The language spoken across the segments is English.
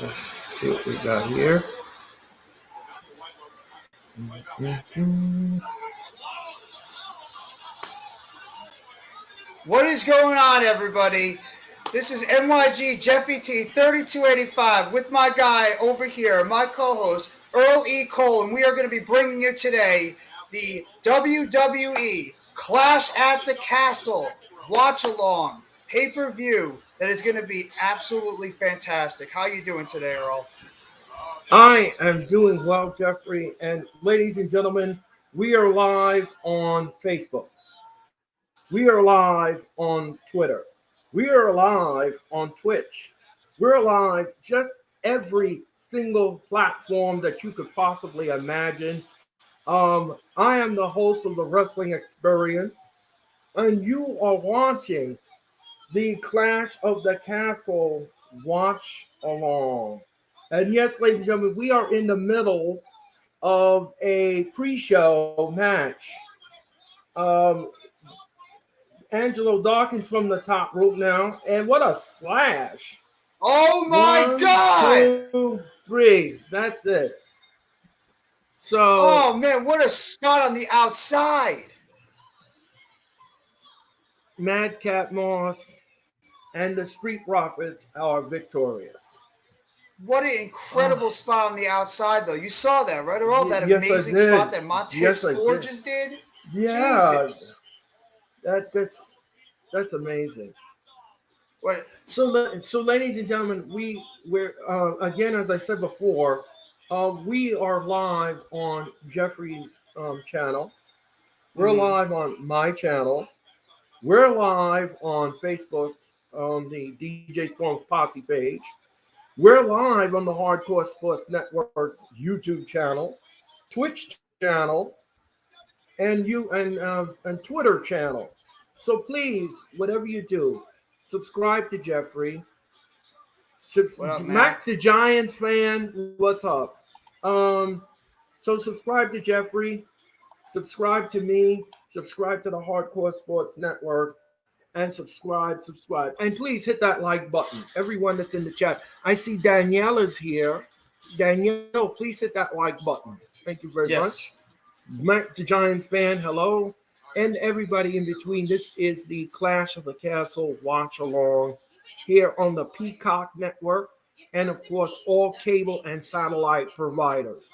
Let's see what we got here. What is going on, everybody? This is NYG Jeffy T 3285 with my guy over here, my co-host Earl E. Cole, and we are going to be bringing you today the WWE Clash at the Castle watch-along pay-per-view that is going to be absolutely fantastic. How are you doing today, Earl? I am doing well, Jeffrey. And ladies and gentlemen, we are live on Facebook. We are live on Twitter. We are live on Twitch. We're live just every single platform that you could possibly imagine. I am the host of the Wrestling Experience, and you are watching the Clash of the Castle watch along. And yes, ladies and gentlemen, we are in the middle of a pre-show match. Angelo Dawkins from the top rope now, and what a splash! Oh my God! 1, 2, 3. That's it. So, oh man, what a spot on the outside! Madcap Moss and the Street Profits are victorious. What an incredible spot on the outside, though. You saw that, right, Earl? That yes, amazing spot that Montez Ford just did? Yeah. Jesus. That's amazing. What? So, ladies and gentlemen, we're again, as I said before, we are live on Jeffrey's channel. We're live on my channel. We're live on Facebook on the DJ Storm's Posse page. We're live on the Hardcore Sports Network's YouTube channel, Twitch channel, and Twitter channel. So please, whatever you do, subscribe to Jeffrey. What up, Mac the Giants fan, what's up? So subscribe to Jeffrey, subscribe to me, subscribe to the Hardcore Sports Network, and subscribe. And please hit that like button. Everyone that's in the chat. I see Danielle is here. Danielle, please hit that like button. Thank you very much. Mac the Giants fan, hello. And everybody in between. This is the Clash of the Castle watch along here on the Peacock Network, and of course all cable and satellite providers.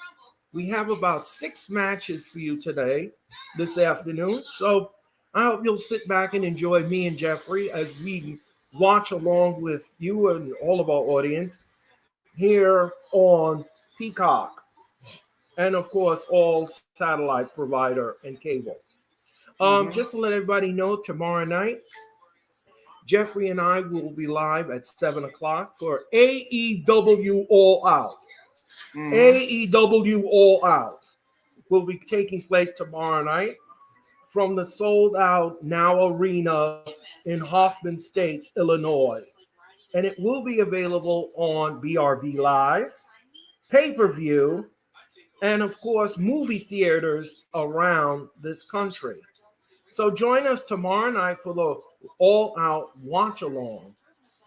We have about 6 matches for you today, this afternoon. So I hope you'll sit back and enjoy me and Jeffrey as we watch along with you and all of our audience here on Peacock, and of course all satellite provider and cable. Just to let everybody know, tomorrow night, Jeffrey and I will be live at 7 o'clock for AEW All Out. AEW All Out will be taking place tomorrow night from the sold-out Now Arena in Hoffman Estates, Illinois. And it will be available on BRB Live, pay-per-view, and of course, movie theaters around this country. So join us tomorrow night for the all-out watch-along.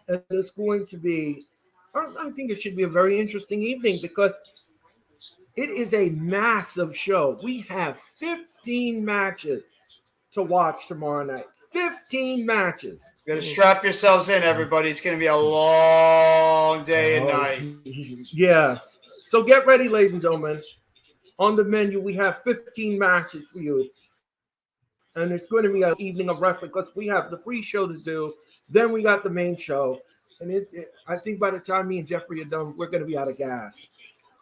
And it's going to be, I think it should be a very interesting evening because it is a massive show. We have 15 matches to watch tomorrow night. 15 matches. You gotta strap yourselves in, everybody. It's gonna be a long day and night. Yeah. So get ready, ladies and gentlemen. On the menu, we have 15 matches for you. And it's going to be an evening of wrestling because we have the pre-show to do. Then we got the main show. And I think by the time me and Jeffrey are done, we're going to be out of gas.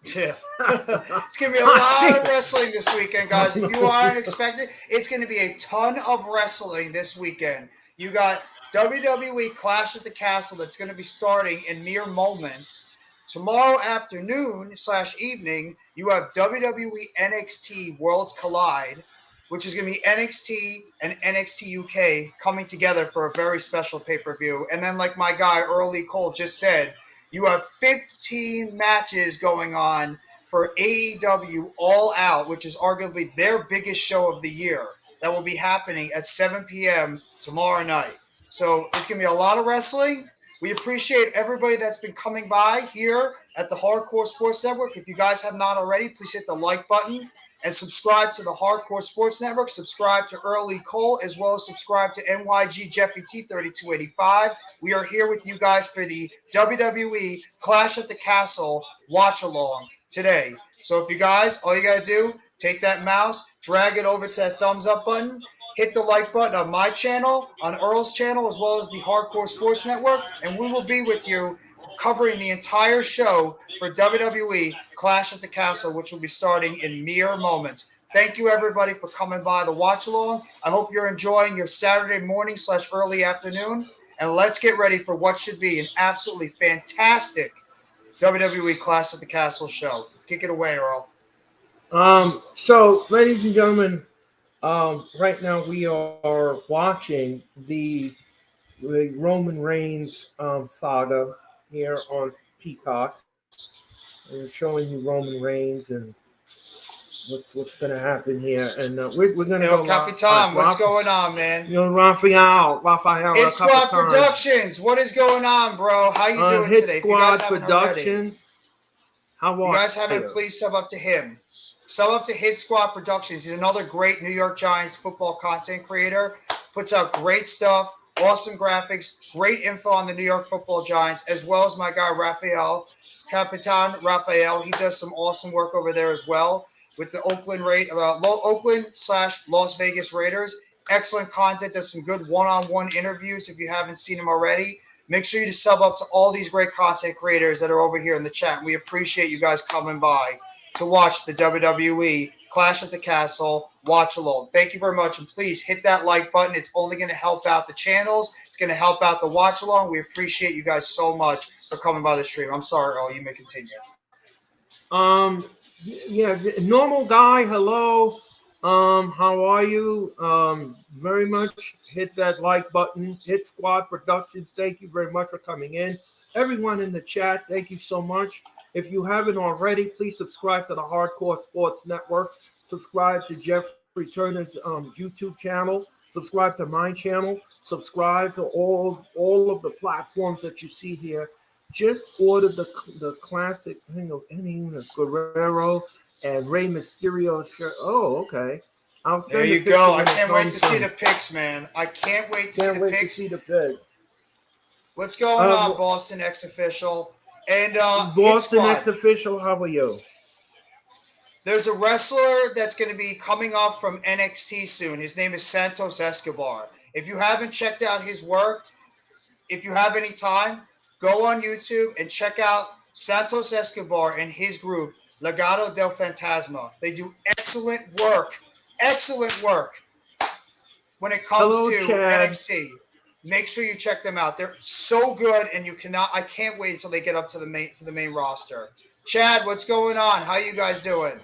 Yeah. It's going to be a lot of wrestling this weekend, guys. If you aren't expecting, it's going to be a ton of wrestling this weekend. You got WWE Clash at the Castle that's going to be starting in mere moments. Tomorrow afternoon/evening, you have WWE NXT Worlds Collide, which is going to be NXT and NXT UK coming together for a very special pay-per-view. And then, like my guy, Earl E. Cole, just said, you have 15 matches going on for AEW All Out, which is arguably their biggest show of the year. That will be happening at 7 p.m. tomorrow night. So it's going to be a lot of wrestling. We appreciate everybody that's been coming by here at the Hardcore Sports Network. If you guys have not already, please hit the like button and subscribe to the Hardcore Sports Network. Subscribe to Early Cole, as well as subscribe to NYG Jeffy T 3285. We are here with you guys for the WWE Clash at the Castle watch along today. So if you guys, all you got to do, take that mouse, drag it over to that thumbs up button, hit the like button on my channel, on Earl's channel, as well as the Hardcore Sports Network, and we will be with you covering the entire show for WWE Clash at the Castle, which will be starting in mere moments. Thank you, everybody, for coming by the watch-along. I hope you're enjoying your Saturday morning / early afternoon, and let's get ready for what should be an absolutely fantastic WWE Clash at the Castle show. Kick it away, Earl. So, ladies and gentlemen, right now we are watching the Roman Reigns saga here on Peacock. We're showing you Roman Reigns and what's going to happen here, and we're going to go. Capitan, what's going on, man? Raphael. Hit Squad Productions. What is going on, bro? How you doing Hit today? Squad Productions. How are you guys haven't? Please sub up to him. Sub up to Hit Squad Productions. He's another great New York Giants football content creator. Puts out great stuff, awesome graphics, great info on the New York Football Giants, as well as my guy Raphael, Capitan Raphael. He does some awesome work over there as well with the Oakland/Las Vegas Raiders. Excellent content. Does some good one-on-one interviews if you haven't seen him already. Make sure you sub up to all these great content creators that are over here in the chat. We appreciate you guys coming by to watch the WWE Clash at the Castle watch along. Thank you very much, and please hit that like button. It's only going to help out the channels. It's going to help out the watch along. We appreciate you guys so much for coming by the stream. I'm sorry, Earl. You may continue. Yeah, normal guy. Hello. How are you? Very much hit that like button. Hit Squad Productions. Thank you very much for coming in. Everyone in the chat, thank you so much. If you haven't already, please subscribe to the Hardcore Sports Network. Subscribe to Jeffrey Turner's YouTube channel. Subscribe to my channel. Subscribe to all of the platforms that you see here. Just order the classic Guerrero and Rey Mysterio shirt. Oh, okay. I'll send there you go. I can't wait to see the pics, man. I can't wait to see the pics. What's going on, Boston X Official? And Boston X Official, how are you? There's a wrestler that's going to be coming up from NXT soon. His name is Santos Escobar. If you haven't checked out his work, if you have any time, go on YouTube and check out Santos Escobar and his group, Legado del Fantasma. They do excellent work when it comes to Chad. NXT. Make sure you check them out. They're so good, and I can't wait until they get up to the main roster. Chad, what's going on? How you guys doing?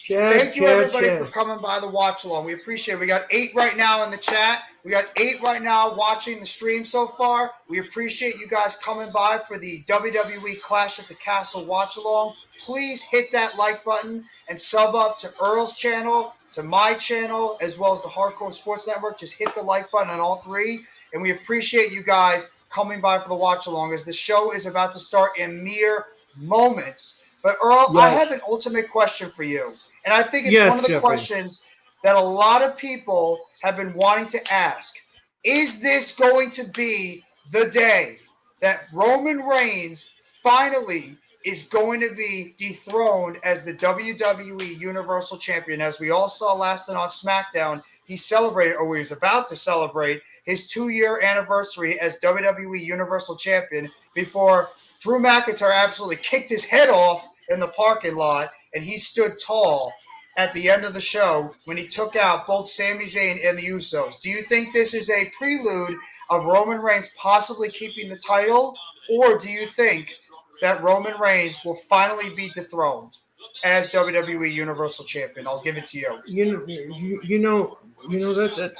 Thank you, everybody, for coming by the watch along. We appreciate it. We got 8 right now in the chat. We got 8 right now watching the stream so far. We appreciate you guys coming by for the WWE Clash at the Castle watch along. Please hit that like button and sub up to Earl's channel, to my channel, as well as the Hardcore Sports Network. Just hit the like button on all 3. And we appreciate you guys coming by for the watch along, as the show is about to start in mere moments. But Earl, yes. I have an ultimate question for you. And I think it's one of the questions that a lot of people have been wanting to ask. Is this going to be the day that Roman Reigns finally is going to be dethroned as the WWE Universal Champion? As we all saw last night on SmackDown, he celebrated, or he was about to celebrate, his 2-year anniversary as WWE Universal Champion before Drew McIntyre absolutely kicked his head off in the parking lot, and he stood tall at the end of the show when he took out both Sami Zayn and the Usos. Do you think this is a prelude of Roman Reigns possibly keeping the title, or do you think that Roman Reigns will finally be dethroned as WWE Universal Champion? I'll give it to you. You know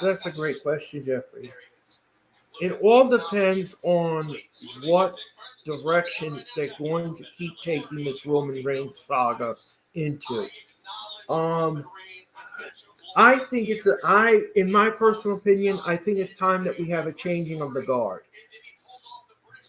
that's a great question, Jeffrey. It all depends on what direction they're going to keep taking this Roman Reigns saga into. I think in my personal opinion, I think it's time that we have a changing of the guard.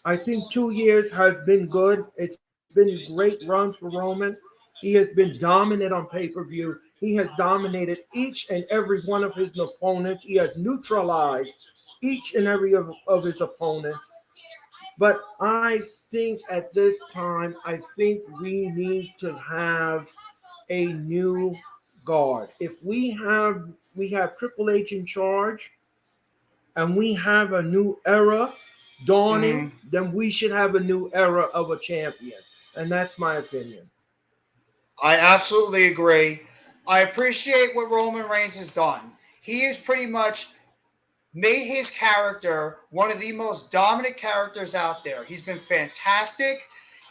I think 2 years has been good. It's been a great run for Roman. He has been dominant on pay-per-view. He has dominated each and every one of his opponents. He has neutralized each and every of his opponents. But I think at this time, I think we need to have a new guard. If we have Triple H in charge and we have a new era dawning, then we should have a new era of a champion. And that's my opinion. I absolutely agree. I appreciate what Roman Reigns has done. He has pretty much made his character one of the most dominant characters out there. He's been fantastic.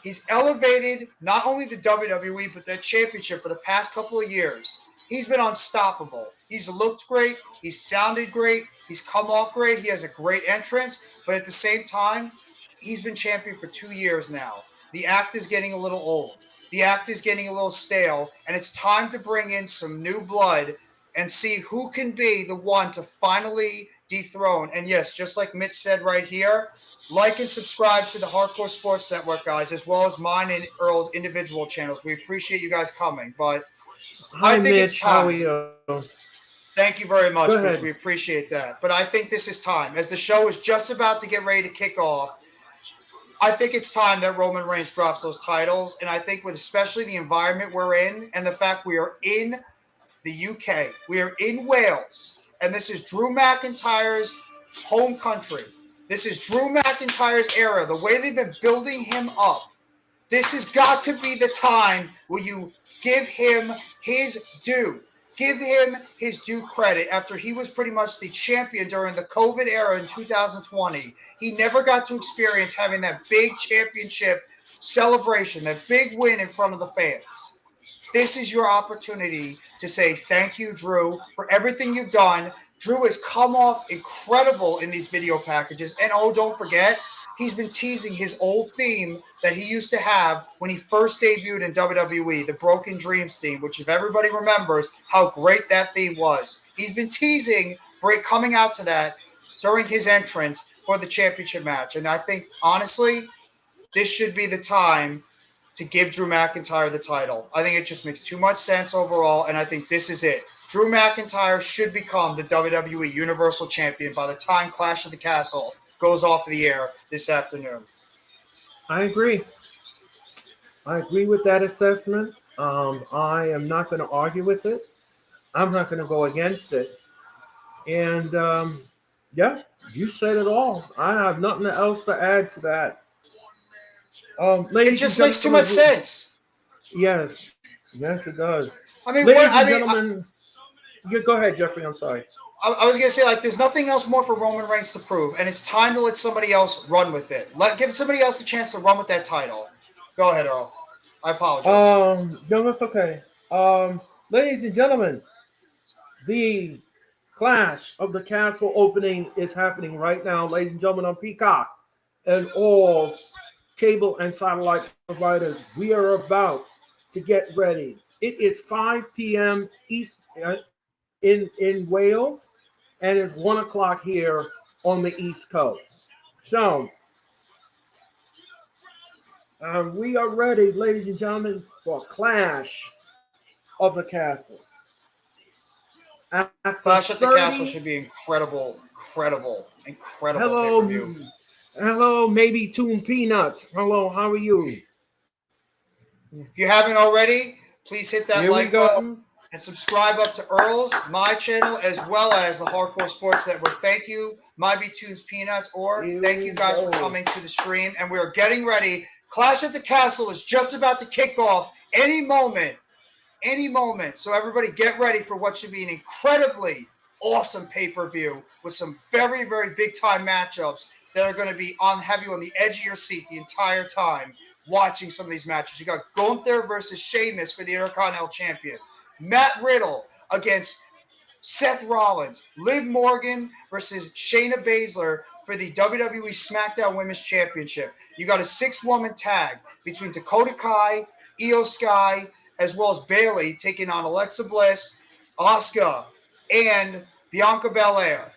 He's elevated not only the WWE, but the championship for the past couple of years. He's been unstoppable. He's looked great. He's sounded great. He's come off great. He has a great entrance. But at the same time, he's been champion for 2 years now. The act is getting a little old. The act is getting a little stale. And it's time to bring in some new blood and see who can be the one to finally dethrone. And yes, just like Mitch said right here, like and subscribe to the Hardcore Sports Network, guys, as well as mine and Earl's individual channels. We appreciate you guys coming. But Hi, I think Mitch. it's time. How are you? Thank you very much, Go ahead. Mitch. We appreciate that. But I think this is time. As the show is just about to get ready to kick off, I think it's time that Roman Reigns drops those titles. And I think with especially the environment we're in and the fact we are in the UK, we are in Wales, and this is Drew McIntyre's home country. This is Drew McIntyre's era. The way they've been building him up, this has got to be the time where you give him his due. Give him his due credit after he was pretty much the champion during the COVID era in 2020. He never got to experience having that big championship celebration, that big win in front of the fans. This is your opportunity to say thank you, Drew, for everything you've done. Drew has come off incredible in these video packages. And oh, don't forget, he's been teasing his old theme that he used to have when he first debuted in WWE, the Broken Dreams theme, which if everybody remembers how great that theme was. He's been teasing coming out to that during his entrance for the championship match. And I think, honestly, this should be the time to give Drew McIntyre the title. I think it just makes too much sense overall, and I think this is it. Drew McIntyre should become the WWE Universal Champion by the time Clash of the Castle goes off the air this afternoon. I agree. I agree with that assessment. I am not going to argue with it. I'm not going to go against it. And yeah, you said it all. I have nothing else to add to that. It just makes too much sense. Yes, it does. I mean, ladies and gentlemen, go ahead, Jeffrey. I'm sorry. I was gonna say, like, there's nothing else more for Roman Reigns to prove, and it's time to let somebody else run with it. Give somebody else the chance to run with that title. Go ahead, Earl. I apologize. No, that's okay. Ladies and gentlemen, the Clash of the Castle opening is happening right now, ladies and gentlemen, on Peacock and all cable and satellite providers. We are about to get ready. It is 5 p.m. East in Wales, and it's 1 o'clock here on the East Coast. So we are ready, ladies and gentlemen, for Clash of the Castle. Clash at the Castle should be incredible pay-per-view. Hello, maybe Toon Peanuts. Hello, how are you? If you haven't already, please hit that like button and subscribe up to Earl's, my channel, as well as the Hardcore Sports Network. Thank you, My Be Toons Peanuts, thank you guys for coming to the stream. And we are getting ready. Clash at the Castle is just about to kick off any moment. So everybody get ready for what should be an incredibly awesome pay-per-view with some very, very big-time matchups that are going to have you on the edge of your seat the entire time watching some of these matches. You got Gunther versus Sheamus for the Intercontinental Champion. Matt Riddle against Seth Rollins. Liv Morgan versus Shayna Baszler for the WWE SmackDown Women's Championship. You got a 6-woman tag between Dakota Kai, Io Sky, as well as Bayley taking on Alexa Bliss, Asuka, and Bianca Belair.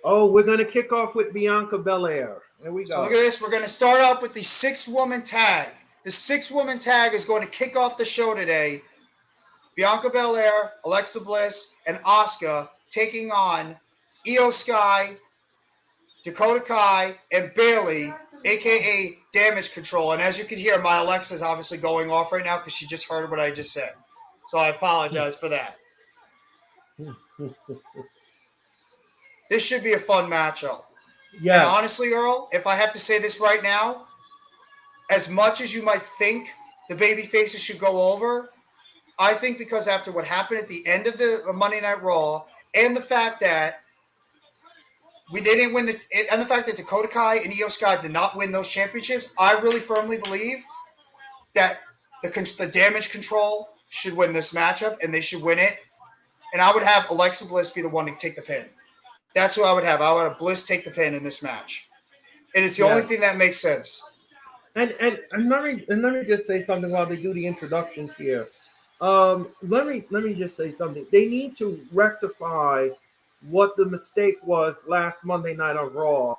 Oh, we're going to kick off with Bianca Belair. Here we go. So look at this. We're going to start off with the 6-woman tag. The 6-woman tag is going to kick off the show today. Bianca Belair, Alexa Bliss, and Asuka taking on Io Sky, Dakota Kai, and Bayley, a.k.a. Damage Control. And as you can hear, my Alexa is obviously going off right now because she just heard what I just said. So I apologize for that. This should be a fun matchup. Yes. And honestly, Earl, if I have to say this right now, as much as you might think the baby faces should go over, I think because after what happened at the end of the Monday Night Raw and the fact that they didn't win and the fact that Dakota Kai and Io Sky did not win those championships, I really firmly believe that the Damage Control should win this matchup and they should win it. And I would have Alexa Bliss be the one to take the pin. That's who I would have. I would have Bliss take the pin in this match. And it's the only thing that makes sense. And let me just say something while they do the introductions here. Let me just say something. They need to rectify what the mistake was last Monday night on Raw.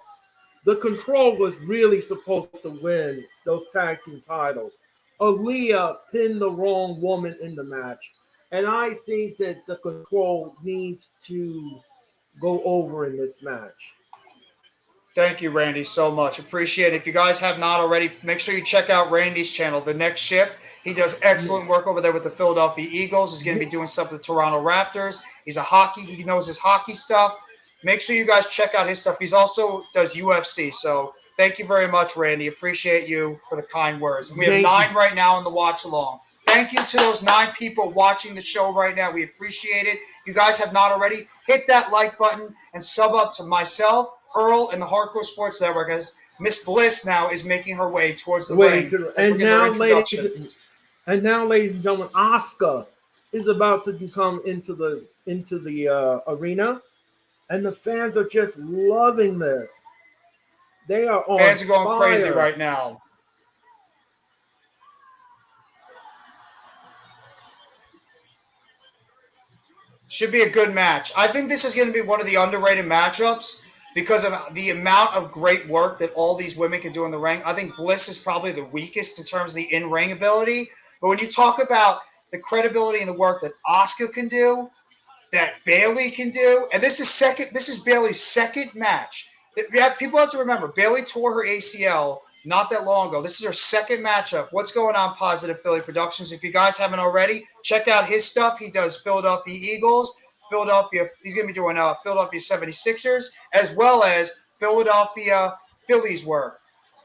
The Control was really supposed to win those tag team titles. Aaliyah pinned the wrong woman in the match. And I think that the Control needs to go over in this match. Thank you, Randy, so much. Appreciate it. If you guys have not already, make sure you check out Randy's channel, The Next Shift. He does excellent work over there with the Philadelphia Eagles. He's going to be doing stuff with the Toronto Raptors. He knows his hockey stuff. Make sure you guys check out his stuff. He's also does UFC. So thank you very much, Randy. Appreciate you for the kind words. And we have 9 right now in the watch along. Thank you to those 9 people watching the show right now. We appreciate it. If you guys have not already, hit that like button and sub up to myself, Earl, and the Hardcore Sports Network, as Miss Bliss now is making her way towards the ring. And now, ladies and gentlemen, Asuka is about to come into the arena, and the fans are just loving this. They are on fans are going fire. crazy right now. Should be a good match. I think this is going to be one of the underrated matchups because of the amount of great work that all these women can do in the ring. I think Bliss is probably the weakest in terms of the in-ring ability. But when you talk about the credibility and the work that Asuka can do, that Bayley can do, and this is Bayley's second match. People have to remember, Bayley tore her ACL not that long ago. This is her second matchup. What's going on, Positive Philly Productions? If you guys haven't already, check out his stuff. He does Philadelphia Eagles, he's going to be doing Philadelphia 76ers, as well as Philadelphia Phillies work.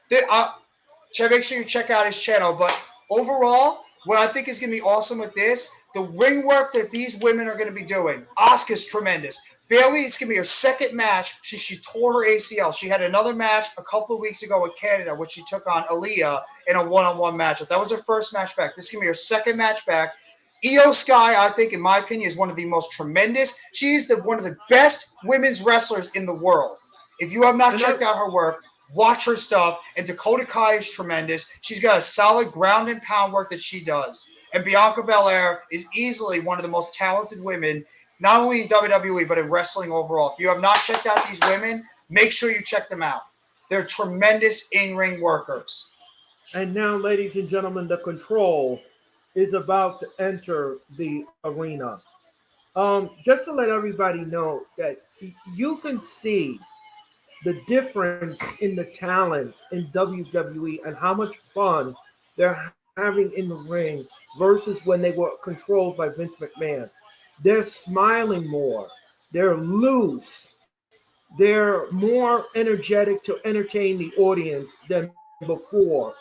Make sure you check out his channel. But overall, what I think is going to be awesome with this, the ring work that these women are going to be doing. Asuka's tremendous. Bayley, it's going to be her second match. She tore her ACL. She had another match a couple of weeks ago in Canada, which she took on Aaliyah in a one-on-one matchup. That was her first match back. This is going to be her second match back. Io Sky, I think, in my opinion, is one of the most tremendous. She's one of the best women's wrestlers in the world. If you have not checked out her work, watch her stuff. And Dakota Kai is tremendous. She's got a solid ground and pound work that she does. And Bianca Belair is easily one of the most talented women, not only in WWE, but in wrestling overall. If you have not checked out these women, make sure you check them out. They're tremendous in-ring workers. And now, ladies and gentlemen, the Control is about to enter the arena. Just to let everybody know that you can see the difference in the talent in WWE and how much fun they're having in the ring versus when they were controlled by Vince McMahon. They're smiling more. They're loose. They're more energetic to entertain the audience than before.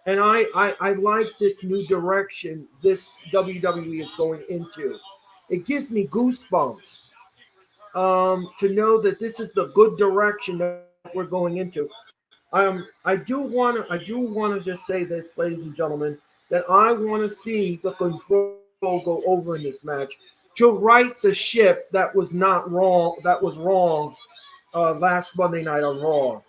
And I like this new direction this WWE is going into. It gives me goosebumps to know that this is the good direction that we're going into. I do want to just say this, ladies and gentlemen, that I want to see the Control go over in this match to right the ship that was wrong last Monday night on Raw.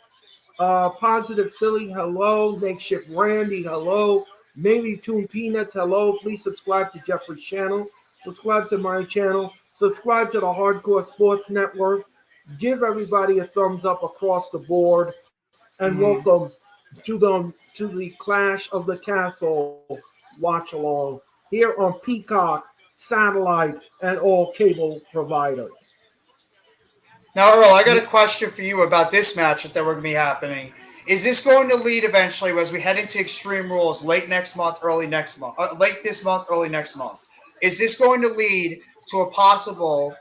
Positive Philly, hello. Makeshift Randy, hello. Maybe Toon Peanuts, hello. Please subscribe to Jeffrey's channel. Subscribe to my channel. Subscribe to the Hardcore Sports Network. Give everybody a thumbs up across the board. and welcome to the Clash of the Castle watch along here on Peacock, satellite, and all cable providers. Now, Earl, I got a question for you about this match that we're going to be happening. Is this going to lead eventually as we head into Extreme Rules late this month, early next month? Is this going to lead to a possible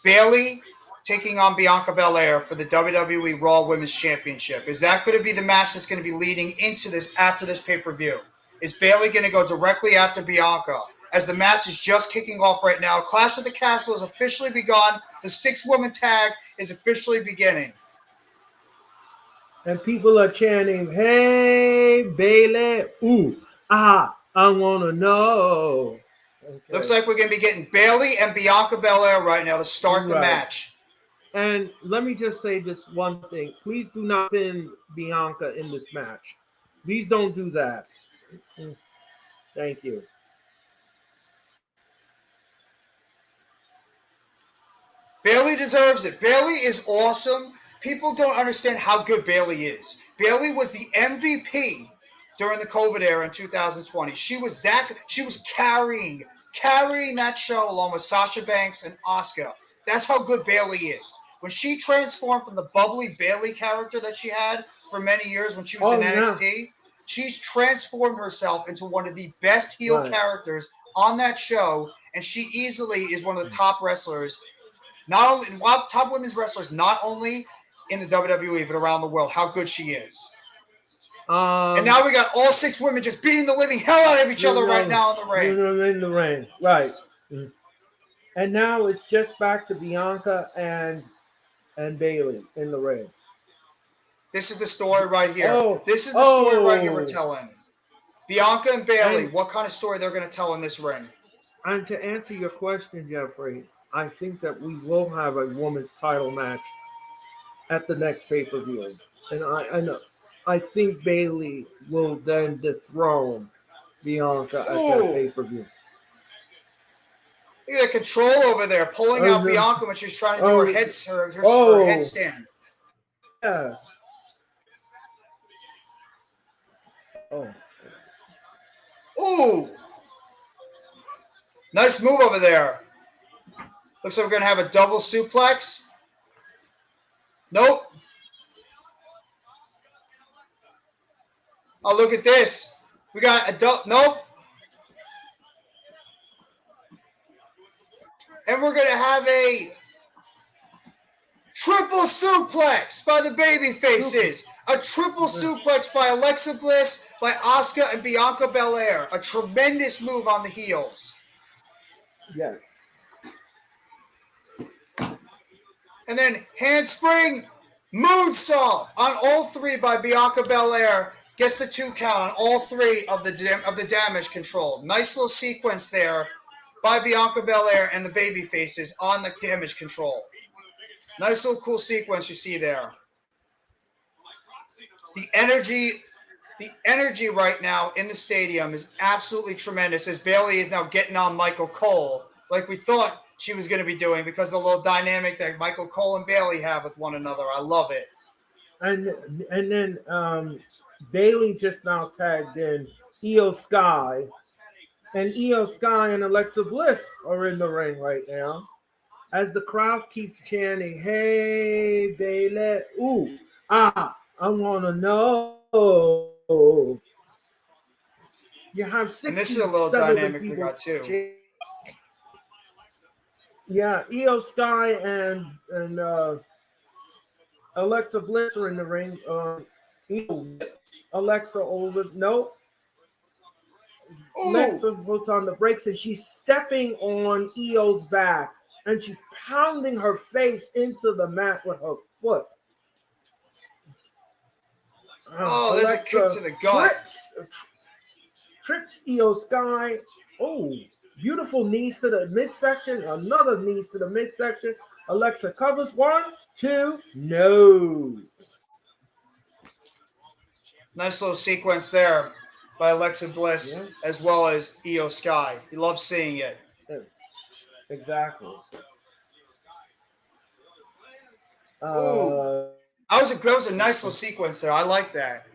Bayley taking on Bianca Belair for the WWE Raw Women's Championship? Is that going to be the match that's going to be leading into this after this pay-per-view? Is Bayley going to go directly after Bianca? As the match is just kicking off right now, Clash of the Castle has officially begun. The 6-woman tag is officially beginning. And people are chanting, "Hey, Bayley, ooh, I want to know." Okay. Looks like we're going to be getting Bayley and Bianca Belair right now to start the match. And let me just say this one thing. Please do not pin Bianca in this match. Please don't do that. Thank you. Bayley deserves it. Bayley is awesome. People don't understand how good Bayley is. Bayley was the MVP during the COVID era in 2020. She was carrying that show along with Sasha Banks and Asuka. That's how good Bayley is. When she transformed from the bubbly Bayley character that she had for many years when she was in NXT, she's transformed herself into one of the best heel characters on that show, and she easily is one of the top wrestlers, top women's wrestlers, not only in the WWE but around the world. How good she is. And now we got all 6 women just beating the living hell out of each other right now in the ring. In the ring, right. And now it's just back to Bianca and Bayley in the ring. This is the story right here. This is the story right here we're telling. Bianca and Bayley, what kind of story they're going to tell in this ring? And to answer your question, Jeffrey, I think that we will have a women's title match at the next pay-per-view. And I think Bayley will then dethrone Bianca at that pay-per-view. Look at the control over there, pulling out Bianca when she's trying to do her headstand. Yes. Ooh. Nice move over there. Looks like we're going to have a double suplex. Nope. Oh, look at this. We got a nope. And we're going to have a triple suplex by the baby faces. A triple suplex by Alexa Bliss, by Asuka, and Bianca Belair. A tremendous move on the heels. Yes. And then handspring moonsault on all 3 by Bianca Belair. Gets the 2 count on all 3 of the damage control. Nice little sequence there by Bianca Belair and the baby faces on the damage control. Nice little cool sequence you see there. The energy right now in the stadium is absolutely tremendous as Bayley is now getting on Michael Cole like we thought she was going to be doing because of the little dynamic that Michael Cole and Bayley have with one another. I love it. And then Bayley just now tagged in Io Sky. And Io Sky and Alexa Bliss are in the ring right now. As the crowd keeps chanting, "Hey, Bayley, ooh, I want to know." You have 67 and this is a little dynamic we got too. Yeah, Io Sky and Alexa Bliss are in the ring. Alexa over. Nope. Alexa puts on the brakes and she's stepping on Io's back and she's pounding her face into the mat with her foot. There's a kick to the gut. Trips Io Sky. Oh, beautiful knees to the midsection. Another knees to the midsection. Alexa covers 1, 2, no. Nice little sequence there by Alexa Bliss as well as Io Sky. You love seeing it. Yeah, exactly. That was a nice little sequence there. I like that.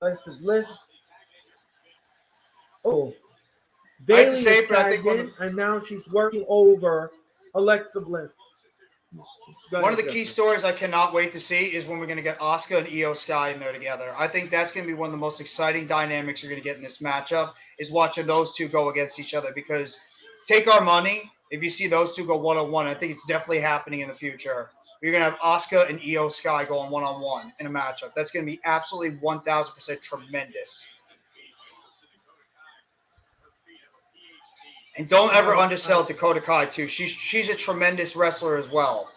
Alexa Bliss. Oh, I have to Bailey say, is but I tagged think in, and now she's working over Alexa Bliss. One of the key stories I cannot wait to see is when we're going to get Asuka and Io Sky in there together. I think that's going to be one of the most exciting dynamics you're going to get in this matchup is watching those two go against each other because take our money, if you see those two go one-on-one, I think it's definitely happening in the future. You're going to have Asuka and Io Sky going one-on-one in a matchup. That's going to be absolutely 1,000% tremendous. And don't ever undersell Dakota Kai, too. She's a tremendous wrestler as well.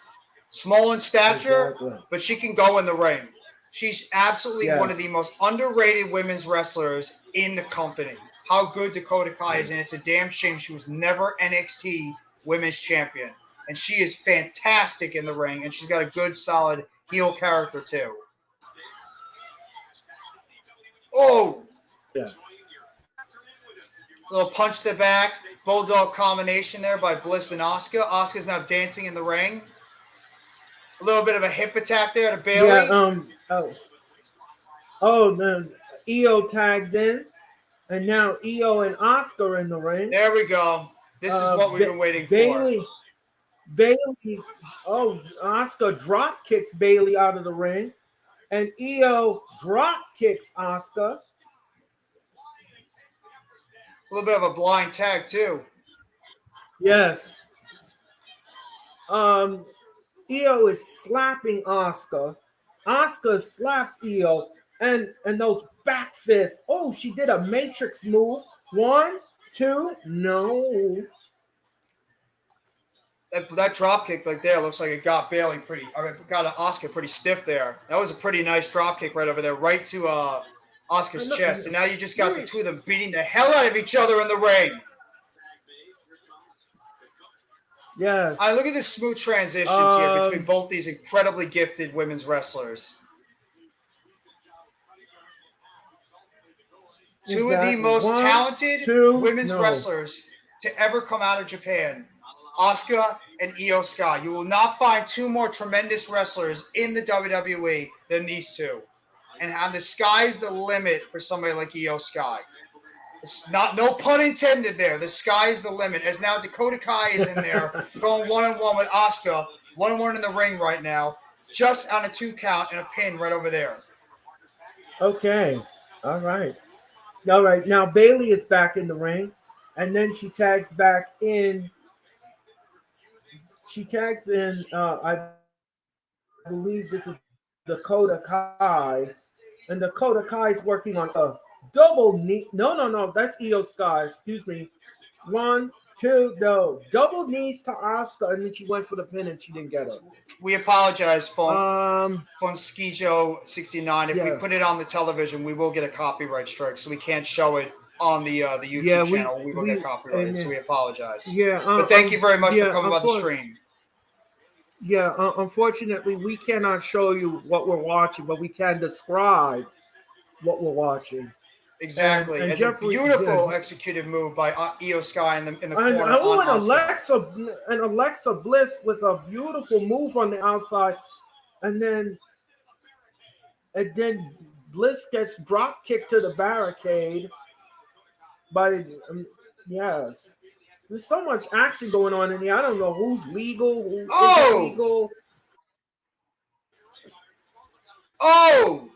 Small in stature, but she can go in the ring. She's absolutely one of the most underrated women's wrestlers in the company. How good Dakota Kai is, and it's a damn shame she was never NXT Women's Champion. And she is fantastic in the ring, and she's got a good, solid heel character, too. Oh! Yes. Little punch to the back, bulldog combination there by Bliss and Asuka. Asuka's now dancing in the ring. A little bit of a hip attack there to Bailey. Yeah, then Io tags in, and now Io and Asuka are in the ring. There we go. This is what we've been waiting for. Bailey, Asuka drop kicks Bailey out of the ring, and Io drop kicks Asuka. It's a little bit of a blind tag too. Yes. Io is slapping Asuka. Asuka slaps Io, and those back fists. Oh, she did a matrix move. 1, 2, no. That drop kick like there looks like it got Bailey got Asuka pretty stiff there. That was a pretty nice drop kick right over there, right to Asuka's chest. And now you just got the two of them beating the hell out of each other in the ring. Yes. All right, look at the smooth transitions here between both these incredibly gifted women's wrestlers. Two of the most talented women's wrestlers to ever come out of Japan, Asuka and Io Sky. You will not find two more tremendous wrestlers in the WWE than these two. And the sky's the limit for somebody like Io Sky. It's no pun intended there. The sky is the limit. As now Dakota Kai is in there going one-on-one with Asuka, one-on-one in the ring right now, just on a 2 count and a pin right over there. Okay. All right. Now Bailey is back in the ring, and then she tags back in. She tags in, I believe this is Dakota Kai, and Dakota Kai is working on a double knee. No, that's Io Sky. Excuse me. 1, 2, no. Double knees to Asuka, and then she went for the pin, and she didn't get it. We apologize, Fonskijo69. If we put it on the television, we will get a copyright strike, so we can't show it on the YouTube channel. We will get copyrighted, so we apologize. But thank you very much for coming by the stream. Yeah, unfortunately, we cannot show you what we're watching, but we can describe what we're watching. Exactly. And a beautiful executed move by Io Sky in the corner. And Alexa Bliss with a beautiful move on the outside, and then Bliss gets drop kicked to the barricade by yes. There's so much action going on in here. I don't know who's legal, who isn't legal. Oh!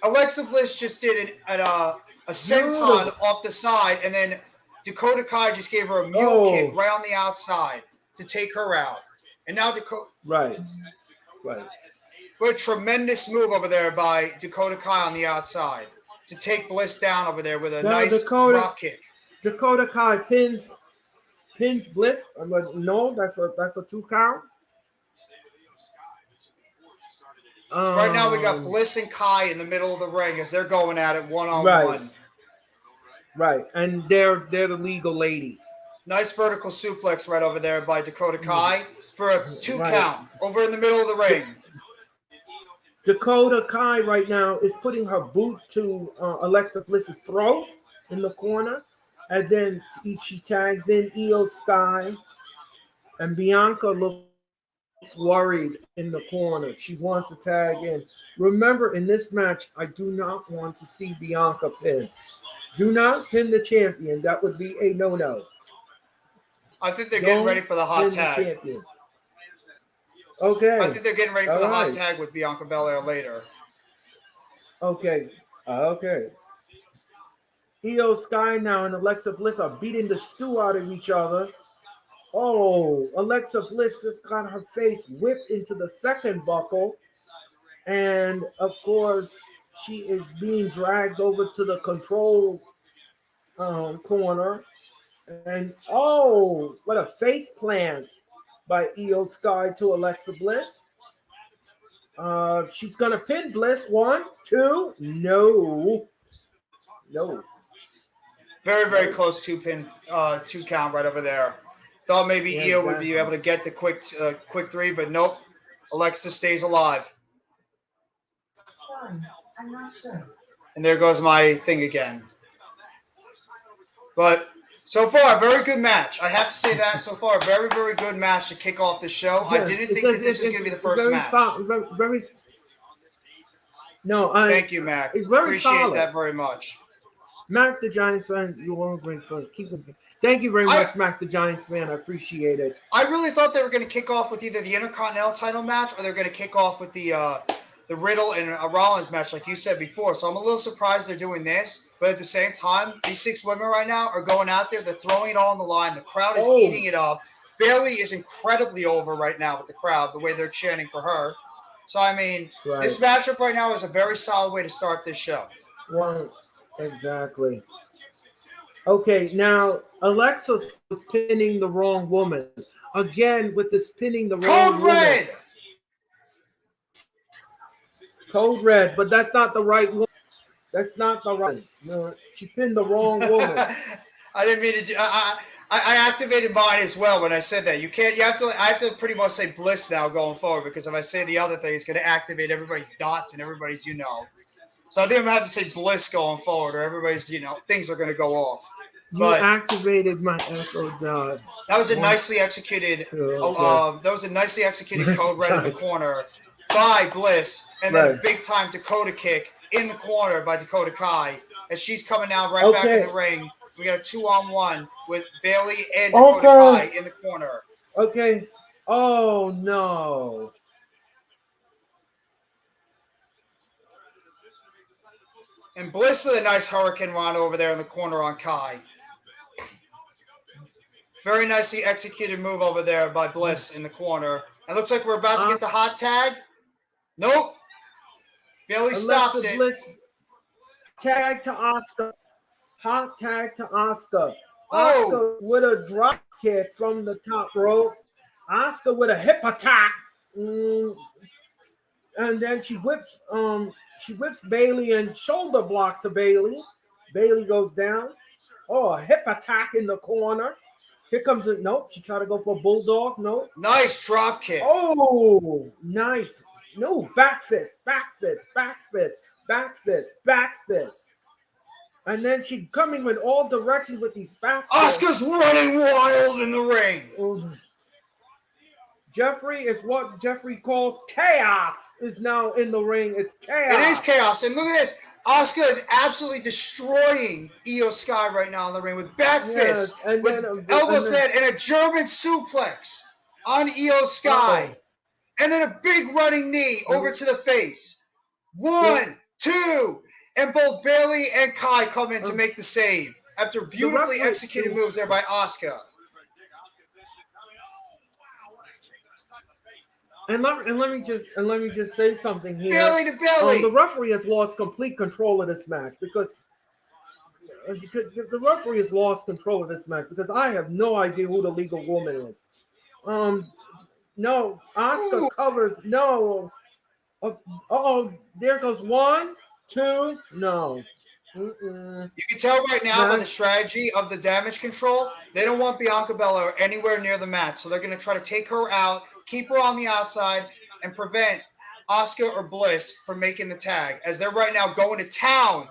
Alexa Bliss just did a senton off the side, and then Dakota Kai just gave her a mule kick right on the outside to take her out. And now Dakota... Right. What a tremendous move over there by Dakota Kai on the outside to take Bliss down over there with a nice drop kick. Dakota Kai pins Bliss. No, that's a 2 count. Right now we got Bliss and Kai in the middle of the ring as they're going at it one-on-one. Right, and they're the legal ladies. Nice vertical suplex right over there by Dakota Kai for a 2 count over in the middle of the ring. Dakota Kai right now is putting her boot to Alexa Bliss's throat in the corner, and then she tags in Io Sky, and Bianca looks worried in the corner. She wants to tag in. Remember, in this match, I do not want to see Bianca pin. Do not pin the champion. That would be a no-no. I think they're getting ready Don't for the hot pin the tag. champion. Okay. I think they're getting ready for All the hot right. tag with Bianca Belair later. Okay. Okay. Io Sky now and Alexa Bliss are beating the stew out of each other. Oh, Alexa Bliss just got her face whipped into the second buckle. And of course, she is being dragged over to the control corner. And oh, what a face plant by Io Sky to Alexa Bliss. She's gonna pin Bliss. 1, 2, no. No. Very, very close 2-pin, 2 count right over there. Thought maybe Yeah, Io would be able to get the quick 3, but nope. Alexa stays alive. I'm not sure. And there goes my thing again. But so far, a very good match. I have to say that so far, a very, very good match to kick off the show. I didn't think that this was going to be the first match. Thank you, Mac. Appreciate solid. that very much. Mac the Giants fan, you were great first. Thank you very much, Mac the Giants fan. I appreciate it. I really thought they were going to kick off with either the Intercontinental title match or they're going to kick off with the Riddle and Rollins match, like you said before. So I'm a little surprised they're doing this. But at the same time, these 6 women right now are going out there. They're throwing it all on the line. The crowd is eating it up. Bayley is incredibly over right now with the crowd, the way they're chanting for her. So, I mean, this matchup right now is a very solid way to start this show. Well, exactly. Okay, now Alexa was pinning the wrong woman. Again, with this pinning the wrong woman. Code Red! Code Red, but that's not the right one. That's not the right. No, she pinned the wrong woman. I didn't mean to do. I activated mine as well when I said that. You can't. I have to pretty much say Bliss now going forward because if I say the other thing, it's going to activate everybody's dots and everybody's So I think I'm going to have to say Bliss going forward, or everybody's things are going to go off. You activated my echo dot. That was a nicely executed. That was a nicely executed Code Red in the corner by Bliss, and then a big time Dakota kick in the corner by Dakota Kai as she's coming now back in the ring. We got a 2-on-1 with Bayley and Dakota Kai in the corner. Okay. Oh no. And Bliss with a nice Hurricane Run over there in the corner on Kai. Very nicely executed move over there by Bliss in the corner. It looks like we're about to get the hot tag. Nope. Bayley stops it. Bliss, tag to Asuka. Hot tag to Asuka. Oh. Asuka with a drop kick from the top rope. Asuka with a hip attack. And then she whips Bayley and shoulder block to Bayley. Bayley goes down. Oh, a hip attack in the corner. Here comes it. Nope. She tried to go for a bulldog. Nope. Nice drop kick. Oh, nice. No, back fist, back fist, back fist, back fist, back fist. And then she coming with all directions with these back fists. Asuka's running wild in the ring. Oh. Jeffrey is what Jeffrey calls chaos is now in the ring. It's chaos. It is chaos. And look at this. Asuka is absolutely destroying Io Sky right now in the ring with back fists, with elbow set, and a German suplex on Io Sky. And then a big running knee over to the face. 1, 2, and both Bayley and Kai come in to make the save after beautifully executed moves there by Asuka. And let me just say something here. Belly to belly. The referee has lost complete control of this match because the referee has lost control of this match because I have no idea who the legal woman is. No, Asuka covers. No. There goes 1, 2. No. You can tell right now by the strategy of the damage control, they don't want Bianca Belair anywhere near the match. So they're going to try to take her out, keep her on the outside, and prevent Asuka or Bliss from making the tag. As they're right now going to town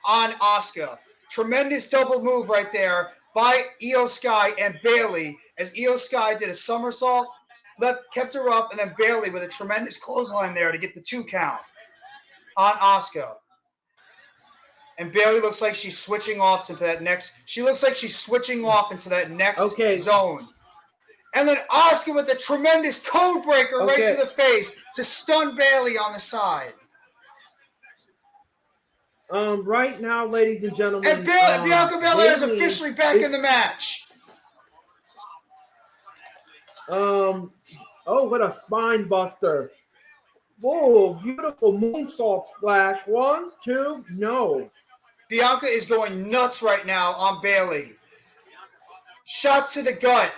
on Asuka. Tremendous double move right there by Io Sky and Bayley. As Io Sky did a somersault kept her up, and then Bayley with a tremendous clothesline there to get the 2 count on Asuka. And Bayley looks like she's switching off into that next. She looks like she's switching off into that next zone. And then Asuka with a tremendous code breaker right to the face to stun Bayley on the side. Right now, ladies and gentlemen, and Bianca Belair is officially back in the match. Oh, what a spine buster! Whoa, beautiful moonsault splash. 1, 2, no. Bianca is going nuts right now on Bayley. Shots to the gut.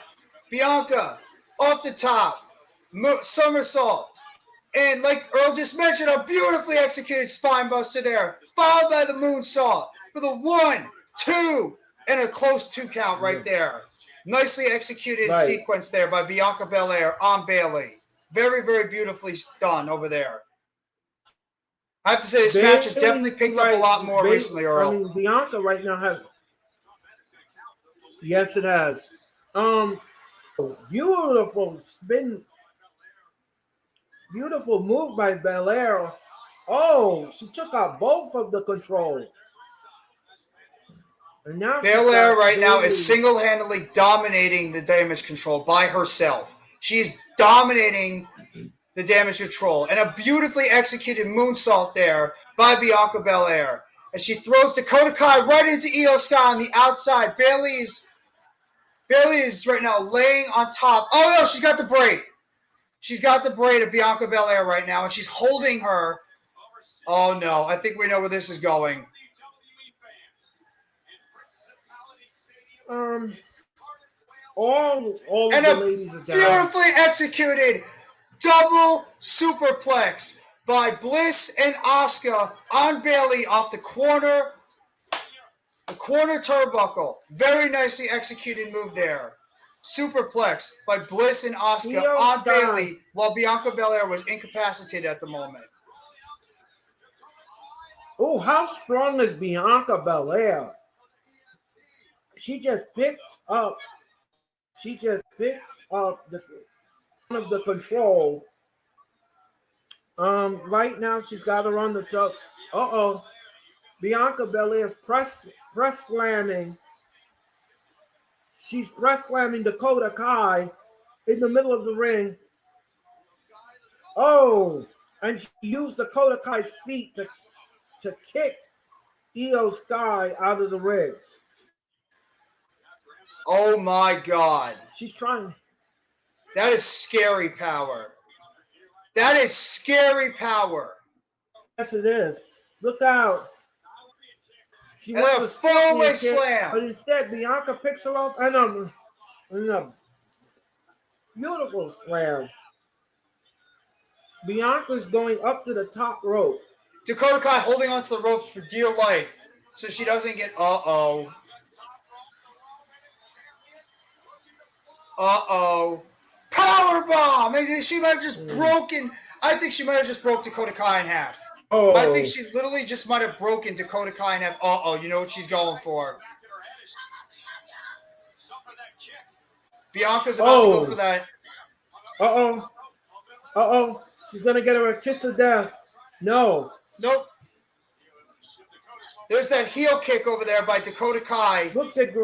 Bianca off the top. Somersault. And like Earl just mentioned, a beautifully executed spine buster there. Followed by the moonsault for the 1, 2, and a close 2 count right there. Nicely executed sequence there by Bianca Belair on Bayley. Very, very beautifully done over there. I have to say, this match has definitely picked up a lot more recently, Earl. I mean, Bianca right now has. Yes, it has. Beautiful spin. Beautiful move by Belair. Oh, she took out both of the control. And now Belair right now is single-handedly dominating the damage control by herself. She is dominating the damage control. And a beautifully executed moonsault there by Bianca Belair. As she throws Dakota Kai right into Io Sky on the outside. Bayley is right now laying on top. Oh, no, she's got the braid. She's got the braid of Bianca Belair right now, and she's holding her. Oh, no, I think we know where this is going. All of the ladies are down. Beautifully executed double superplex by Bliss and Asuka on Bayley off the corner turnbuckle. Very nicely executed move there. Superplex by Bliss and Asuka on Bayley while Bianca Belair was incapacitated at the moment. Oh, how strong is Bianca Belair? She just picked up the one of the control. Right now she's got her on the top. Bianca Belair's press slamming. She's press slamming Dakota Kai in the middle of the ring. Oh, and she used Dakota Kai's feet to kick Io Sky out of the ring. Oh my God. She's trying. That is scary power. That is scary power. Yes, it is. Look out. She wants a four-way slam. But instead, Bianca picks her up and a beautiful slam. Bianca's going up to the top rope. Dakota Kai holding onto the ropes for dear life so she doesn't get Uh-oh. Powerbomb! And she might have just broken. I think she might have just broke Dakota Kai in half. Oh. I think she literally just might have broken Dakota Kai in half. You know what she's going for. Bianca's about to go for that. She's going to get her a kiss of death. No. Nope. There's that heel kick over there by Dakota Kai. Looks like...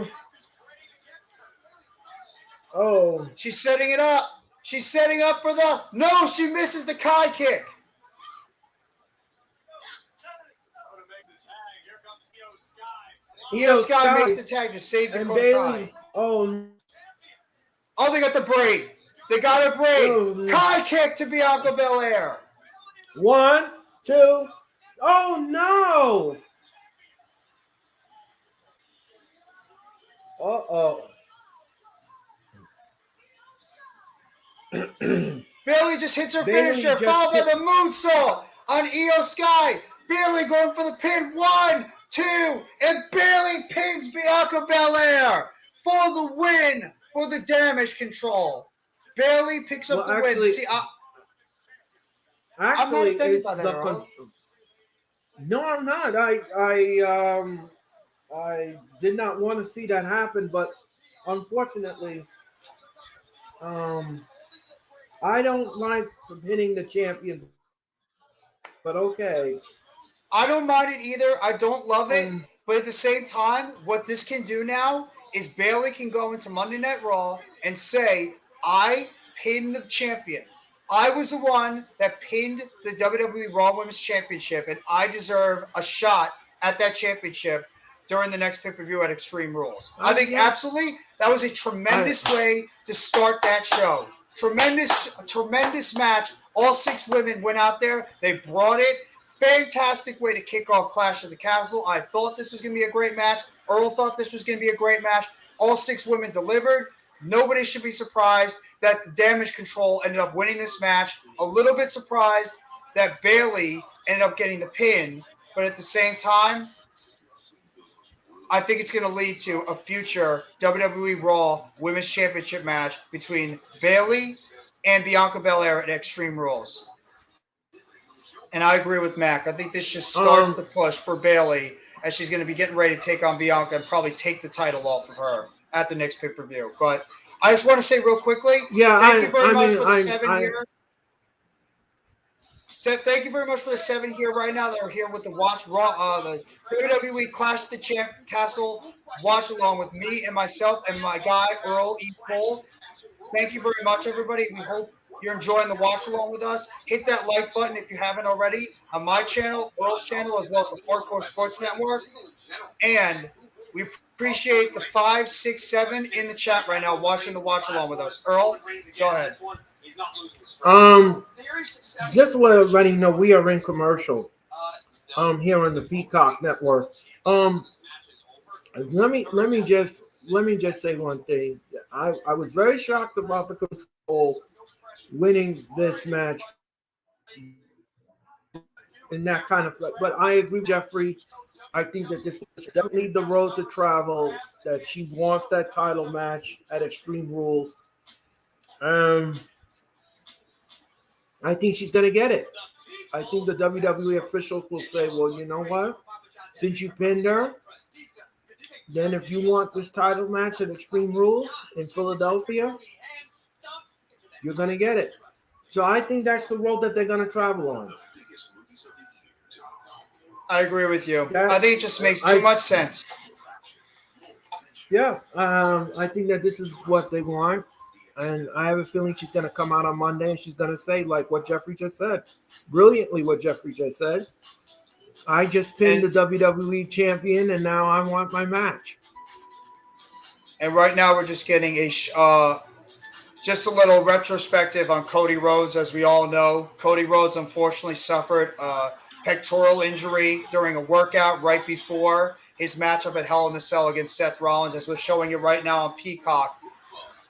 Oh. She's setting it up. She's setting up for the... No, she misses the Kai kick. Io Sky makes the tag to save Dakota Kai. Oh, they got the braid. They got a braid. Oh. Kai kick to Bianca Belair. 1, 2. Oh, no. Bayley just hits her finisher, followed by the moonsault on Io Sky. Bayley going for the pin. 1, 2, and Bayley pins Bianca Belair for the win for the damage control. Bayley picks up the win. See, I'm not offended by that, Earl. No, I'm not. I did not want to see that happen, but unfortunately, I don't like pinning the champion, but okay. I don't mind it either. I don't love it. Um, But at the same time, what this can do now is Bayley can go into Monday Night Raw and say, I pinned the champion. I was the one that pinned the WWE Raw Women's Championship, and I deserve a shot at that championship during the next pay-per-view at Extreme Rules. I think yeah. absolutely that was a tremendous way to start that show. Tremendous match. All 6 women went out there. They brought it. Fantastic way to kick off Clash of the Castle. I thought this was going to be a great match. Earl thought this was going to be a great match. All 6 women delivered. Nobody should be surprised that the Damage Control ended up winning this match. A little bit surprised that Bayley ended up getting the pin. But at the same time, I think it's going to lead to a future WWE Raw Women's Championship match between Bayley and Bianca Belair at Extreme Rules. And I agree with Mac. I think this just starts the push for Bayley as she's going to be getting ready to take on Bianca and probably take the title off of her at the next pay-per-view. But I just want to say real quickly, thank you very much for the 7 here. Seth, thank you very much for the 7 here right now that are here with the watch Raw, the WWE Clash of the Castle watch along with me and myself and my guy Earl E. Cole. Thank you very much, everybody. We hope you're enjoying the watch along with us. Hit that like button if you haven't already on my channel, Earl's channel, as well as the Hardcore Sports Network. And we appreciate the 5, 6, 7 in the chat right now watching the watch along with us. Earl, go ahead. Just to let everybody know, we are in commercial. Here on the Peacock Network. Let me just say one thing. I was very shocked about the Control winning this match in that kind of, but I agree with Jeffrey. I think that this is definitely the road to travel, that she wants that title match at Extreme Rules. I think she's going to get it. I think the WWE officials will say, well, you know what? Since you pinned her, then if you want this title match at Extreme Rules in Philadelphia, you're going to get it. So I think that's the road that they're going to travel on. I agree with you. I think it just makes too much sense. Yeah, I think that this is what they want. And I have a feeling she's going to come out on Monday and she's going to say, like what Jeffrey just said, brilliantly what Jeffrey just said. I just pinned the WWE champion and now I want my match. And right now we're just getting just a little retrospective on Cody Rhodes. As we all know, Cody Rhodes unfortunately suffered a pectoral injury during a workout right before his matchup at Hell in a Cell against Seth Rollins, as we're showing it right now on Peacock.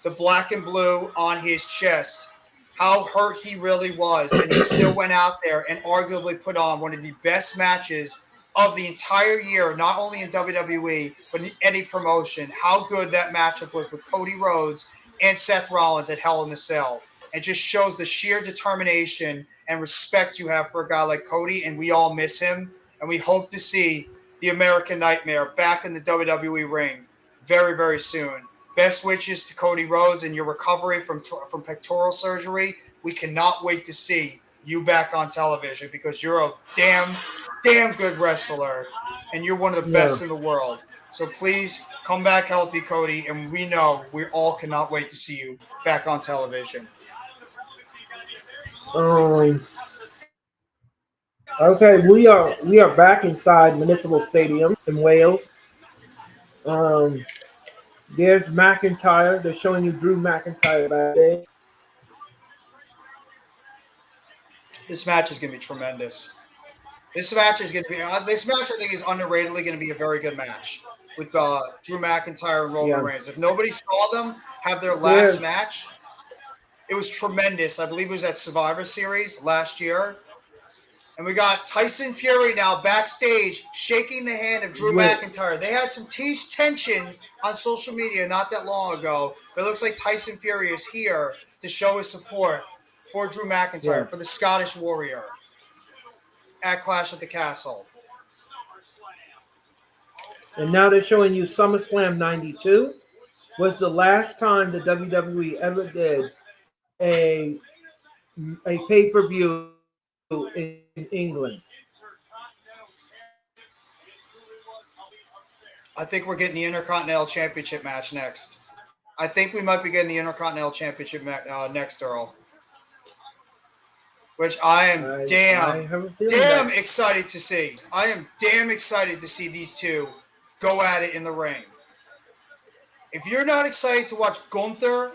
The black and blue on his chest, how hurt he really was, and he still went out there and arguably put on one of the best matches of the entire year, not only in WWE, but in any promotion. How good that matchup was with Cody Rhodes and Seth Rollins at Hell in a Cell. It just shows the sheer determination and respect you have for a guy like Cody, and we all miss him, and we hope to see the American Nightmare back in the WWE ring very, very soon. Best wishes to Cody Rhodes and your recovery from pectoral surgery. We cannot wait to see you back on television because you're a damn good wrestler and you're one of the best in the world. So please come back healthy, Cody, and we know we all cannot wait to see you back on television. Okay, we are back inside Municipal Stadium in Wales. There's McIntyre. They're showing you Drew McIntyre backstage. This match is going to be tremendous. This match I think is underratedly going to be a very good match with Drew McIntyre and Roman Reigns. If nobody saw them have their last match, it was tremendous. I believe it was at Survivor Series last year. And we got Tyson Fury now backstage shaking the hand of Drew McIntyre. They had some tension on social media not that long ago, but it looks like Tyson Fury is here to show his support for Drew McIntyre, for the Scottish Warrior at Clash at the Castle. And now they're showing you SummerSlam 92 was the last time the WWE ever did a a pay-per-view in England. I think we're getting the Intercontinental Championship match next. I think we might be getting the Intercontinental Championship next, Earl. Which I am damn excited to see. I am damn excited to see these two go at it in the ring. If you're not excited to watch Gunther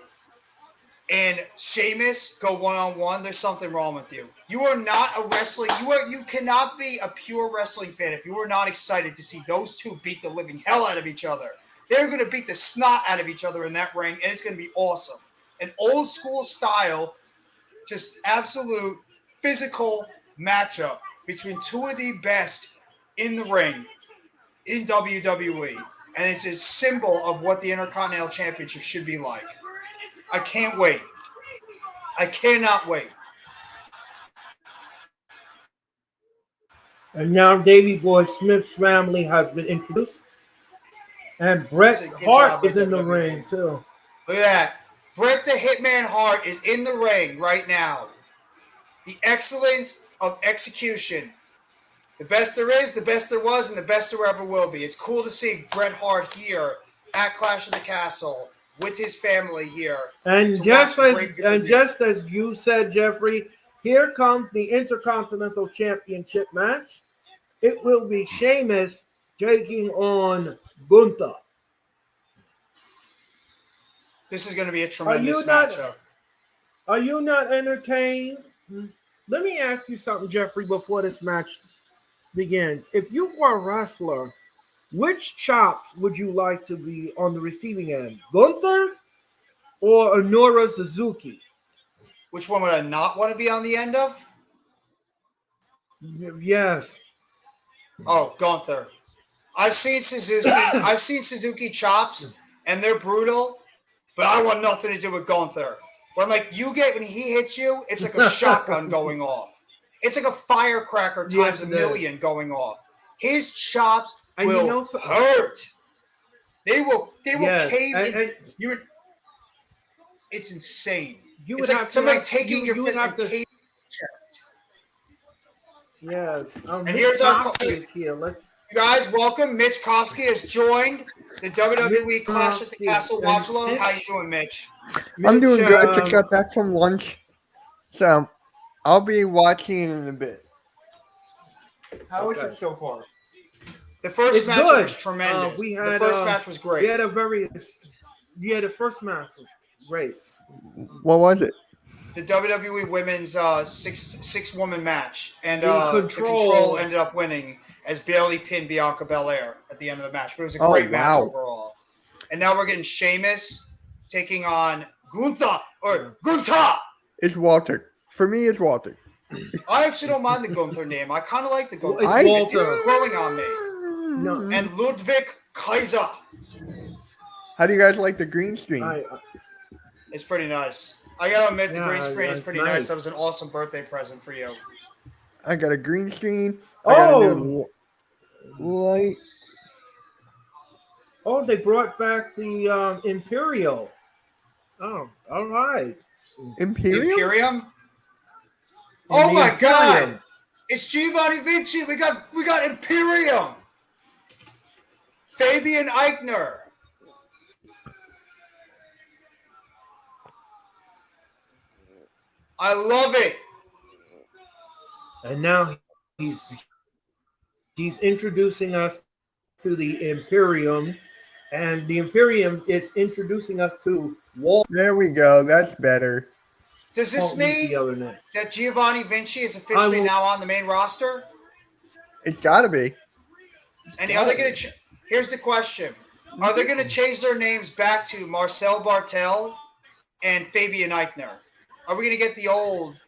and Sheamus go one-on-one, there's something wrong with you. You are not a wrestling. You cannot be a pure wrestling fan if you are not excited to see those two beat the living hell out of each other. They're going to beat the snot out of each other in that ring, and it's going to be awesome. An old school style, just absolute physical matchup between two of the best in the ring in WWE. And it's a symbol of what the Intercontinental Championship should be like. I can't wait. I cannot wait. And now Davey Boy Smith's family has been introduced. And Bret Hart is in the ring, too. Look at that. Bret the Hitman Hart is in the ring right now. The excellence of execution. The best there is, the best there was, and the best there ever will be. It's cool to see Bret Hart here at Clash of the Castle with his family here. And just as you said, Jeffrey, here comes the Intercontinental Championship match. It will be Sheamus taking on Gunther. This is going to be a tremendous matchup. Are you not entertained? Let me ask you something, Jeffrey, before this match begins. If you were a wrestler, which chops would you like to be on the receiving end? Gunther's or Honora Suzuki? Which one would I not want to be on the end of? Yes. Oh, Gunther. I've seen Suzuki chops, and they're brutal, but I want nothing to do with Gunther. When he hits you, it's like a shotgun going off. It's like a firecracker times a million going off. His chops will hurt. They will cave in. It's insane. It's like somebody taking your fist and caving your chest. Yes. And here's our here. You guys, welcome. Mitch Kofsky has joined the WWE Clash at the Castle watch along. How you doing, Mitch? I'm doing good. I just got back from lunch, so I'll be watching in a bit. How is it so far? The first match was tremendous. The first match was great. The first match was great. What was it? The WWE Women's six-woman match, and the Control ended up winning as Bayley pinned Bianca Belair at the end of the match. But it was a great match overall. And now we're getting Sheamus taking on Gunther. It's Walter. For me, it's Walter. I actually don't mind the Gunther name. I kind of like the Gunther. It's growing on me. No. And Ludwig Kaiser. How do you guys like the green screen? It's pretty nice. I gotta admit, the green screen is pretty nice. That was an awesome birthday present for you. I got a green screen. I got a new light. Oh, they brought back the Imperial. Oh, all right. Imperium? Oh my God! It's Giovanni Vinci. We got Imperium. Fabian Eichner. I love it. And now he's introducing us to the Imperium, and the Imperium is introducing us to Walter. There we go. That's better. Does this mean that Giovanni Vinci is officially now on the main roster? It's got to be. And are they going to? Here's the question: are they going to change their names back to Marcel Bartel and Fabian Eichner? Are we going to get the old?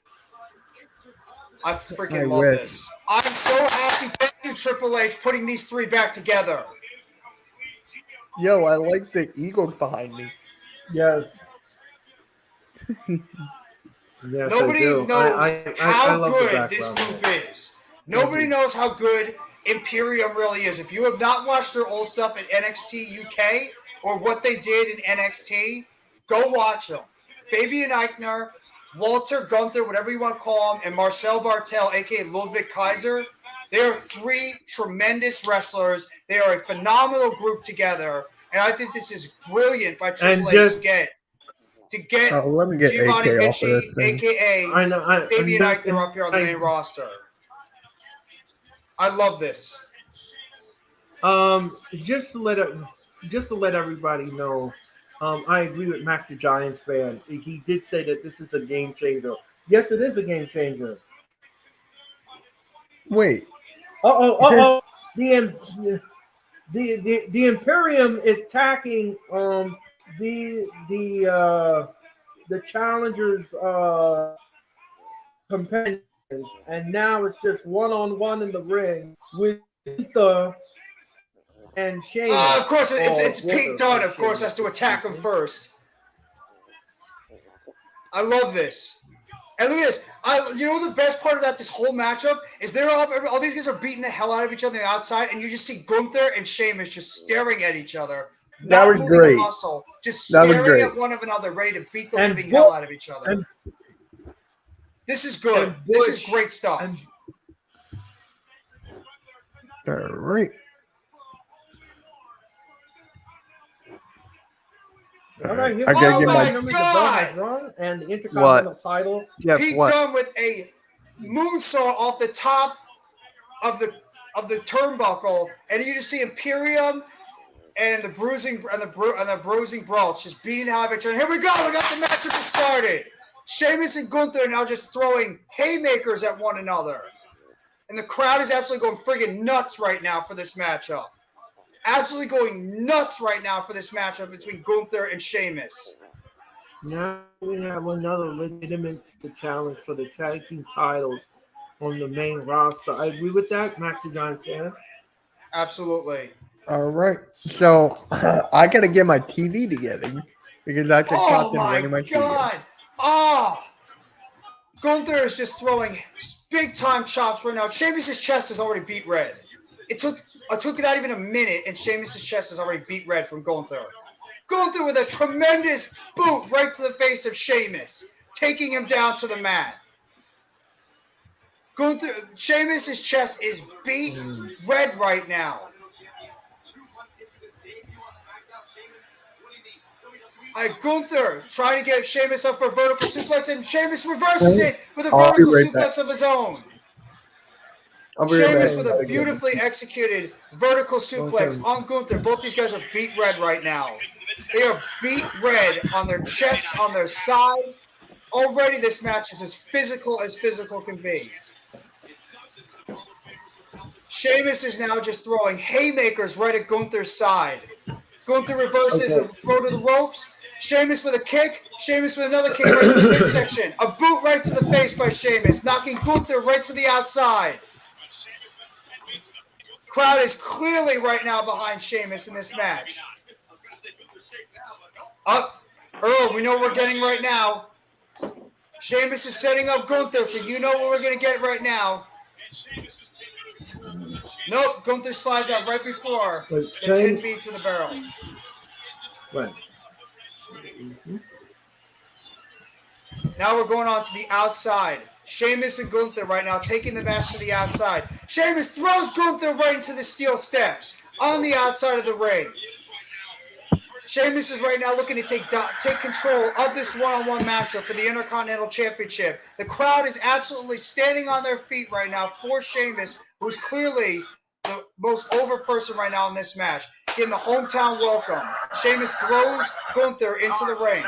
I freaking love this. I'm so happy. Thank you, Triple H, putting these three back together. Yo, I like the eagles behind me. Yes. Yes, nobody knows how good this group is. Nobody knows how good Imperium really is. If you have not watched their old stuff at NXT UK or what they did in NXT, go watch them. Fabian Eichner Walter, Gunther, whatever you want to call him, and Marcel Bartel, a.k.a. Ludwig Kaiser. They are three tremendous wrestlers. They are a phenomenal group together. And I think this is brilliant by Triple H to get let me get Giovanni AK off of this Vinci, thing. a.k.a. Fabian Eichner up here on the main roster. I love this. Just to let everybody know, I agree with Mac the Giants fan. He did say that this is a game changer. Yes, it is a game changer. Wait. The Imperium is attacking the challengers companions, and now it's just one-on-one in the ring with Gunther and Shayna. Of course, it's Pete Dunne. Of course, has to attack him first. I love this. And look at this. You know the best part about this whole matchup is all these guys are beating the hell out of each other on the outside, and you just see Gunther and Sheamus just staring at each other. That was great. Muscle, just staring at one another, ready to beat the living hell out of each other. This is good. This is great stuff. All right. All right, I gotta get my. The bell has rung, and the Intercontinental title. Jeff, Pete Dunne with a moonsault off the top of the turnbuckle, and you just see Imperium and the bruising Brawls just beating the hell out of each other. Here we go. We got the matchup just started. Sheamus and Gunther are now just throwing haymakers at one another, and the crowd is absolutely going friggin' nuts right now for this matchup. Absolutely going nuts right now for this matchup between Gunther and Sheamus. Now we have another legitimate challenge for the tag team titles on the main roster. I agree with that, Mac the Giant fan. Absolutely. All right. So I got to get my TV together because I could caught them running my studio. Oh, Gunther is just throwing big time chops right now. Sheamus' chest is already beat red. It took not even a minute, and Sheamus' chest is already beat red from Gunther. Gunther with a tremendous boot right to the face of Sheamus, taking him down to the mat. Sheamus' chest is beat red right now. Gunther trying to get Sheamus up for a vertical suplex, and Sheamus reverses it with a vertical suplex of his own. Sheamus with a beautifully executed vertical suplex on Gunther. Both these guys are beat red right now. They are beat red on their chests, on their side. Already this match is as physical can be. Sheamus is now just throwing haymakers right at Gunther's side. Gunther reverses a throw to the ropes. Sheamus with a kick. Sheamus with another kick right to the midsection. A boot right to the face by Sheamus, knocking Gunther right to the outside. Crowd is clearly right now behind Sheamus in this match. Earl, we know what we're getting right now. Sheamus is setting up Gunther for you know what we're going to get right now. Nope, Gunther slides out right before the 10 feet to the barrel. Right. Now we're going on to the outside. Sheamus and Gunther right now taking the match to the outside. Sheamus throws Gunther right into the steel steps on the outside of the ring. Sheamus is right now looking to take control of this one-on-one matchup for the Intercontinental Championship. The crowd is absolutely standing on their feet right now for Sheamus, who's clearly the most over person right now in this match. Getting the hometown welcome. Sheamus throws Gunther into the ring.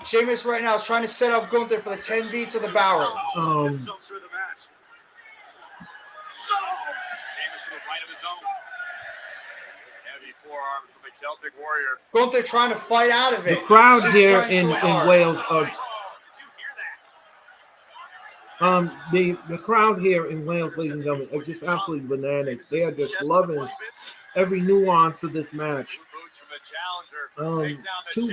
Sheamus right now is trying to set up Gunther for the 10 beats of the barrel. Gunther trying to fight out of it. The crowd here in Wales the crowd here in Wales, ladies and gentlemen, are just absolutely bananas. They are just loving every nuance of this match. 2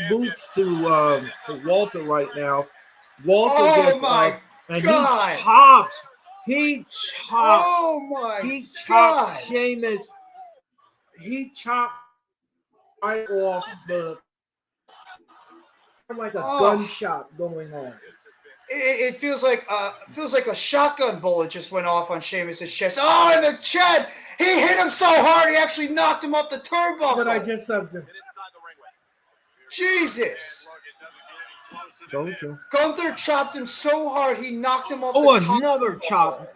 boots to Walter right now. Walter gets up and he chops Sheamus. He chopped right off the like a gunshot going on. It feels like a shotgun bullet just went off on Sheamus' chest. Oh, and the Chad! He hit him so hard he actually knocked him off the turnbuckle. But I just something. Jesus! Told you. Gunther chopped him so hard he knocked him off the top. Oh, another chop.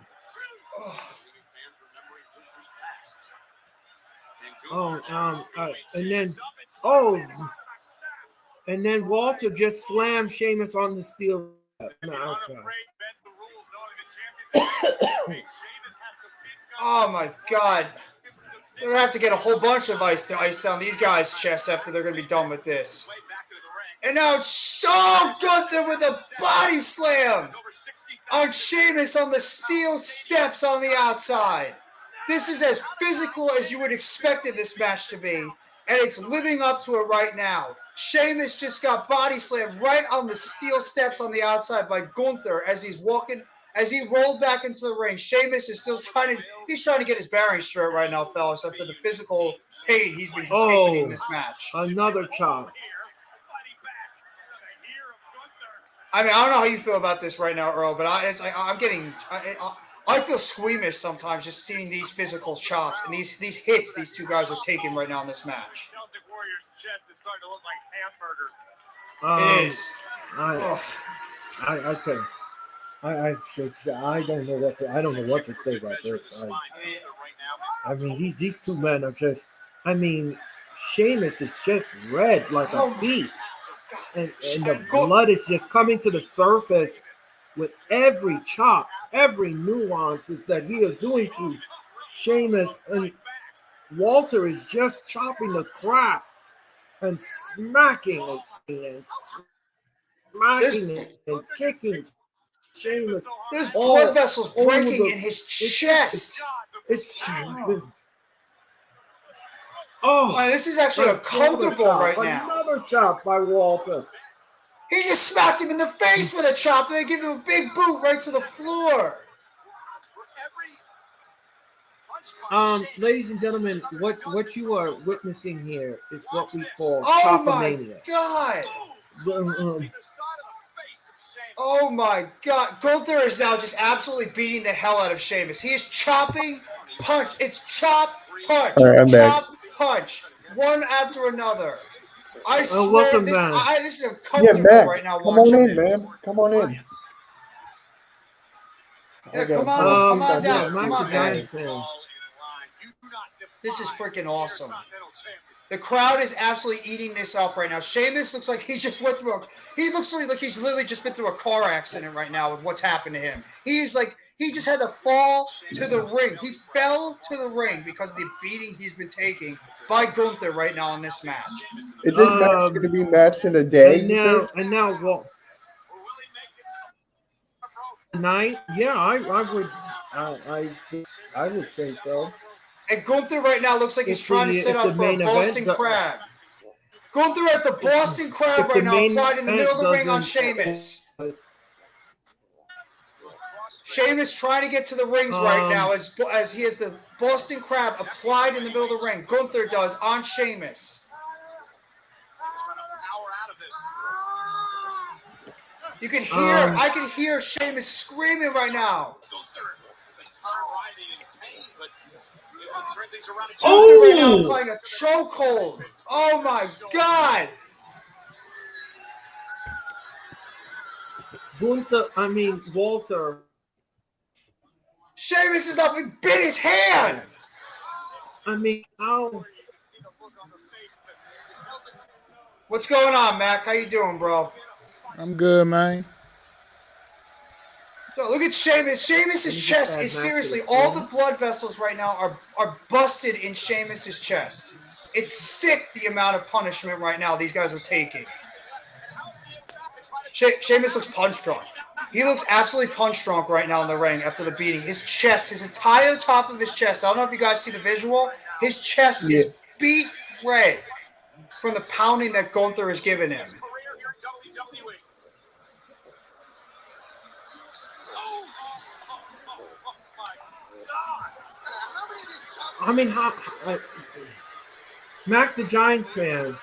And then Walter just slammed Sheamus on the steel on the outside. Oh my God! They're gonna have to get a whole bunch of ice to ice down these guys' chests after they're gonna be done with this. And now Gunther with a body slam on Sheamus on the steel steps on the outside. This is as physical as you would expect this match to be, and it's living up to it right now. Sheamus just got body slammed right on the steel steps on the outside by Gunther as he's walking, as he rolled back into the ring. Sheamus is still trying to get his bearings straight right now, fellas, after the physical pain he's been taking in this match. Another chop. I mean, I don't know how you feel about this right now, Earl, but I feel squeamish sometimes just seeing these physical chops and these hits these two guys are taking right now in this match. It is. I tell you, I don't know what to say about this. I mean, these two men are just. I mean, Sheamus is just red like a beet. And the blood is just coming to the surface with every chop, every nuances that he is doing to Sheamus. And Walter is just chopping the crap and smacking and kicking Sheamus. There's blood vessels breaking in his chest. This is actually uncomfortable right now. Another chop by Walter. He just smacked him in the face with a chop, and they give him a big boot right to the floor. Ladies and gentlemen, what you are witnessing here is what we call chopomania. Oh my God! Gunther is now just absolutely beating the hell out of Sheamus. He is chopping, punch. It's chop, punch, chop, punch, one after another. I swear, this is uncomfortable right now. Come on in, man. Come on in. Yeah, come on down. Come on, man. This is freaking awesome. The crowd is absolutely eating this up right now. Sheamus looks like he just went through he's literally just been through a car accident right now with what's happened to him. He just had to fall to the ring. He fell to the ring because of the beating he's been taking by Gunther right now in this match. Is this match going to be match of the day? And now what? Night? Yeah, I would say so. And Gunther right now looks like he's trying to set up for a Boston Crab. Gunther has the Boston Crab right now applied in the middle of the ring on Sheamus. Sheamus trying to get to the rings right now as he has the Boston Crab applied in the middle of the ring. Gunther does on Sheamus. You can hear, I can hear Sheamus screaming right now. Oh! Right now applying a chokehold. Oh my God! Walter. Sheamus is up and bit his hand. How? What's going on, Mac? How you doing, bro? I'm good, man. So look at Sheamus. Sheamus's chest is seriously, all the blood vessels right now are busted in Sheamus's chest. It's sick the amount of punishment right now these guys are taking. Sheamus looks punch drunk. He looks absolutely punch drunk right now in the ring after the beating. His chest, his entire top of his chest, I don't know if you guys see the visual, his chest is beat red from the pounding that Gunther has given him. Mac the Giants fan.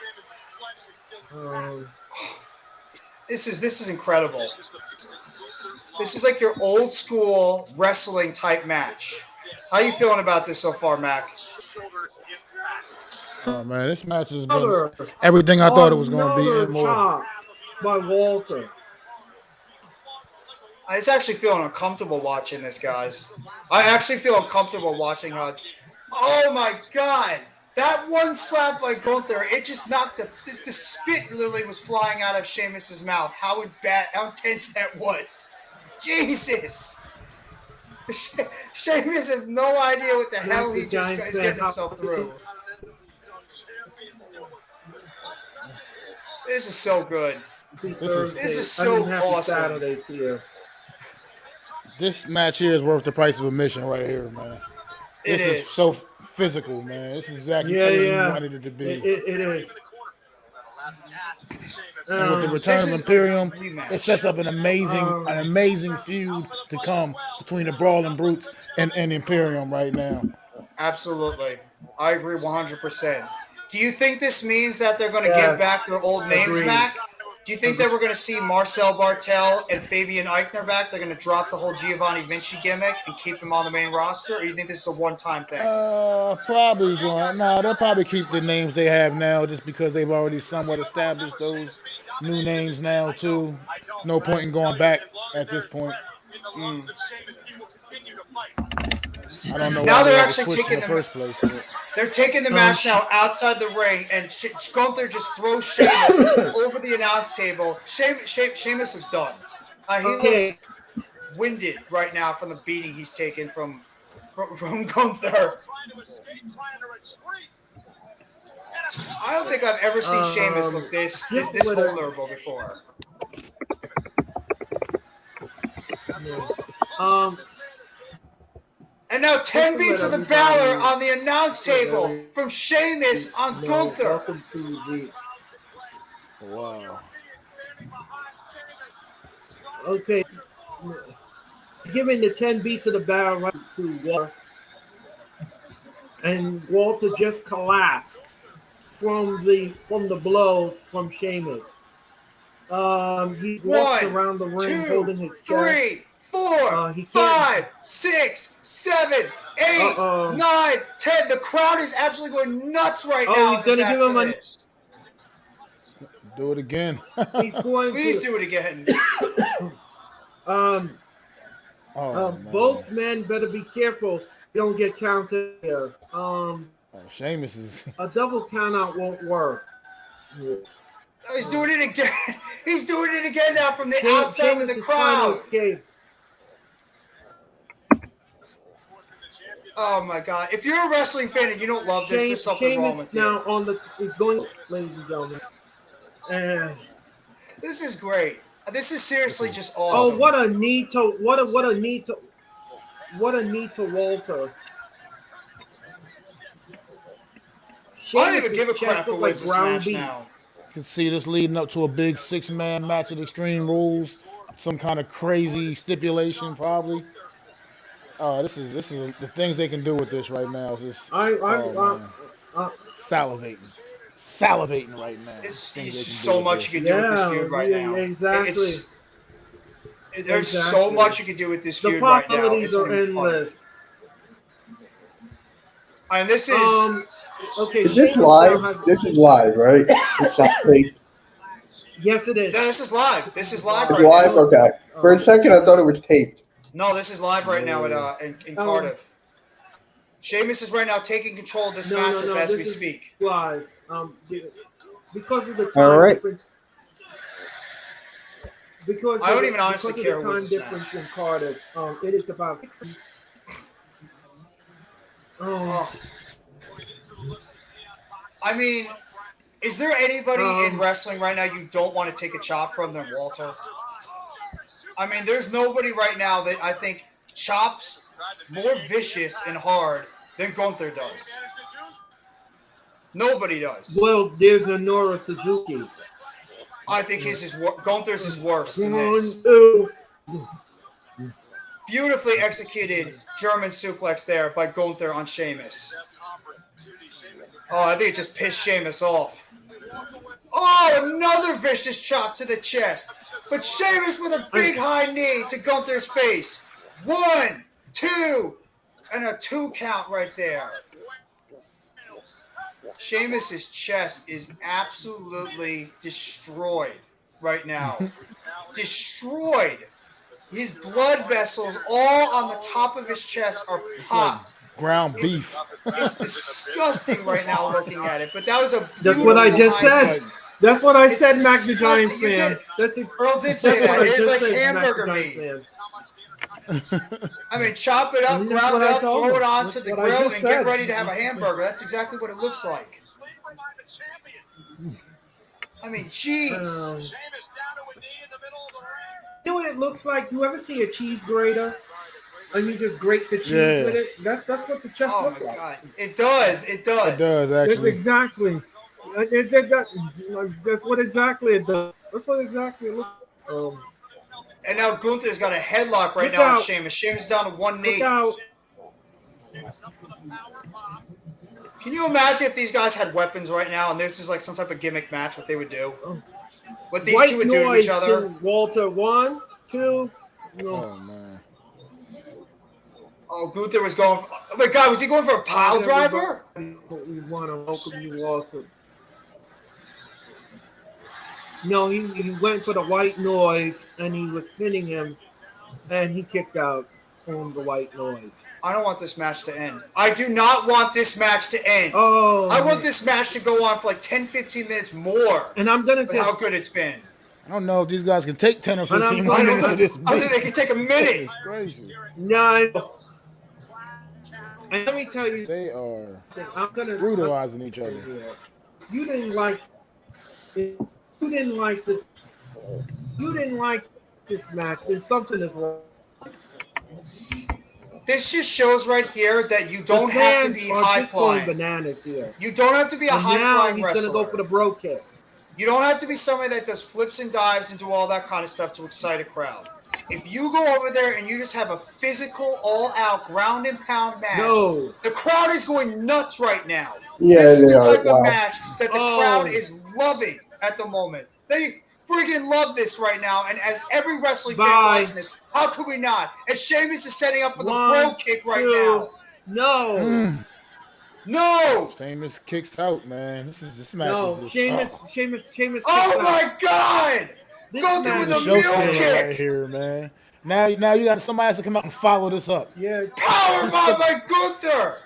This is incredible. This is like your old school wrestling type match. How you feeling about this so far, Mac? Oh man, this match has been everything I thought it was going to be and more. Chop by Walter. I was actually feeling uncomfortable watching this, guys. I actually feel uncomfortable watching how it's. Oh my God! That one slap by Gunther, it just knocked the spit literally was flying out of Sheamus's mouth. How intense that was. Jesus! Sheamus has no idea what the hell he just is getting himself through. This is so good. This is so awesome. Saturday to you. This match here is worth the price of admission right here, man. This is so physical, man. This is exactly what you wanted it to be. It is. And with the return of Imperium, it sets up an amazing feud to come between the Brawling Brutes and Imperium right now. Absolutely. I agree 100%. Do you think this means that they're going to give back their old names, Mac? Do you think that we're going to see Marcel Bartel and Fabian Eichner back? They're going to drop the whole Giovanni Vinci gimmick and keep them on the main roster? Or do you think this is a one-time thing? Probably going. No, they'll probably keep the names they have now just because they've already somewhat established those new names now, too. No point in going back at this point. I don't know now why they're they actually taking in the first place. They're taking the match now outside the ring, and Gunther just throws Sheamus over the announce table. Sheamus looks done. He looks winded right now from the beating he's taken from Gunther. I don't think I've ever seen Sheamus look this vulnerable before. And now 10 beats of the Baszler on the announce table from Sheamus on Gunther. Welcome to the. Wow. Okay. Giving the 10 beats of the Baszler right to Walter. And Walter just collapsed from the blows from Sheamus. He walked around the ring holding his chest. 3, 4, 5, 6, 7, 8, 9, 10. The crowd is absolutely going nuts right now. He's going to give him a. Do it again. He's going Please do it again. Both men better be careful. Don't get counted here. Sheamus is. A double countout won't work. Yeah. He's doing it again. He's doing it again now from the outside of the crowd. Oh my God! If you're a wrestling fan and you don't love this, there's something wrong with you. Now is going, ladies and gentlemen. This is great. This is seriously just awesome. Oh, what a knee to Walter. I don't even give a crap who wins this match now. You can see this leading up to a big 6-man match at Extreme Rules. Some kind of crazy stipulation, probably. This is the things they can do with this right now. Is just salivating right now. There's so much you can do with this feud right now. Exactly. There's so much you can do with this feud right now. The possibilities are endless. And this is okay. Is this live? This is live, right? It's not fake. Yes, it is. No, this is live. This is live. It's live. Now. Okay. For a second, I thought it was taped. No, this is live right now in Cardiff. Sheamus is right now taking control of this matchup as we speak. Live. Because of the time difference. Because I don't even honestly care who wins this match. Because of the time difference in Cardiff, it is about 6. I mean, is there anybody in wrestling right now you don't want to take a chop from than Walter? I mean, there's nobody right now that I think chops more vicious and hard than Gunther does. Nobody does. Well, there's Honora Suzuki. I think Gunther's is worse than this. Beautifully executed German suplex there by Gunther on Sheamus. I think it just pissed Sheamus off. Oh, another vicious chop to the chest. But Sheamus with a big high knee to Gunther's face. 1, 2, and a 2 count right there. Sheamus's chest is absolutely destroyed right now. Destroyed. His blood vessels all on the top of his chest are popped. Ground beef. It's disgusting right now looking at it. But that was a That's what I just beautiful said. That's what I said, Mac the Giant disgusting. You fan. did. That's Earl did say that. It's like hamburger Mac the meat. Giant fan. I mean, chop it up, I mean, that's ground what it I up, told throw it him. onto That's the what I grill, just and get said. ready to have a hamburger. That's exactly what it looks like. I mean, jeez. You know what it looks like? You ever see a cheese grater? And you just grate the cheese Yeah. with it? That's what the chest Oh looks my like. god. It does. It does. It does, That's actually. exactly. That's what exactly it does. That's what exactly it looks like. And now Gunther's got a headlock right Look now on out. Sheamus. Sheamus down to 1 knee. Look out. Can you imagine if these guys had weapons right now and this is like some type of gimmick match, what they would do? What these White two would do to noise each other? to Walter. 1, 2. No. Oh, man. Oh, Gunther was going. Oh my god, was he going for a pile driver? We want to welcome you, Walter. No, he went for the white noise and he was pinning him and he kicked out on the white noise. I don't want this match to end. I do not want this match to end. Oh, I want this match to go on for like 10, 15 minutes more. and I'm gonna With say how good it's been. I don't know if these guys can take 10 or And I'm 15 going minutes to- of this I think they can take a minute. It's crazy. no. And let me tell you, They are I'm gonna brutalizing each other. You didn't like this. You didn't like this match. Then something is wrong. This just shows right here that you don't The have to fans be are high just going flying. bananas here. You don't have to be a And high now flying he's wrestler. gonna go for the bro kick. You don't have to be somebody that does flips and dives and do all that kind of stuff to excite a crowd. If you go over there and you just have a physical, all-out, ground and pound match, No. the crowd is going nuts right now. Yeah, This is they the are. type Wow. of match that the crowd Oh. is loving at the moment. They friggin' love this right now, and as every wrestling fan Bye. watching this, how could we not? As Sheamus is setting up for the 1, bro kick right 2. now. No. No! Sheamus kicks out, man. This match No. is just, Sheamus. Oh kicks my out. God! This Gunther match with the a is show mule stealer kick! right here, man. Now you got somebody has to come out and follow this up. Yeah. Powerbomb by Gunther!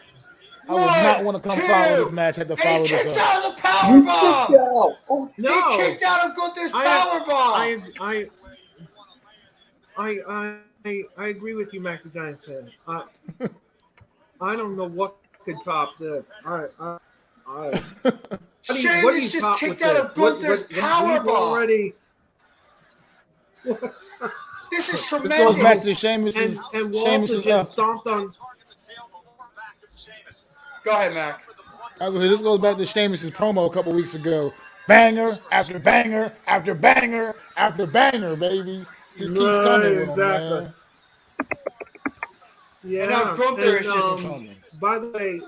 I would not want to come follow this match. Had to And follow he this kicked up. out of the You kicked powerbomb! out. Oh, No. He kicked out of Gunther's I powerbomb! I agree with you, Mac the Giants fan. I don't know what could top this. Sheamus just kicked out of Gunther's powerbomb. This is This goes back to tremendous. Sheamus's. And Walter Sheamus's just stomped on. Go ahead, Mac. I was gonna say, this goes back to Sheamus's promo a couple weeks ago. Banger after banger after banger after banger, baby. Just keeps Right, coming with exactly. him, man. Yeah. And now Gunther is just coming. By the way,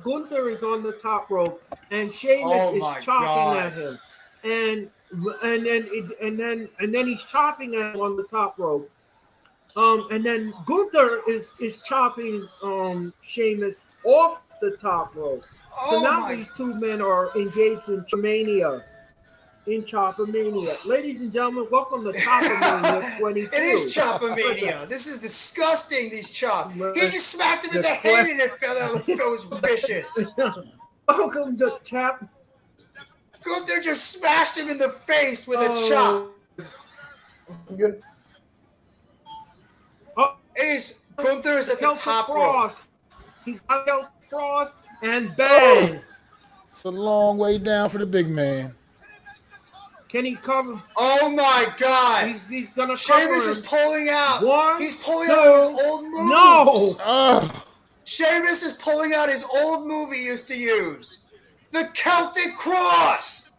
Gunther is on the top rope, and Sheamus Oh is my chopping God. at him, and then he's chopping at him on the top rope. And then Gunther is chopping Sheamus off the top rope. So Oh now my- these two men are engaged in Choppermania. Ladies and gentlemen, welcome to Choppermania 22. It is Choppermania. This is disgusting, these chops. He just smacked him in the head and it was vicious. Welcome to Chop. Gunther just smashed him in the face with a chop. good. Oh, It is Gunther is at the Celtic top rope. cross. He's got Celtic cross and bang. It's a long way down for the big man. Can he cover? Oh my God! He's gonna cover Sheamus is him. pulling out. One, He's pulling two, out his old moves. No. Ugh. Sheamus is pulling out his old move he used to use. The Celtic Cross.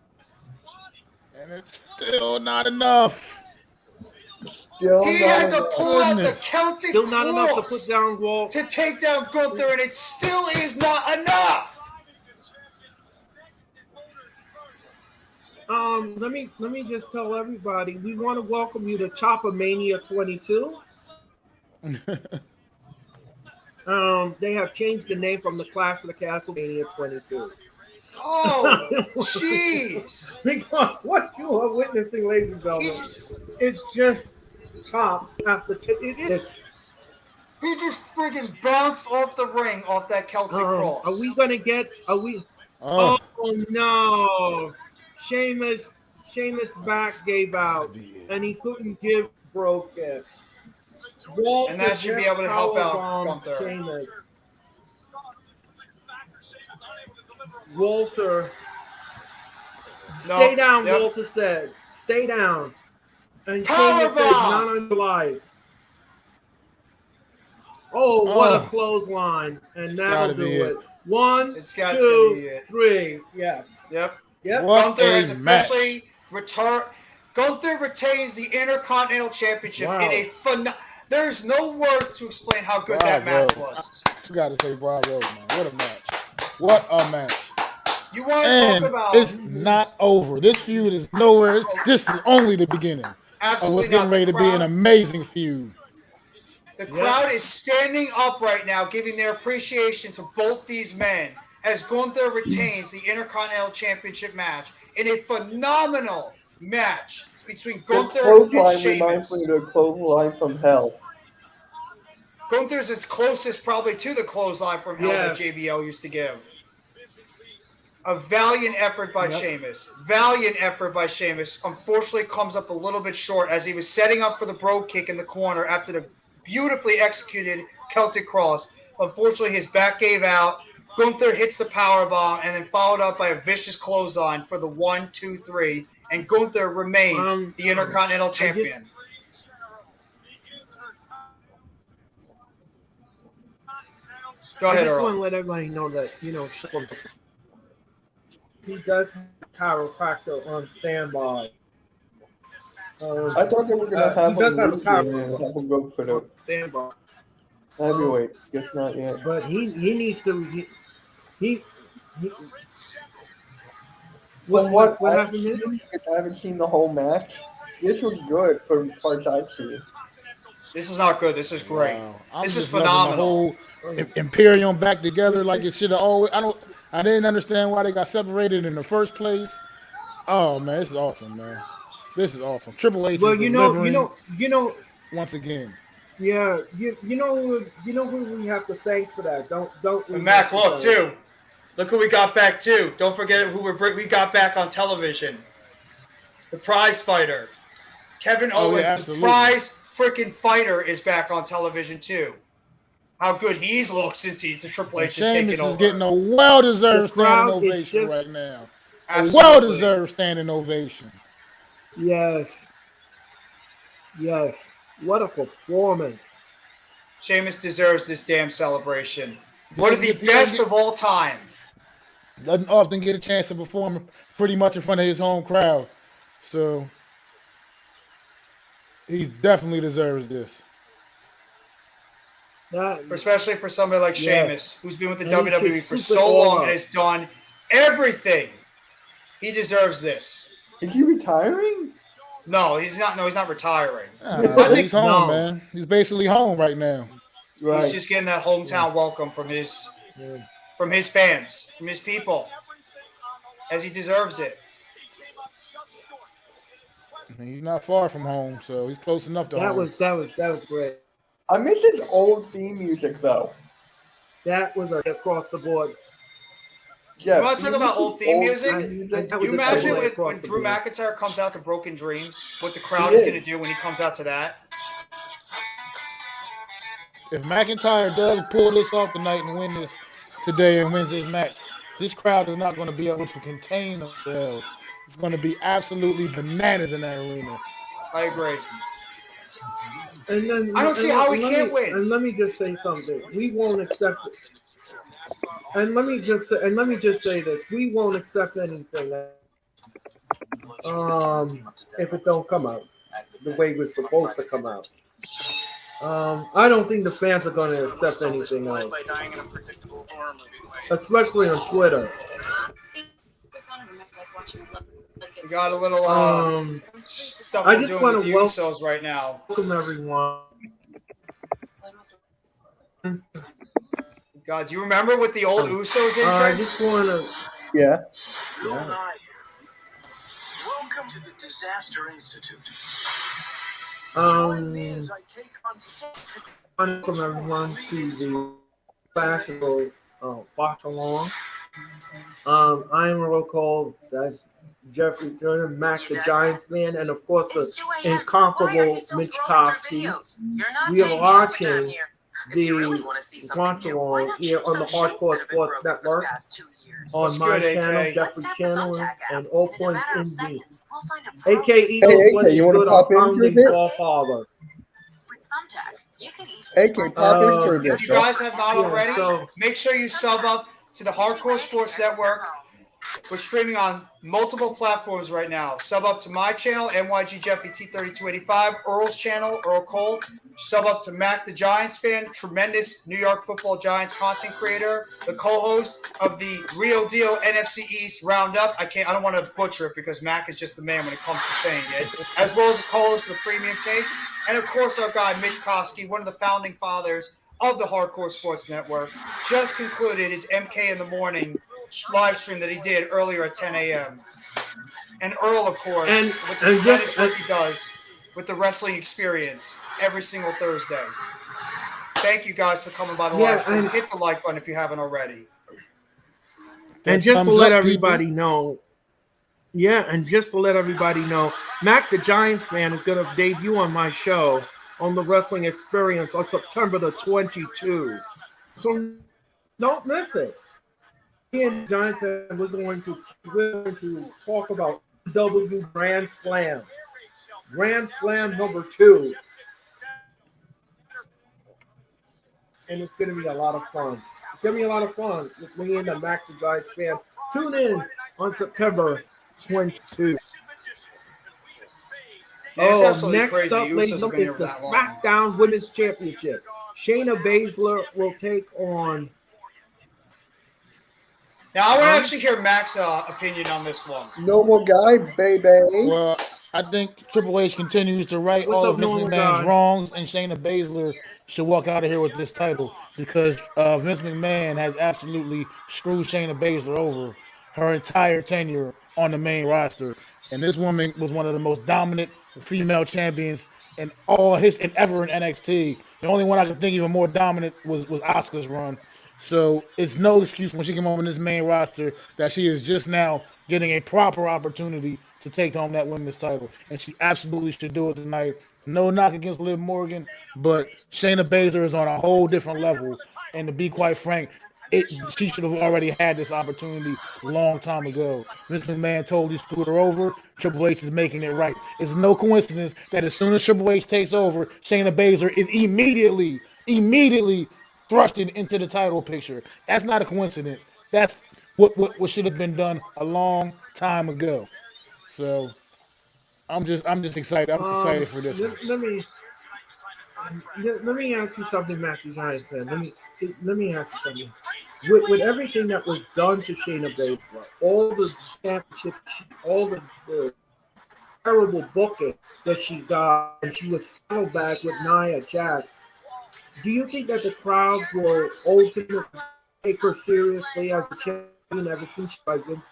And it's still not enough. Still He not had to enough. pull out the Goodness. Celtic Still not enough to Cross put down Walt. to take down Gunther, and it still is not enough. let me just tell everybody we want to welcome you to Chopper Mania 22. They have changed the name from the Clash of the Castle Mania 22. Oh, jeez. Because what you are witnessing, ladies and gentlemen, it's just chops after it is. He just friggin' bounced off the ring off that Celtic cross. Are we gonna get? Are we? Oh, No! Sheamus back gave out, and he couldn't give broken. Walter And that should be able to help out Gunther. Sheamus. Walter, stay down. Yep. Walter said, "Stay down." And Powerbomb! Sheamus said, "Not on your life." Oh, what a clothesline! And that'll do it. 1, 2, 3. Yes. Yep. Gunther has officially returned. Gunther retains the Intercontinental Championship in a There's no words to explain how good that match was. I got to say bravo, man. What a match. What a match. You want to talk about... It's not over. This feud is nowhere. This is only the beginning. Absolutely what's getting ready to be an amazing feud. The crowd is standing up right now, giving their appreciation to both these men as Gunther retains the Intercontinental Championship match in a phenomenal match between Gunther and Sheamus. Reminds me of the clothesline from hell. Gunther's as closest probably to the clothesline from hell that JBL used to give. A valiant effort by Sheamus. Valiant effort by Sheamus. Unfortunately comes up a little bit short as he was setting up for the bro kick in the corner after the beautifully executed Celtic cross. Unfortunately, his back gave out. Gunther hits the powerbomb and then followed up by a vicious clothesline for the 1, 2, 3. And Gunther remains the Intercontinental Champion. Go ahead, Earl. I just want to let everybody know that, he does have chiropractor on standby. I thought they were going to have him go for the standby. Heavyweight. Guess not yet. But he needs to. What happened? I haven't seen the whole match. This was good for the parts I've seen. This was not good. This is great. Wow. This is phenomenal. The whole Imperium back together like it should have always. I didn't understand why they got separated in the first place. Oh man, this is awesome, man. This is awesome. Triple H. Well, you know. Once again. Yeah, you know who we have to thank for that. Don't. And Mac, look too. Look who we got back too. Don't forget who we got back on television. The prize fighter, Kevin Owens. The prize freaking fighter is back on television too. How good he's looked since the Triple H has taken over. Sheamus is getting a well-deserved standing ovation right now. Absolutely. A well-deserved standing ovation. Yes. What a performance. Sheamus deserves this damn celebration. One of the best of all time. Doesn't often get a chance to perform pretty much in front of his home crowd. So he definitely deserves this. Especially for somebody like Sheamus, who's been with the WWE for so long and has done everything. He deserves this. Is he retiring? No, he's not. No, he's not retiring. He's home, man. He's basically home right now. Right. He's just getting that hometown welcome from his fans, from his people, as he deserves it. He's not far from home, so he's close enough to home. That was great. I miss his old theme music though. That was across the board. Yeah, you want to talk about old theme music? You imagine when Drew McIntyre comes out to Broken Dreams, what the crowd is going to do when he comes out to that? If McIntyre does pull this off tonight and win this today and wins this match, this crowd is not going to be able to contain themselves. It's going to be absolutely bananas in that arena. I agree. And then, I don't see how we can't win. And let me just say something. We won't accept it. And let me just say this: we won't accept anything if it don't come out the way it was supposed to come out. I don't think the fans are going to accept anything else, especially on Twitter. We got a little stuff I we're just doing want with to the Usos right now. welcome everyone. God, do you remember with the old Usos entrance? I just want to. Yeah. Yeah. Welcome to the Disaster Institute. Welcome everyone to the classical watch along. I am a roll call. That's Jeffrey Turner, Mac the Giants fan, and of course the incomparable Mitch Kofsky. We are watching the watch along here on the Hardcore Sports Network on my channel, Jeffrey's channel, and All Points NG. AK Eagles, what is you want good, to our pop in for a founding bit? forefather. AK, pop in for a bit. If you guys have not already, so- make sure you sub up to the Hardcore Sports Network. We're streaming on multiple platforms right now. Sub up to my channel, NYG Jeffy T3285, Earl's channel, Earl Cole. Sub up to Mac the Giants fan, tremendous New York Football Giants content creator, the co-host of the Real Deal NFC East Roundup. I don't want to butcher it because Mac is just the man when it comes to saying it. As well as the co-host of the Premium Takes, and of course our guy Mitch Kofsky, one of the founding fathers of the Hardcore Sports Network, just concluded his MK in the Morning live stream that he did earlier at 10 a.m. And Earl, of course, with the tremendous work he does with the wrestling experience every single Thursday. Thank you guys for coming by the live stream. Hit the like button if you haven't already. And just to let everybody know, Mac the Giants fan is going to debut on my show on the Wrestling Experience on September the 22nd. So don't miss it. Me and Giants, we're going to talk about W Grand Slam number 2, and it's going to be a lot of fun. It's going to be a lot of fun with me and the Mac the Giants fan. Tune in on September 22. Next up, ladies and gentlemen, is the SmackDown Women's Championship. Shayna Baszler will take on. Now, I want to actually hear Mac's opinion on this one. Normal guy, baby. Well, I think Triple H continues to right all of Vince McMahon's wrongs, and Shayna Baszler should walk out of here with this title because Vince McMahon has absolutely screwed Shayna Baszler over her entire tenure on the main roster. And this woman was one of the most dominant female champions in ever in NXT. The only one I could think even more dominant was Asuka's run. So it's no excuse when she came on this main roster that she is just now getting a proper opportunity to take home that women's title. And she absolutely should do it tonight. No knock against Liv Morgan, but Shayna Baszler is on a whole different level. And to be quite frank, she should have already had this opportunity a long time ago. Vince McMahon totally screwed her over. Triple H is making it right. It's no coincidence that as soon as Triple H takes over, Shayna Baszler is immediately thrusted into the title picture. That's not a coincidence. That's what should have been done a long time ago. So I'm just excited. I'm excited for this one. Let me ask you something, Matthew Giants fan. Let me ask you something. With everything that was done to Shayna Baszler, all the championships, all the terrible booking that she got, and she was saddlebagged with Nia Jax. Do you think that the crowd will ultimately take her seriously as a champion ever since she got Vince?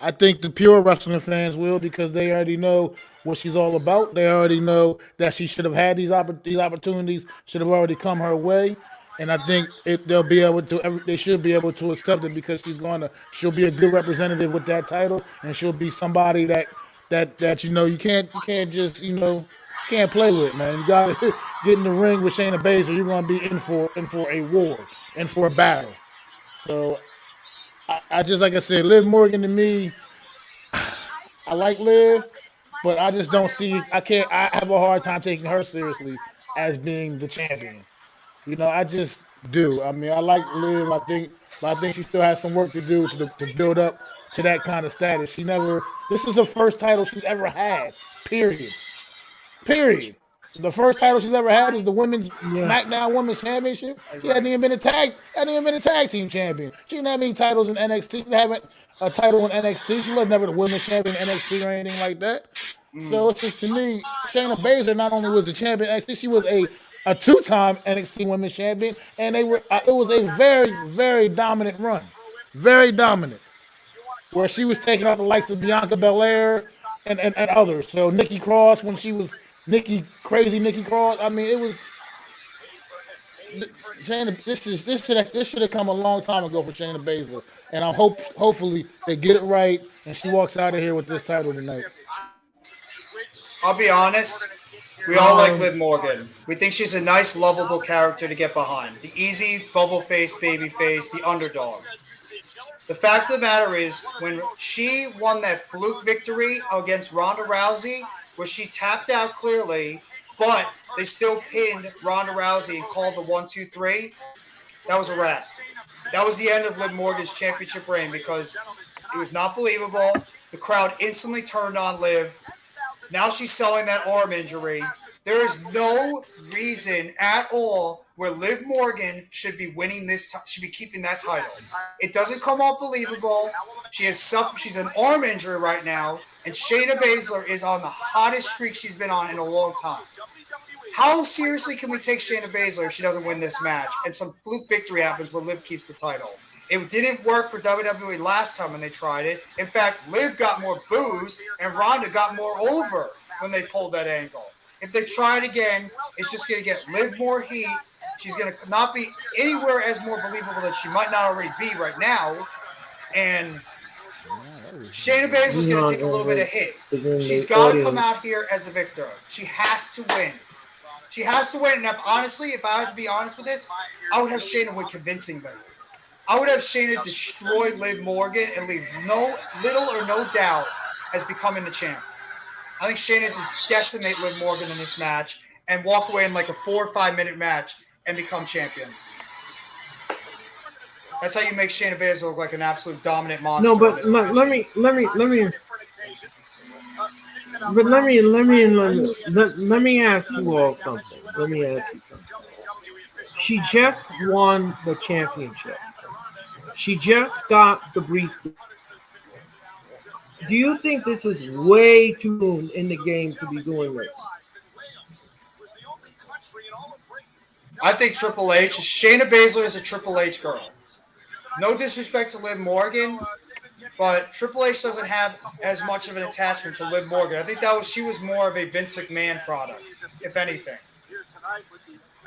I think the pure wrestling fans will because they already know what she's all about. They already know that she should have had these opportunities, should have already come her way. And I think they should be able to accept it because she'll be a good representative with that title, and she'll be somebody that you can't just can't play with, man. You gotta get in the ring with Shayna Baszler. You're gonna be in for a war, in for a battle. So I just, like I said, Liv Morgan to me, I like Liv, but I just don't see. I have a hard time taking her seriously as being the champion. I just do. I mean, I like Liv. I think she still has some work to do to build up to that kind of status. This is the first title she's ever had. Period. The first title she's ever had is the women's SmackDown Women's Championship. She hadn't even been a tag team champion. She didn't have any titles in NXT. She didn't have a title in NXT. She was never the women's champion in NXT or anything like that. So it's just, to me, Shayna Baszler not only was the champion in NXT, she was a 2-time NXT Women's Champion, and it was a very, very dominant run, very dominant, where she was taking out the likes of Bianca Belair and others. So Nikki Cross, when she was crazy Nikki Cross, I mean, it was Shayna. This should have come a long time ago for Shayna Baszler, and I hopefully they get it right and she walks out of here with this title tonight. I'll be honest. We all like Liv Morgan. We think she's a nice, lovable character to get behind. The easy, bubble face, baby face, the underdog. The fact of the matter is, when she won that fluke victory against Ronda Rousey, where she tapped out clearly, but they still pinned Ronda Rousey and called the 1-2-3, that was a wrap. That was the end of Liv Morgan's championship reign because it was not believable. The crowd instantly turned on Liv. Now she's selling that arm injury. There is no reason at all where Liv Morgan should be winning this. Should be keeping that title. It doesn't come off believable. She's an arm injury right now, and Shayna Baszler is on the hottest streak she's been on in a long time. How seriously can we take Shayna Baszler if she doesn't win this match and some fluke victory happens where Liv keeps the title? It didn't work for WWE last time when they tried it. In fact, Liv got more boos and Ronda got more over when they pulled that angle. If they try it again, it's just going to get Liv more heat. She's going to not be anywhere as more believable that she might not already be right now. And Shayna Baszler's going to take a little bit of hit. She's got to come out here as a victor. She has to win. She has to win. And honestly, if I had to be honest with this, I would have Shayna win convincingly. I would have Shayna destroy Liv Morgan and leave little or no doubt as becoming the champ. I think Shayna just decimate Liv Morgan in this match and walk away in like a 4 or 5 minute match and become champion. That's how you make Shayna Baszler look like an absolute dominant monster. No, but let me ask you all something. Let me ask you something. She just won the championship. She just got the briefcase. Do you think this is way too soon in the game to be doing this? I think Triple H, Shayna Baszler is a Triple H girl. No disrespect to Liv Morgan, but Triple H doesn't have as much of an attachment to Liv Morgan. I think she was more of a Vince McMahon product, if anything.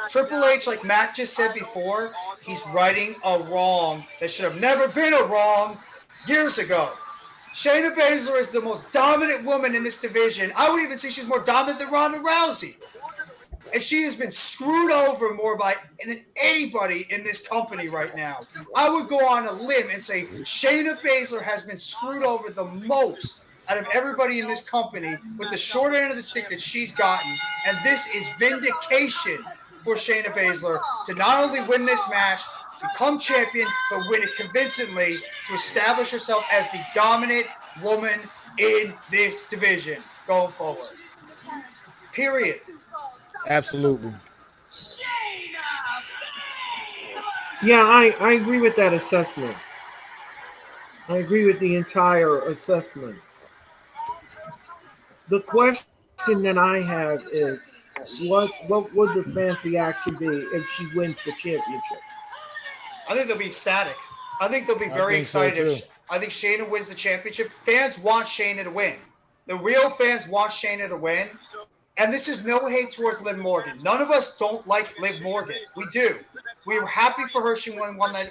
Triple H, like Matt just said before, he's righting a wrong that should have never been a wrong years ago. Shayna Baszler is the most dominant woman in this division. I would even say she's more dominant than Ronda Rousey. And she has been screwed over more than anybody in this company right now. I would go on a limb and say Shayna Baszler has been screwed over the most out of everybody in this company with the short end of the stick that she's gotten. And this is vindication for Shayna Baszler to not only win this match, become champion, but win it convincingly to establish herself as the dominant woman in this division going forward. Period. Absolutely. Yeah, I agree with that assessment. I agree with the entire assessment. The question that I have is, what would the fans' reaction be if she wins the championship? I think they'll be ecstatic. I think they'll be very excited. So I think Shayna wins the championship. Fans want Shayna to win. The real fans want Shayna to win. And this is no hate towards Liv Morgan. None of us don't like Liv Morgan. We do. We were happy for her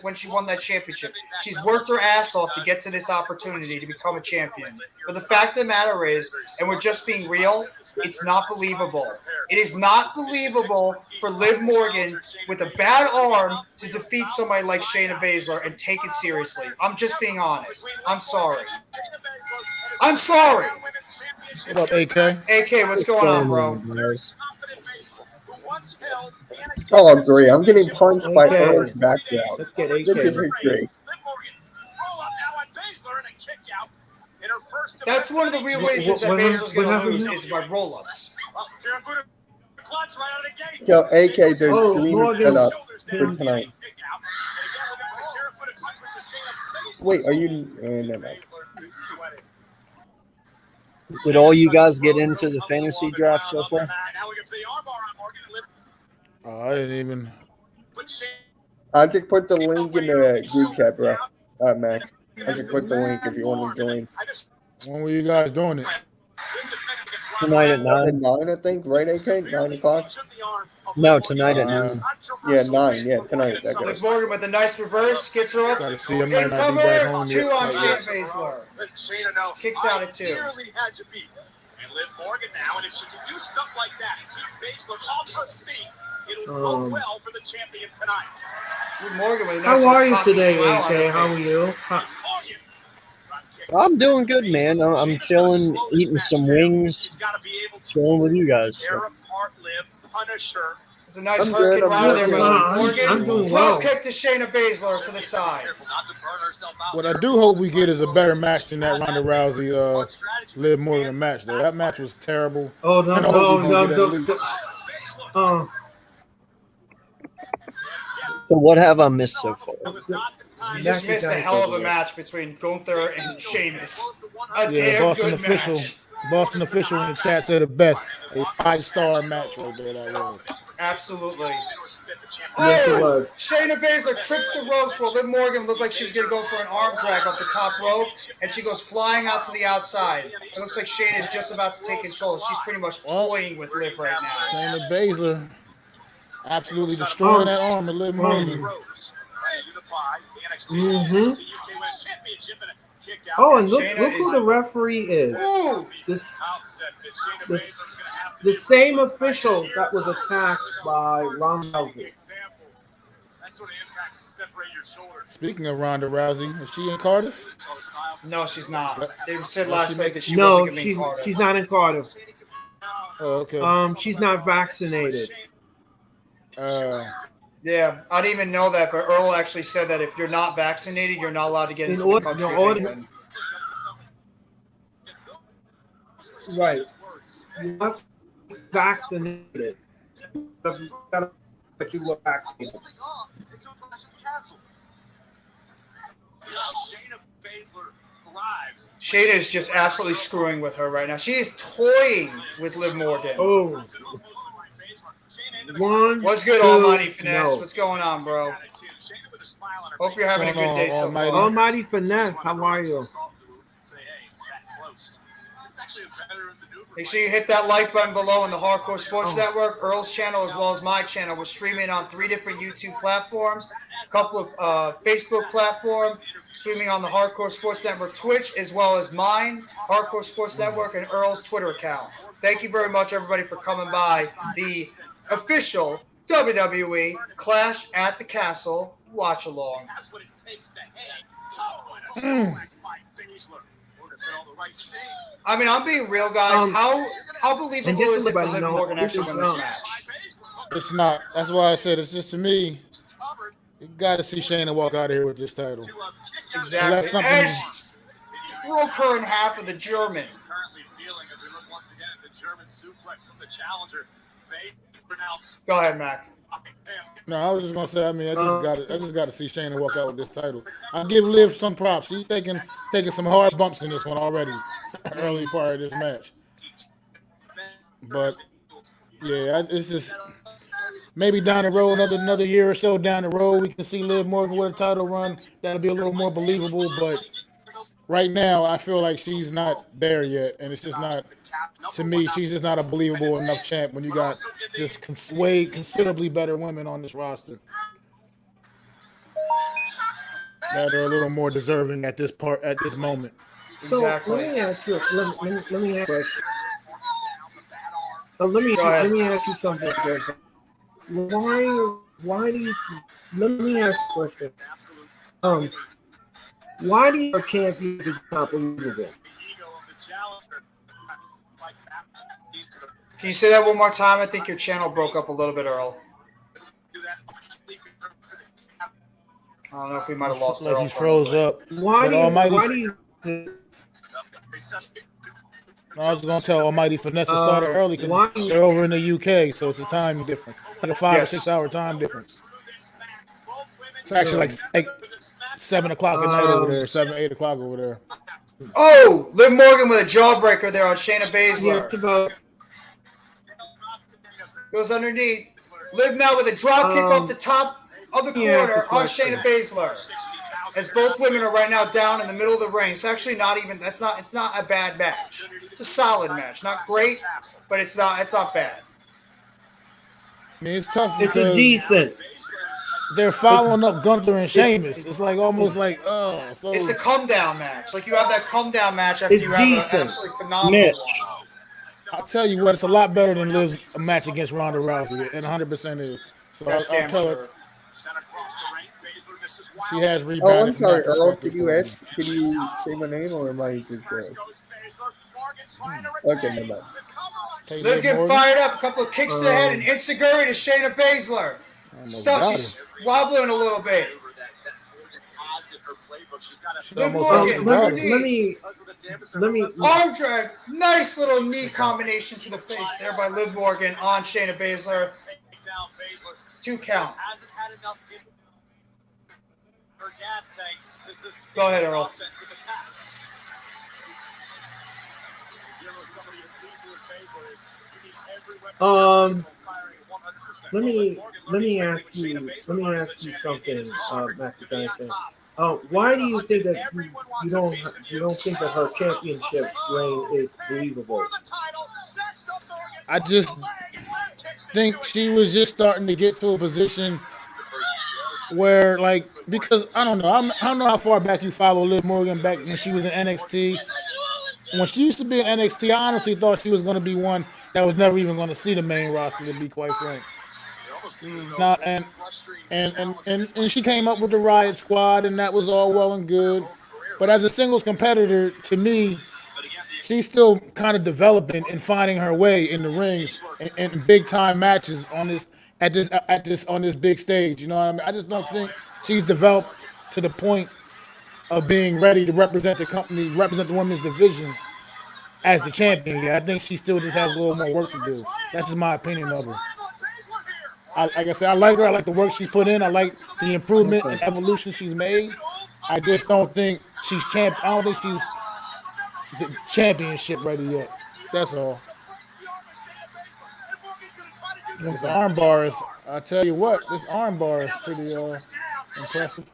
when she won that championship. She's worked her ass off to get to this opportunity to become a champion. But the fact of the matter is, and we're just being real, it's not believable. It is not believable for Liv Morgan with a bad arm to defeat somebody like Shayna Baszler and take it seriously. I'm just being honest. I'm sorry. I'm sorry. What up, AK? AK, what's going on, bro? Oh, great. I'm getting punched by Earl's background. Let's get AK. This is great. That's one of the real reasons that Baszler's going to lose is by roll-ups. So, AK, there's Oh, streamers Morgan. set up for tonight. Wait, are you? Never mind. Did all you guys get into the fantasy draft so far? I didn't even. I just put the link in the group chat, bro. Mac. I just put the link if you want to join. When were you guys doing it? Tonight at 9? At 9, I think, right, AK? 9 o'clock? No, tonight at 9. Yeah, 9. Yeah, tonight. That Liv goes. Morgan with a nice reverse, gets her up. Gotta see, I might not be back home Two yet. on Quite Shayna yet. Baszler. Kicks out at 2. And Liv Morgan now, and if she can do stuff like that and keep Baszler off her feet, it'll go well for the champion tonight. Liv Morgan with a nice How are you cocky today, smile on her AK? How are face. you? I'm doing good, man. I'm chilling, eating some wings, chilling with you guys. Tear apart Liv, punish her. It's a nice I'm hurricane good, ride I'm there good. by Liv Morgan. I'm doing Drop well. kick to Shayna Baszler to the side. What I do hope we get is a better match than that Ronda Rousey Liv Morgan match, though. That match was terrible. Oh, no, And I hope we can get at least- So what have I missed so far? You just missed a hell of a match between Gunther and Sheamus. A Yeah, damn Boston good official. match. Boston official in the chat said it best. A 5-star match right there. That was. Absolutely. Yes, it was. Shayna Baszler trips the ropes while Liv Morgan looked like she was going to go for an arm drag off the top rope, and she goes flying out to the outside. It looks like Shayna's just about to take control. She's pretty much toying with Liv right now. Shayna Baszler absolutely destroying that arm of Liv Morgan. Mm-hmm. Oh, and look who the referee is. Ooh! The same official that was attacked by Ronda Rousey. Speaking of Ronda Rousey, is she in Cardiff? No, she's not. They said last night that she No, wasn't going to be in Cardiff. she's not in Cardiff. Oh, okay. She's not vaccinated. Yeah, I didn't even know that, but Earl actually said that if you're not vaccinated, you're not allowed to get into the country of England. Right. You must be vaccinated. But you were vaccinated. Shayna is just absolutely screwing with her right now. She is toying with Liv Morgan. Oh. One, What's good, two, Almighty Finesse? no. What's going on, bro? Hope you're having a good day so far. Almighty Finesse, how are you? Make sure you hit that like button below on the Hardcore Sports Network, Earl's channel, as well as my channel. We're streaming on 3 different YouTube platforms, a couple of Facebook platforms, streaming on the Hardcore Sports Network Twitch, as well as mine, Hardcore Sports Network, and Earl's Twitter account. Thank you very much, everybody, for coming by the official WWE Clash at the Castle watch along. I mean, I'm being real, guys. How believable is it for Liv Morgan actually win this match? It's not. That's why I said it's just, to me, you got to see Shayna walk out of here with this title. Exactly. And she broke her in half with the German. Go ahead, Mac. No, I was just gonna say. I mean, I just got to see Shayna walk out with this title. I'll give Liv some props. She's taking some hard bumps in this one already, early part of this match. But yeah, it's just maybe down the road, another year or so down the road, we can see Liv Morgan with a title run. That'll be a little more believable. But right now, I feel like she's not there yet, and it's just not. To me, she's just not a believable enough champ when you got just way considerably better women on this roster that are a little more deserving at this moment. So Exactly. let me ask you. Let me ask you. Let me ask you something. Why do you? Let me ask you a question. Why do your champion is not believable? Can you say that one more time? I think your channel broke up a little bit, Earl. I don't know if we might have lost Like Earl. he froze up. Why do you? I was gonna tell Almighty Finesse to start it early why- because they're over in the UK, so it's a time difference, like a 5 or 6 hour time difference. It's actually like 7 o'clock at night over there, 7, 8 o'clock over there. Oh, Liv Morgan with a jawbreaker there on Shayna Yeah, Baszler. it's about Goes underneath. Liv now with a drop kick off the top of the corner on Shayna Baszler. As both women are right now down in the middle of the ring. It's actually not even. It's not a bad match. It's a solid match. Not great, but it's not bad. I mean, it's tough it's because a decent. they're following up Gunther and Sheamus. It's like almost like so. It's the come down match. Like you have that come down match after It's you have an decent. absolutely phenomenal Mitch. one. I'll tell you what, it's a lot better than Liv's match against Ronda Rousey, and 100% is. So That's I'll damn tell sure. her she has Oh, rebounded. I'm from sorry, that Earl. perspective Could you for ask? me. Could you say my name, or am I just Okay, never mind. Hey, Liv Liv getting Morgan. fired up. A couple of kicks to the head and insecurity to Shayna Baszler. Almost Stuff. got She's her. wobbling a little bit. She Liv almost Morgan, actually got her. Let me. Arm drag. Nice little knee combination to the face there by Liv Morgan on Shayna Baszler. 2 count. Go ahead, Earl. Let me ask you something, Matt the Giant fan. Why do you think that you don't think that her championship reign is believable? I just think she was just starting to get to a position where, like, because I don't know how far back you follow Liv Morgan back when she was in NXT. When she used to be in NXT, I honestly thought she was going to be one that was never even going to see the main roster, to be quite frank. Now, and she came up with the Riot Squad, and that was all well and good. But as a singles competitor, to me, she's still kind of developing and finding her way in the ring in big time matches on this big stage. You know what I mean? I just don't think she's developed to the point of being ready to represent the company, represent the women's division as the champion. Yeah, I think she still just has a little more work to do. That's just my opinion of her. Like I said, I like her. I like the work she put in. I like the improvement and evolution she's made. I just don't think she's I don't think she's the championship ready yet. That's all. This armbar is, I tell you what, this armbar is pretty impressive.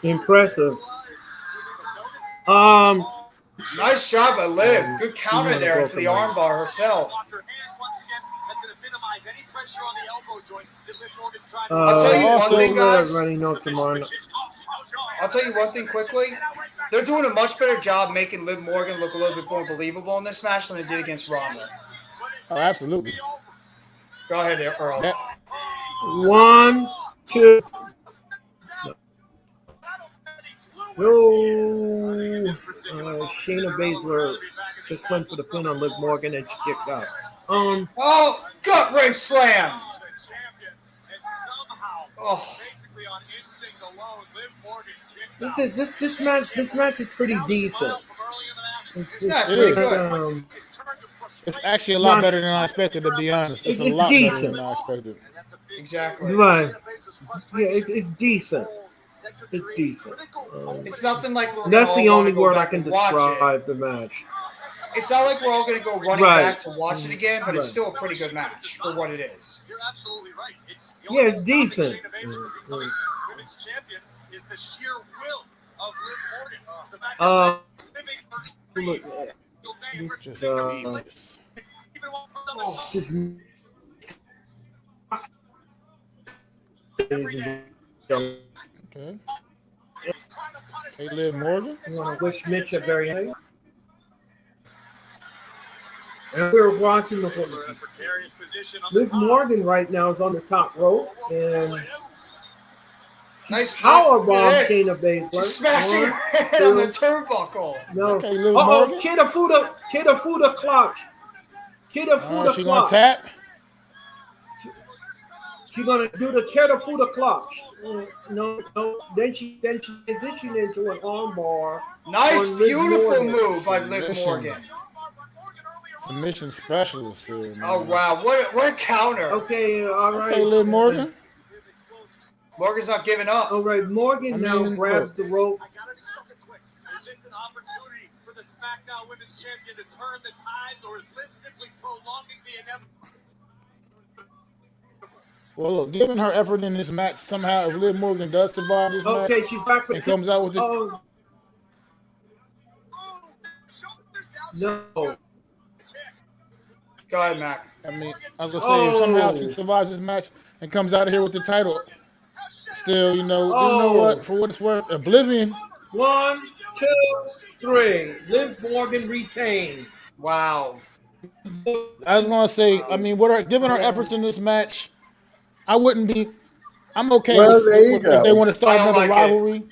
Impressive. Nice job by Liv. Good counter there into the armbar herself. I'll tell you one thing, guys. I'll tell you one thing quickly. They're doing a much better job making Liv Morgan look a little bit more believable in this match than they did against Ronda. Oh, absolutely. Go ahead there, Earl. 1, 2. No. Shayna Baszler just went for the pin on Liv Morgan and she kicked out. Oh, gut wrench slam. Oh. This match is pretty decent. It's pretty good. It's actually a lot better than I expected, to be honest. It's a lot decent. better than I expected. Exactly. Right. Yeah, it's decent. It's decent. It's nothing like we're That's the only word I back can and watch describe the match. It's not like we're all going to go running Right. back to watch it again, but it's still a pretty good match for what it is. You're absolutely right. Yeah, it's decent. Women's champion is the sheer will of Liv Morgan. The fact that Look, just Okay. Hey, Liv Morgan. I want to wish Mitch a very happy. And we're watching the Liv Morgan right now is on the top rope and Nice powerbomb Shayna She's Baszler. smashing her head on the turnbuckle. No. Okay, Liv Morgan. Kidda clutch. Kidda She gonna clutch. tap? She's gonna do the Kerafuda clutch. No. Then she transitioned into an armbar. Nice, on Liv beautiful Morgan. move by Liv Submission. Morgan. Submission specialist here, man. Oh wow, what a counter! Okay, all right. Okay, Liv Morgan. Morgan's not giving up. All right, Morgan now grabs the rope. I gotta do something quick. Is this an opportunity for the SmackDown Women's Champion to turn the tides, or is Liv simply prolonging the inevitable? Well, look, given her effort in this match, somehow if Liv Morgan does survive this match, Okay, she's back with and comes out with the Oh no! Go ahead, Mac. I mean, I was gonna say if somehow she survives this match and comes out of here with the title, still, you know what? For what it's worth, Oblivion. 1, 2, 3. Liv Morgan retains. Wow. I was gonna say, I mean, given her efforts in this match, I wouldn't be. I'm okay Well, there you if go. they want to start I don't another like it. rivalry.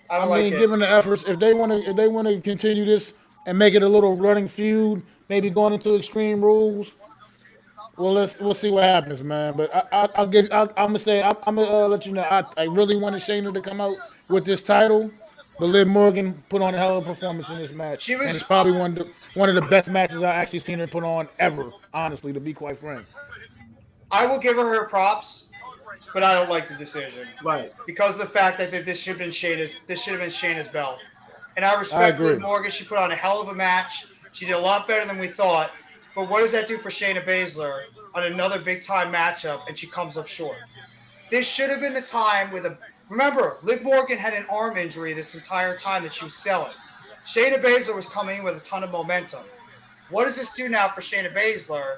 I don't I mean, like it. given the efforts, if they want to continue this and make it a little running feud, maybe going into Extreme Rules. Well, we'll see what happens, man. But I'm gonna let you know. I really wanted Shayna to come out with this title, but Liv Morgan put on a hell of a performance in this match, and it's probably one of the best matches I've actually seen her put on ever. Honestly, to be quite frank. I will give her props, but I don't like the decision. Right. Because of the fact that this should have been Shayna's belt. And I respect agree. Liv Morgan. She put on a hell of a match. She did a lot better than we thought. But what does that do for Shayna Baszler on another big-time matchup, and she comes up short? This should have been the time remember, Liv Morgan had an arm injury this entire time that she was selling. Shayna Baszler was coming in with a ton of momentum. What does this do now for Shayna Baszler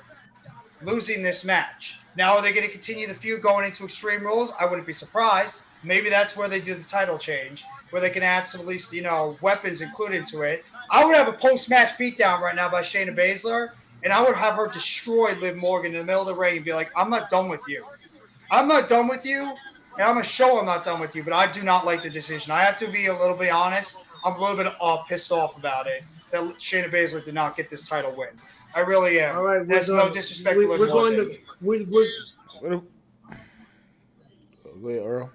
losing this match? Now are they going to continue the feud going into Extreme Rules? I wouldn't be surprised. Maybe that's where they do the title change, where they can add some, at least, weapons included to it. I would have a post-match beatdown right now by Shayna Baszler, and I would have her destroy Liv Morgan in the middle of the ring and be like, I'm not done with you. I'm not done with you, and I'm going to show I'm not done with you, but I do not like the decision. I have to be a little bit honest. I'm a little bit pissed off about it that Shayna Baszler did not get this title win. I really am. All right, that's no disrespect to Liv Morgan. Go ahead, Earl.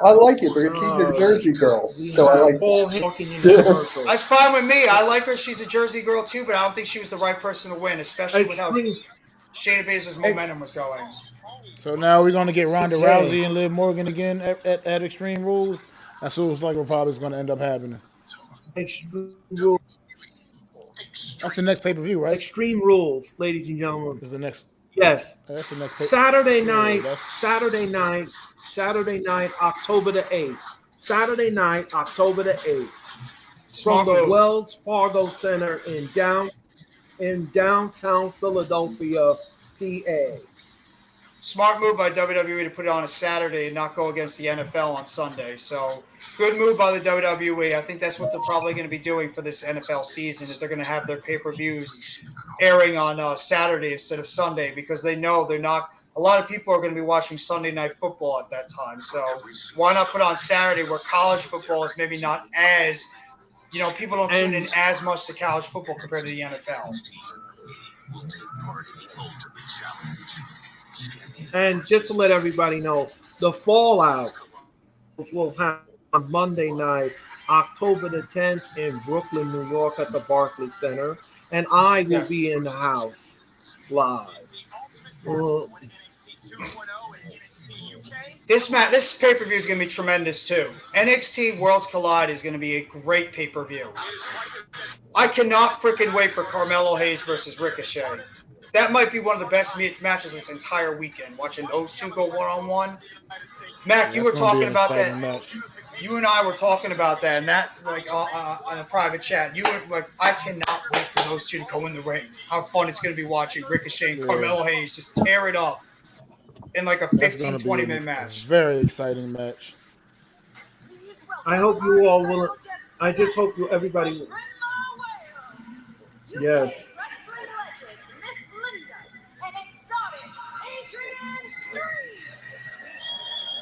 I like it because she's a Jersey girl, so I like that. That's fine with me. I like her. She's a Jersey girl too, but I don't think she was the right person to win, especially with how Shayna Baszler's momentum was going. So now we're gonna get Ronda Rousey and Liv Morgan again at Extreme Rules. That's what it's like. We're probably going to end up happening. Extreme Rules. That's the next pay-per-view, right? Extreme Rules, ladies and gentlemen. Is the next. Yes. That's the next. Saturday night, October the 8th. Saturday night, October the 8th. From the Wells Fargo Center in downtown Philadelphia, PA. Smart move by WWE to put it on a Saturday and not go against the NFL on Sunday. So good move by the WWE. I think that's what they're probably going to be doing for this NFL season, is they're going to have their pay-per-views airing on Saturday instead of Sunday, because they know they're not – a lot of people are going to be watching Sunday Night Football at that time. So why not put on Saturday where college football is maybe not as – people don't tune in as much to college football compared to the NFL. And just to let everybody know, the Fallout will happen on Monday night, October the 10th in Brooklyn, New York at the Barclays Center. And I will be in the house live. This pay-per-view is going to be tremendous too. NXT Worlds Collide is going to be a great pay-per-view. I cannot freaking wait for Carmelo Hayes versus Ricochet. That might be one of the best matches this entire weekend, watching those two go one-on-one. Mac, you were talking about that. Match. You and I were talking about that, and that, on a private chat. You were like, I cannot wait for those two to go in the ring. How fun it's going to be watching Ricochet and Carmelo Hayes just tear it up in like a 15, 20-minute match. Very exciting match. I hope you all will. I just hope everybody will. Yes.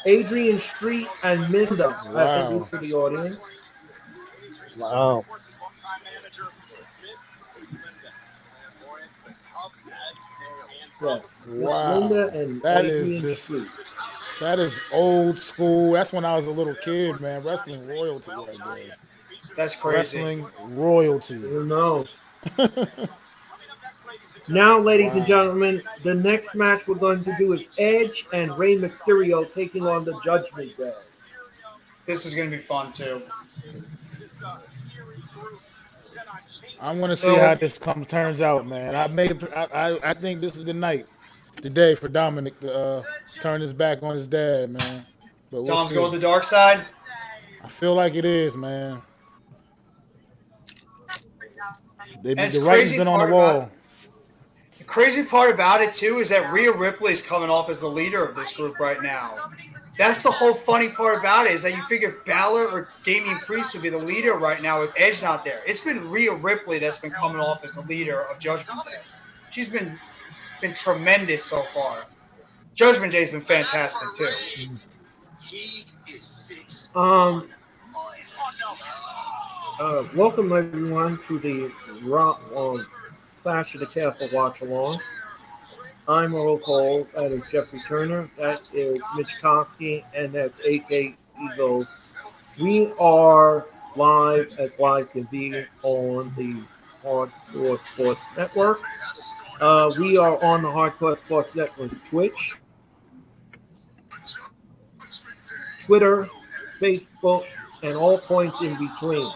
Adrian Street and Minda, I think, for the audience. Wow. Yes. Miss Wow. Linda and That Adrian is just Street. that is old school. That's when I was a little kid, man. Wrestling royalty right there. That's crazy. Wrestling royalty. You know. Now, ladies and gentlemen, the next match we're going to do is Edge and Rey Mysterio taking on the Judgment Day. This is going to be fun, too. I want to see how this turns out, man. I think this is the night, the day for Dominic to turn his back on his dad, man. But we'll Dom's see. going the dark side? I feel like it is, man. The writing's been on the wall. The crazy part about it, too, is that Rhea Ripley's coming off as the leader of this group right now. That's the whole funny part about it, is that you figure Balor or Damian Priest would be the leader right now with Edge not there. It's been Rhea Ripley that's been coming off as the leader of Judgment Day. She's been tremendous so far. Judgment Day's been fantastic, too. Welcome everyone to the Clash of the Castle watch along. I'm Earl Cole. That is Jeffrey Turner. That is Mitch Kofsky, and that's AK Eagles. We are live as live can be on the Hardcore Sports Network. We are on the Hardcore Sports Network's Twitch, Twitter, Facebook, and all points in between.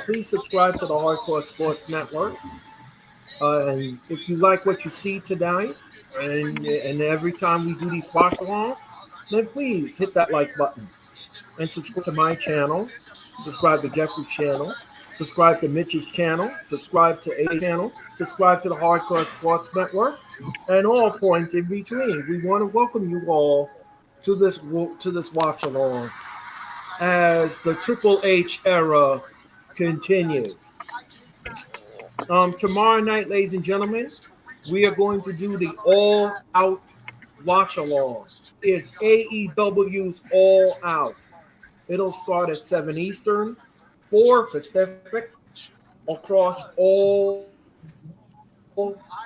Please subscribe to the Hardcore Sports Network. And if you like what you see tonight, and every time we do these watch-alongs, then please hit that like button. And subscribe to my channel. Subscribe to Jeffrey's channel. Subscribe to Mitch's channel. Subscribe to A channel. Subscribe to the Hardcore Sports Network. And all points in between. We want to welcome you all to this watch-along as the Triple H era continues. Tomorrow night, ladies and gentlemen, we are going to do the All Out watch along. It's AEW's All Out. It'll start at 7 Eastern, 4 Pacific, across all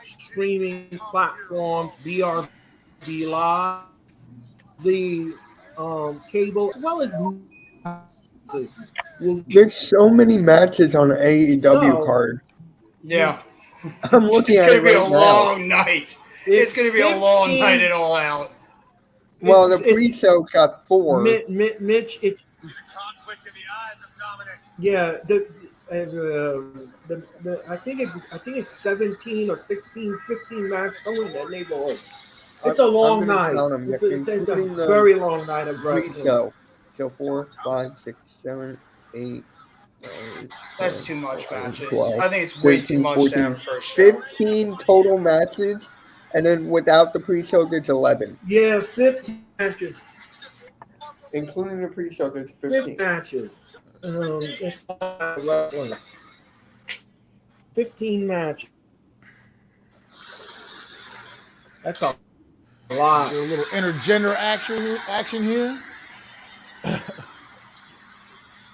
streaming platforms, BRB Live, the cable, as well as there's so many matches on the AEW card. Yeah. I'm looking at it. It's going to be a long night. It's going to be a long night at All Out. Well, the pre-show got 4. Mitch, it's conflict in the eyes of Dominic. Yeah, I think it's 17 or 16, 15 matches, somewhere in that neighborhood. It's a long night. It's a very long night of wrestling. So 4, 5, 6, 7, 8. That's too much matches. 12, I think it's way 13, too much 14, to have for a show. 15 total matches, and then without the pre-show, there's 11. Yeah, 15 matches. Including the pre-show, there's 15. 15 matches. It's 15 matches. That's a lot. A little intergender action here.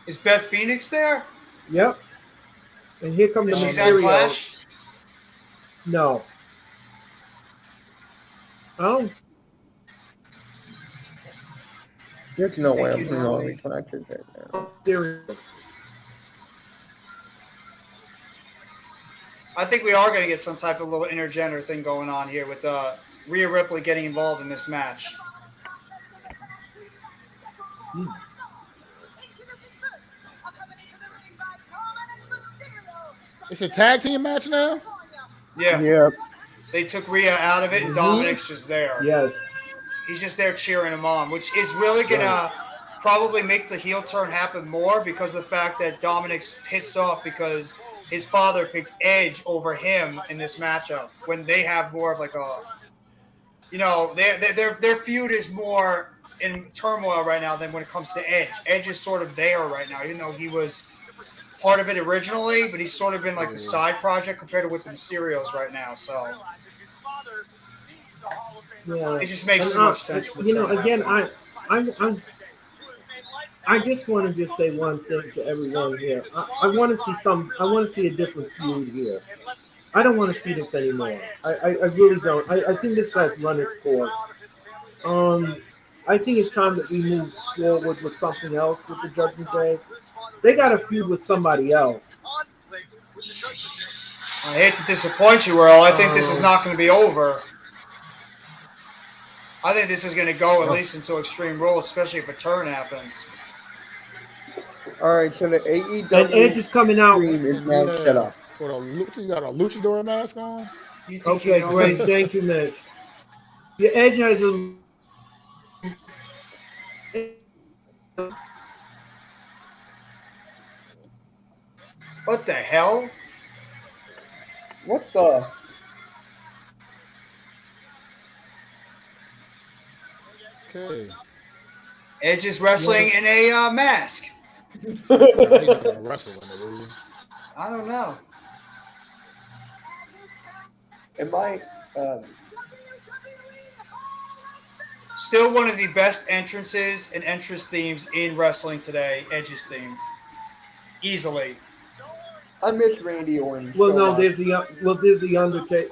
Is Beth Phoenix there? Yep. And here comes the She's at Mysterio. Clash? No. There's no way I'm putting all these matches in there. Mysterio. I think we are going to get some type of little intergender thing going on here with Rhea Ripley getting involved in this match. It's a tag team match now? Yeah. They took Rhea out of it, and Dominic's just there. Yes. He's just there cheering him on, which is really going to probably make the heel turn happen more because of the fact that Dominic's pissed off because his father picked Edge over him in this matchup when they have more of like a, you know, their feud is more in turmoil right now than when it comes to Edge. Edge is sort of there right now, even though he was part of it originally, but he's sort of been like the side project compared to with the Mysterios right now. So it just makes so much sense. You know, again, I just want to just say one thing to everyone here. I want to see a different feud here. I don't want to see this anymore. I really don't. I think this has run its course. I think it's time that we move forward with something else with the Judgment Day. They got a feud with somebody else. I hate to disappoint you, Earl. I think this is not going to be over. I think this is going to go at least until Extreme Rules, especially if a turn happens. All right, so the AEW And Edge is coming out. stream is now set up. You got a luchador mask on? Okay, great. Thank you, Mitch. Your Edge has a. What the hell? What the? Okay. Edge is wrestling in a mask. He's not gonna wrestle in it, is he? I don't know. Am I? Still one of the best entrances and entrance themes in wrestling today. Edge's theme, easily. I miss Randy Orton. Well, so no, much. there's the Undertaker.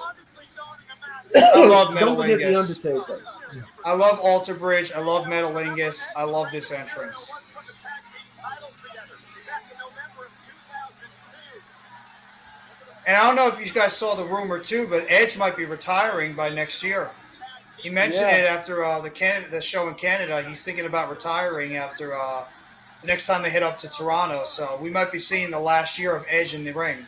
I love Don't forget the Metalingus. Undertaker. I love Alter Bridge. I love Metalingus. I love this entrance. And I don't know if you guys saw the rumor too, but Edge might be retiring by next year. He mentioned it after the show in Canada. He's thinking about retiring after the next time they hit up to Toronto. So we might be seeing the last year of Edge in the ring.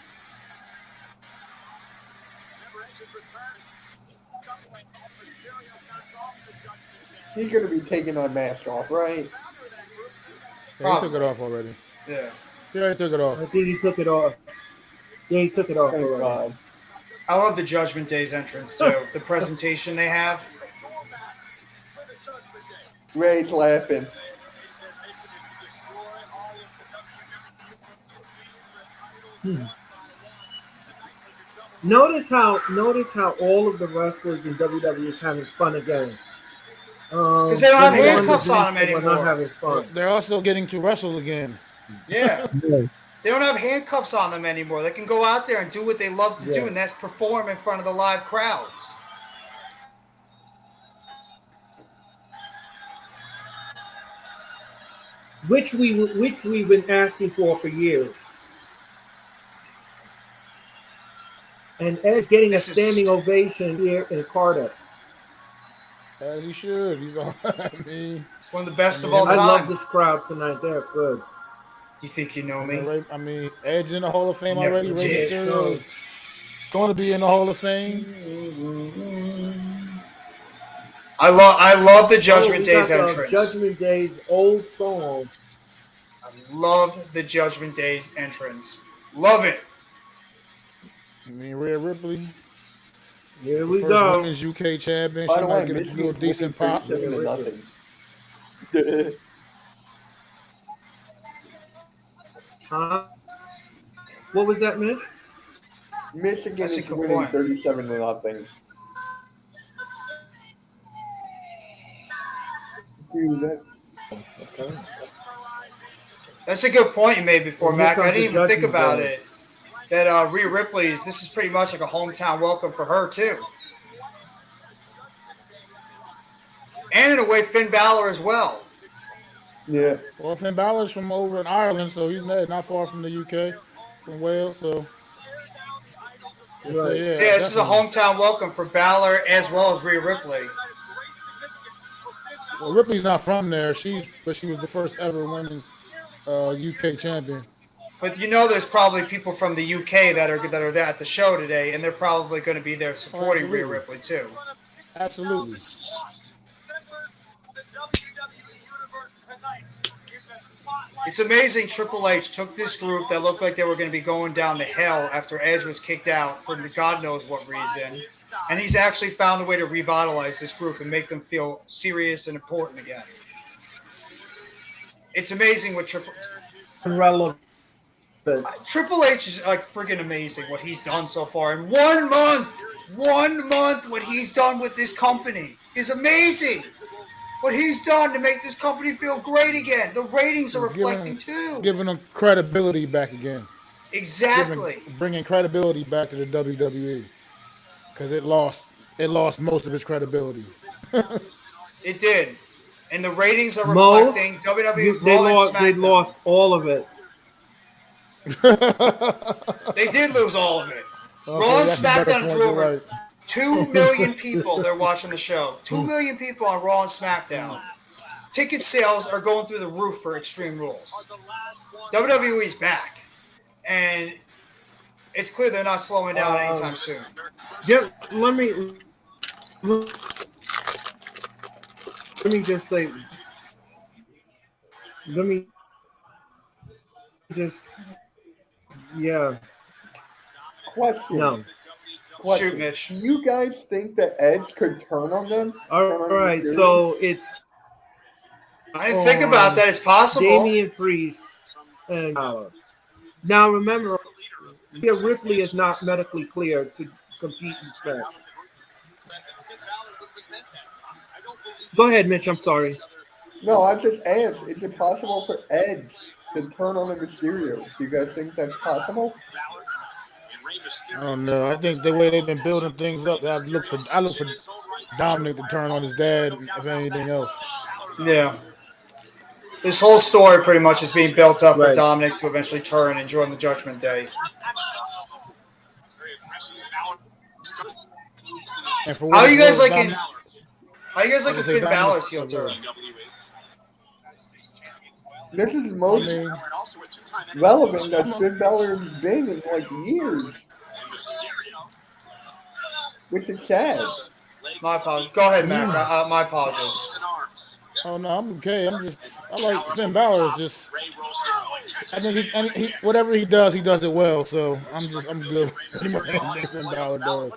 He's gonna be taking our mask off, right? Yeah, he took it off already. Yeah. Yeah, he took it off. I think he took it off. Yeah, he took it off Thank already. God. I love the Judgment Day's entrance too. The presentation they have. Ray's laughing. Notice how all of the wrestlers in WWE is having fun again. Because they don't have handcuffs on them We're not anymore. having fun. They're also getting to wrestle again. Yeah. They don't have handcuffs on them anymore. They can go out there and do what they love to do, and that's perform in front of the live crowds. Which we've been asking for years. And Edge getting a standing ovation here in Cardiff. As he should. He's all. I mean, it's one of the best of all I time. love this crowd tonight. They're good. Do you think you know me? I mean, Edge in the Hall of Fame Never already. Rey did. Mysterio is going to be in the Hall of Fame. I love the Judgment Day's got entrance. Judgment Day's old song. I love the Judgment Day's entrance. Love it. I mean, Rhea Ripley. Here we First go. Women's UK champion. By She the might way, get a Michigan's little decent pop. 37-0. Huh? What was that, Mitch? Michigan That's a is good winning point. 37-0. That's a good point you made before, Well, here Mac. I comes didn't the even think Judgment about Day. it. That Rhea Ripley's, this is pretty much like a hometown welcome for her, too. And in a way, Finn Balor as well. Yeah. Well, Finn Balor's from over in Ireland, so he's not far from the UK, from Wales. So, Right. So yeah, this is a hometown welcome for Balor as well as Rhea Ripley. Well, Ripley's not from there. But she was the first ever women's UK champion. But you know, there's probably people from the UK that are there at the show today, and they're probably going to be there supporting Rhea Ripley too. Absolutely. It's amazing Triple H took this group that looked like they were going to be going down to hell after Edge was kicked out for God knows what reason, and he's actually found a way to revitalize this group and make them feel serious and important again. It's amazing what Triple H is like friggin' amazing what he's done so far in 1 month. 1 month, what he's done with this company is amazing. What he's done to make this company feel great again. The ratings are reflecting too. Giving them credibility back again. Exactly. Bringing credibility back to the WWE because it lost most of its credibility. It did. And the ratings are Most reflecting WWE they Raw and lost. They SmackDown. lost all of it. They did lose all of it. Okay, Raw and that's a better SmackDown point. drew You're over right. 2 million people. They're watching the show. 2 million people on Raw and SmackDown. Ticket sales are going through the roof for Extreme Rules. WWE's back. And it's clear they're not slowing down anytime soon. Let me just say. Let me just. Yeah. Question. No. Shoot, Mitch. Do you guys think that Edge could turn on them? All right. So it's. I didn't think about that. It's possible. Damian Priest and Balor. Now remember, Rhea Ripley is not medically cleared to compete in this match. Go ahead, Mitch. I'm sorry. No, I just asked. Is it possible for Edge to turn on the Mysterio? Do you guys think that's possible? I don't know. I think the way they've been building things up, I look for Dominic to turn on his dad, if anything else. Yeah. This whole story pretty much is being built up for Right. Dominic to eventually turn and join the Judgment Day. And for How what you it's guys worth, liking? Dominic- How you guys I liking would say Finn Dominic's Balor's heel so good. turn? This is the I most mean, relevant that Finn Balor's been in like years. Which is sad. My apologies. Go ahead, Mac. My apologies. oh no, I'm okay. I like Finn Balor. Is just, I think he whatever he does it well. So I'm good. Pretty much anything Finn Balor does.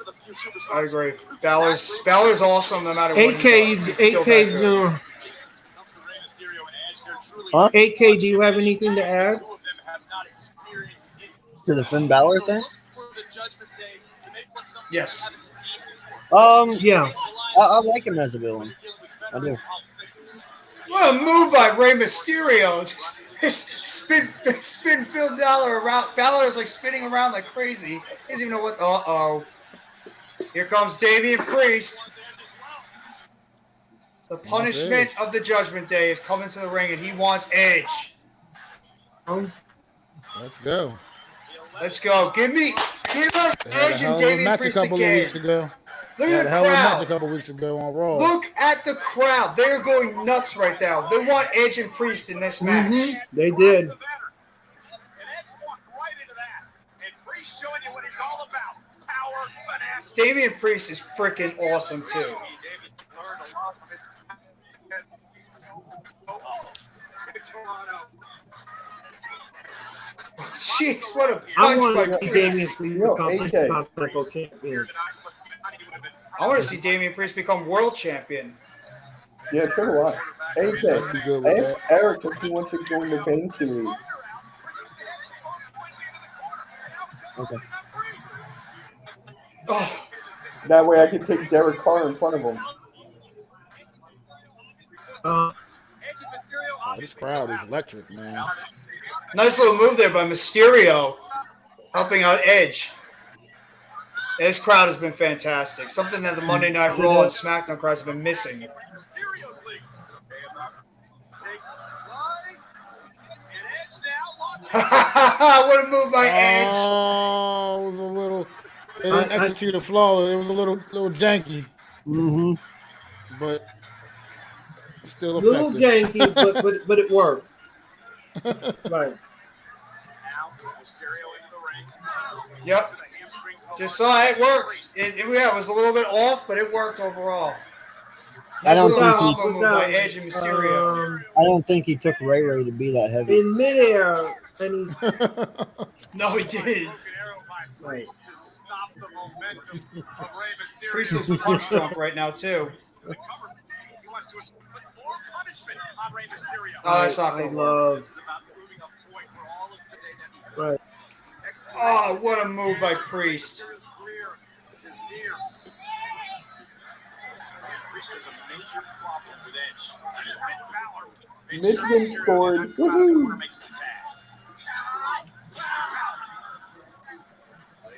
I agree. Balor's awesome no matter what AK, he does. He's still that good. Huh? AK, do you have anything to add? To the Finn Balor thing? Yes. Yeah. I like him as a villain. I do. What a move by Rey Mysterio. Just spin Phil Balor around. Balor is like spinning around like crazy. He doesn't even know what. Uh-oh. Here comes Damian Priest. The punishment of the Judgment Day is coming to the ring, and he wants Edge. Let's go. Let's go. Give us Edge and Damian Priest again. Look at the crowd. A couple weeks ago on Raw. Look at the crowd. They're going nuts right now. They want Edge and Priest in this match. Mm-hmm. They did. Damian Priest is freaking awesome too. Jeez, what a I punch want by to see Priest. Damian Priest Yo, become AK. Intercontinental Champion. I want to see Damian Priest become world champion. Yeah, so do I. AK, Be good with ask Eric if he wants to join the Fantasy League. Okay. Oh, That way I can take Derek Carr in front of him. This crowd is electric, man. nice little move there by Mysterio, helping out Edge. This crowd has been fantastic. Something that the Monday Night Raw and SmackDown crowds have been missing. What a move by Edge. Oh, it was a little. It didn't execute a flaw. It was a little janky, Mm-hmm. but still Little effective. janky, but it worked. Right. Yep. Just saw it worked. It was a little bit off, but it worked overall. I That's don't a little think combo move by Edge and Mysterio. I don't think he took Ray to be that heavy. In midair, and he's No, he didn't. right. Priest is punch drunk right now, too. Oh, that's not I going to work. love. Right. Oh, what a move by Priest. Michigan scored. Woohoo!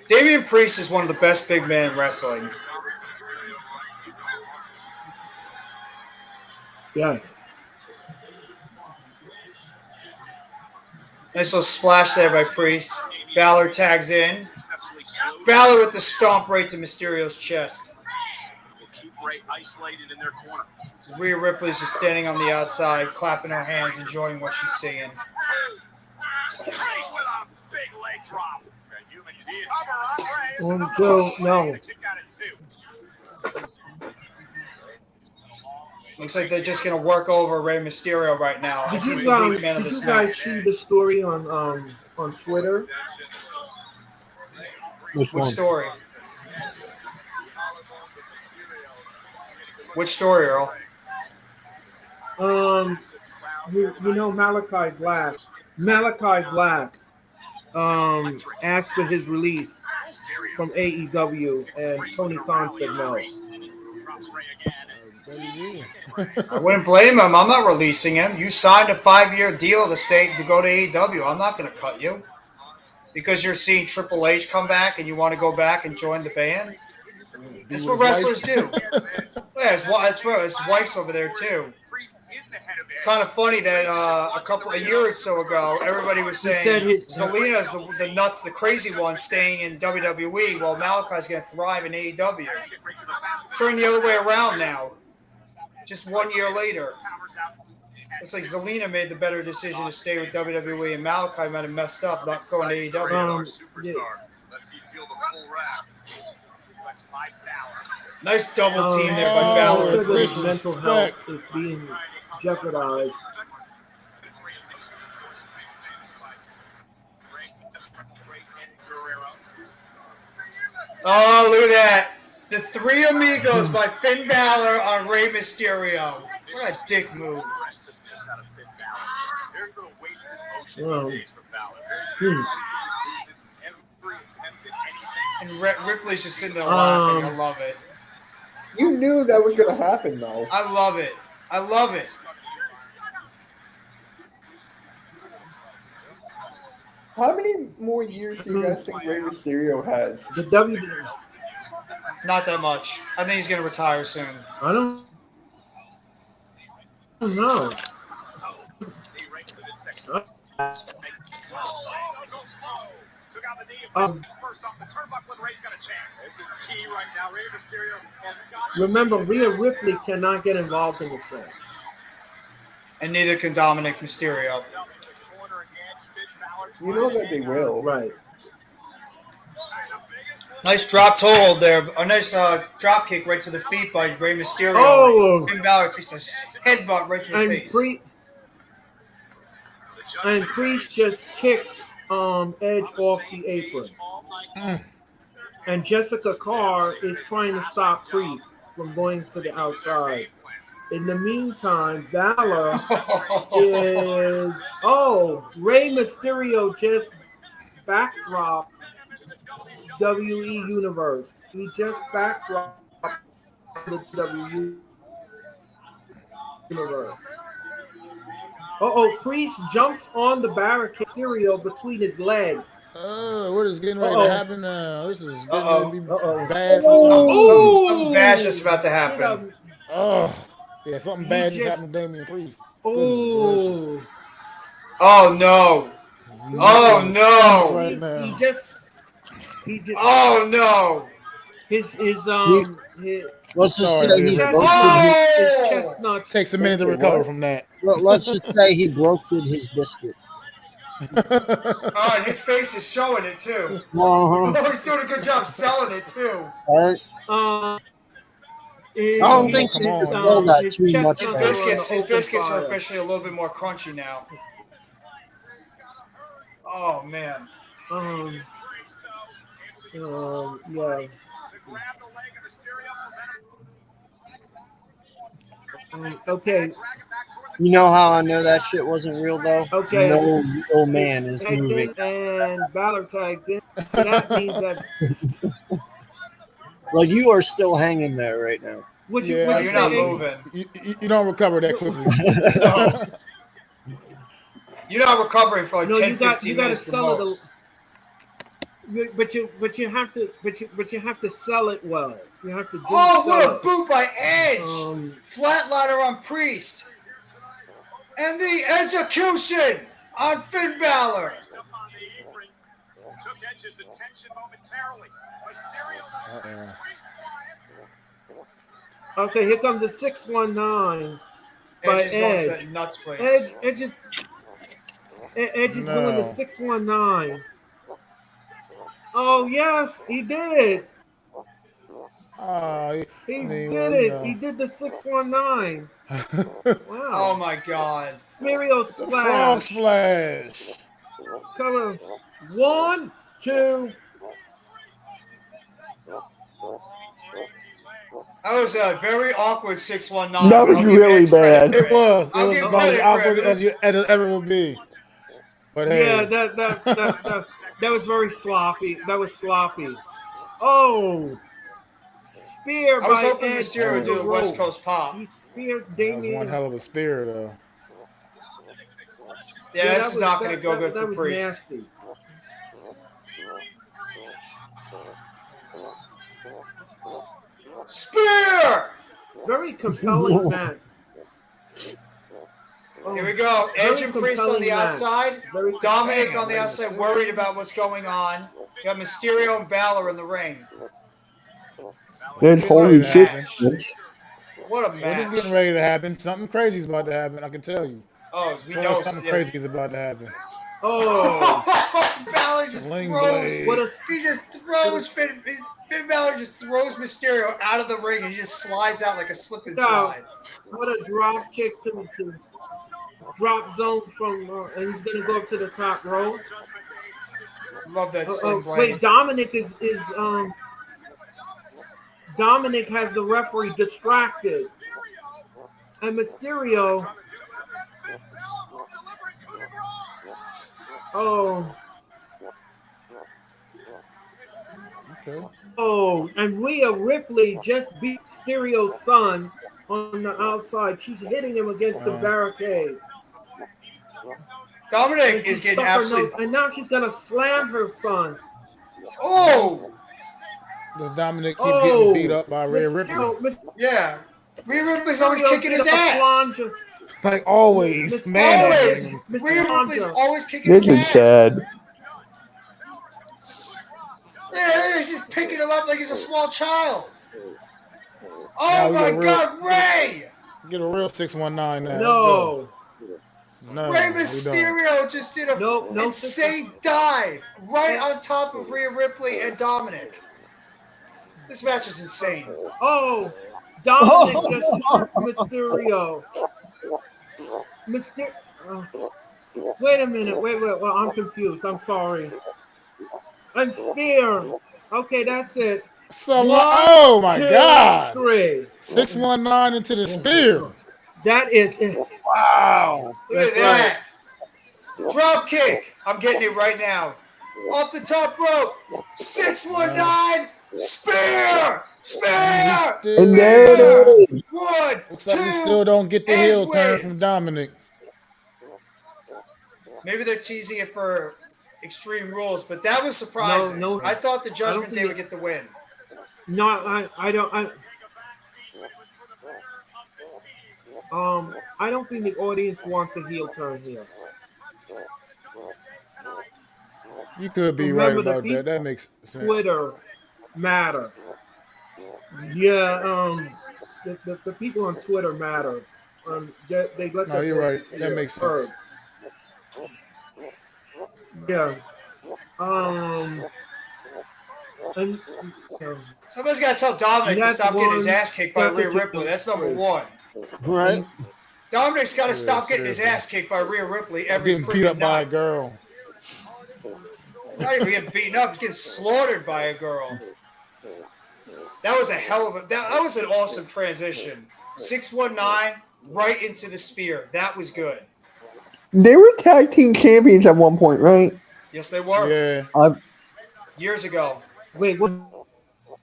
Damian Priest is one of the best big men in wrestling. Yes. Nice little splash there by Priest. Baszler tags in. Baszler with the stomp right to Mysterio's chest. Keep Ray isolated in their corner. Rhea Ripley's just standing on the outside, clapping her hands, enjoying what she's seeing. Priest with a big leg drop. No. Looks like they're just gonna work over Rey Mysterio right now. Did This is you the weak man of did this you guys match. see the story on Twitter? Which Which one? story? Which story, Earl? You know Malachi Black. Malachi Black asked for his release from AEW, and Tony Khan said no. I wouldn't blame him. I'm not releasing him. You signed a 5-year deal to go to AEW. I'm not going to cut you. Because you're seeing Triple H come back and you want to go back and join the band? That's what wrestlers do. Yeah, his wife's over there too. It's kind of funny that a year or so ago, everybody was saying Zelina's the crazy one staying in WWE, while Malachi's going to thrive in AEW. Turn the other way around now. Just 1 year later. It's like Zelina made the better decision to stay with WWE, and Malachi might have messed up not going to AEW. Nice double team there by Baszler. His mental health is being jeopardized. Oh, look at that. The Three Amigos by Finn Balor on Rey Mysterio. What a dick move. And Ripley's just sitting there laughing. I love it. You knew that was going to happen, though. I love it. I love it. How many more years do you guys think Rey Mysterio has? The WWE. Not that much. I think he's going to retire soon. I don't know. Remember, Rhea Ripley cannot get involved in this match. And neither can Dominic Mysterio. You know that they will. Right. Nice drop toe hold there. A nice drop kick right to the feet by Rey Mysterio. Oh! Finn Balor takes a headbutt right to the face. And Priest just kicked Edge off the apron. And Jessica Carr is trying to stop Priest from going to the outside. In the meantime, Balor is... Oh, Rey Mysterio just backdropped WWE Universe. He just backdropped the WWE Universe. Priest jumps on the barricade Mysterio between his legs. Oh, what is getting ready to happen now? This is getting ready to be bad. Something bad's just about to happen. Yeah, something bad just happened to Damian Priest. Oh no! Oh no! He just. Oh no! His let's just say he his chestnuts. Takes a minute to recover from that. Well, let's just say he broke his biscuit. Oh, and his face is showing it too. Uh-huh. Oh, he's doing a good job selling it too. I don't think his biscuits are officially a little bit more crunchy now. Oh man. Yeah. Okay. You know how I know that shit wasn't real though? Okay. No old man is moving. And Balor tags in. So that means that like you are still hanging there right now. You're not moving. You don't recover that quickly. No. You're not recovering for like 10, 15 minutes the most. but you have to sell it well. You have to do Oh, sell what a it. boot by Edge! Um, Flatliner on Priest. And the execution on Finn Balor. Took Edge's attention momentarily. Mysterio okay, here comes the 619 by Edge is going to Edge. that nuts place. Edge is doing the No. 619. Oh yes, he did. He did it. He did the 619. Wow. Oh my God. Mysterio The frog splash. splash. Come on. 1, 2. That was a very awkward 619. That was I'll give really Edge credit bad. for It was. It I'll was give about as credit for awkward it. as it ever will be. But Yeah, hey. that was very sloppy. That was sloppy. Oh, spear I was by hoping Edge Mysterio would through do the the West ropes. Coast pop. He spears That was one Damien. hell of a spear, though. Yeah, that this is was- not that- going to go that- good that for was Priest. nasty. Spear! Very compelling match. Here we go. Edge and Priest on the outside. Very Dominic on the outside, worried about what's going on. You got Mysterio and Balor in the ring. There's holy shit. What a What is match. getting ready to happen? Something crazy is about to happen, I can tell you. Oh, we know Something crazy is about to happen. Oh, Balor just Sling throws. blade. He just throws Finn Balor just throws Mysterio out of the ring and he just slides out like a slip and slide. what a drop kick to drop zone from, and he's gonna go up to the top row. Love that sling blade. Wait, Dominic Dominic has the referee distracted, and Mysterio. Oh. Okay. Oh, and Rhea Ripley just beat Mysterio's son on the outside. She's hitting him against the barricade. Dominic And is she getting stuck her absolutely. nose, and now she's gonna slam her son. Oh! Does Dominic keep getting beat up by Rhea Mysterio- Ripley? Yeah. Rhea Ripley's always Mysterio kicking did his a ass. plunger. Like always. Mysterio- Man, Always. Mr. Rhea Ripley's Plunger. always kicking his This is ass. sad. Yeah, he's just picking him up like he's a small child. Oh Now we my got God, Ray! Get a real 619 now. No. No. Rey we don't. Mysterio just did a No, insane dive right on top of Rhea Ripley and Dominic. This match is insane. Oh, Dominic just tripped Mysterio. Wait a minute. Wait. Well, I'm confused. I'm sorry. And spear. Okay, that's it. So, 1, oh my 2, God. 3. 619 into the spear. That is it. Wow. Look at that. Drop kick. I'm getting it right now. Off the top rope. 619. Spear. Spear. And there it is. 1, Looks 2. like we still don't get the Edge heel turn wins. from Dominic. Maybe they're teasing it for Extreme Rules, but that was surprising. No, I thought the Judgment think Day it- would get the win. No, I don't. I don't think the audience wants a heel turn here. You could be Remember right the about people- that. That makes sense. Twitter matter. Yeah, the people on Twitter matter. They let No, their you're right. voices That hear, makes sense. heard. Yeah. And Somebody's got to tell Dominic to That's stop getting his one- ass kicked by that's Rhea what you- Ripley. That's number one. Right? Dominic's got to stop getting his seriously. ass kicked by Rhea Ripley every Getting beat up freaking by a night. girl. Not even getting beaten up. He's getting slaughtered by a girl. That was a hell of a. That was an awesome transition. 619 right into the spear. That was good. They were tag team champions at one point, right? Yes, they were. Yeah. Years ago. wait, what?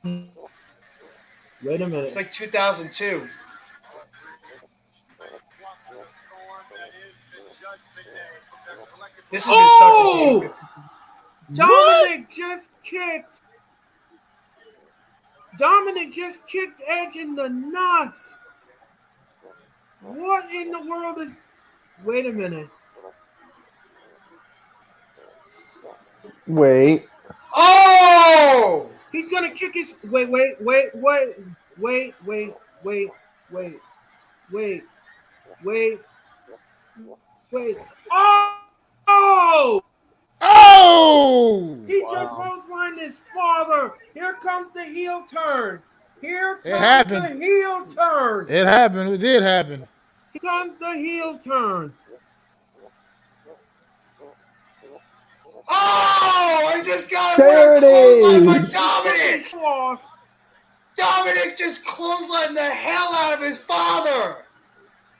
Wait a minute. It's like 2002. This has been such a Dominic just kicked Edge in the nuts. What in the world is... Wait a minute. Wait. Oh! He's going to kick his... Wait. Oh! Oh! He just clotheslined his father. Here comes the heel turn. It happened. The heel turn. It happened. It did happen. Here comes the heel turn. Oh! I just got There it clotheslined by is. Dominic! Off. Dominic just clotheslined the hell out of his father!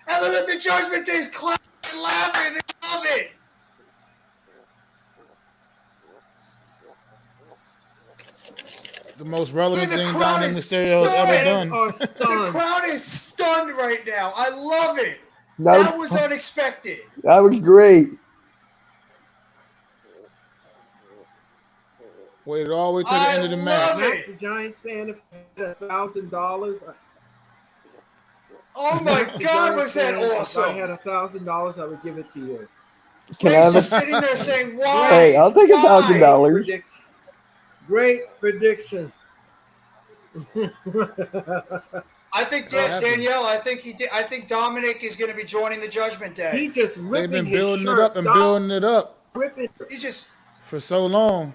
And look at the Judgment Day's clapping and laughing. They love it! The most relevant Dude, the thing crowd Dominic is Mysterio has ever stunned. done. The crowd is stunned right now. I love it. That That was unexpected. That was great. Waited all the way to the end of the match. love Matt, it. the Giants fan, if I had $1,000. Oh my God, was that If I awesome? had $1,000, I would give it to you. Can I Ray's have just a... sitting there saying, why? Hey, I'll take Why? $1,000. Great prediction. I think Danielle. I think Dominic is going to be joining the Judgment Day. He just They've ripping been his building shirt. it up and building it up Ripping. He just. for so long.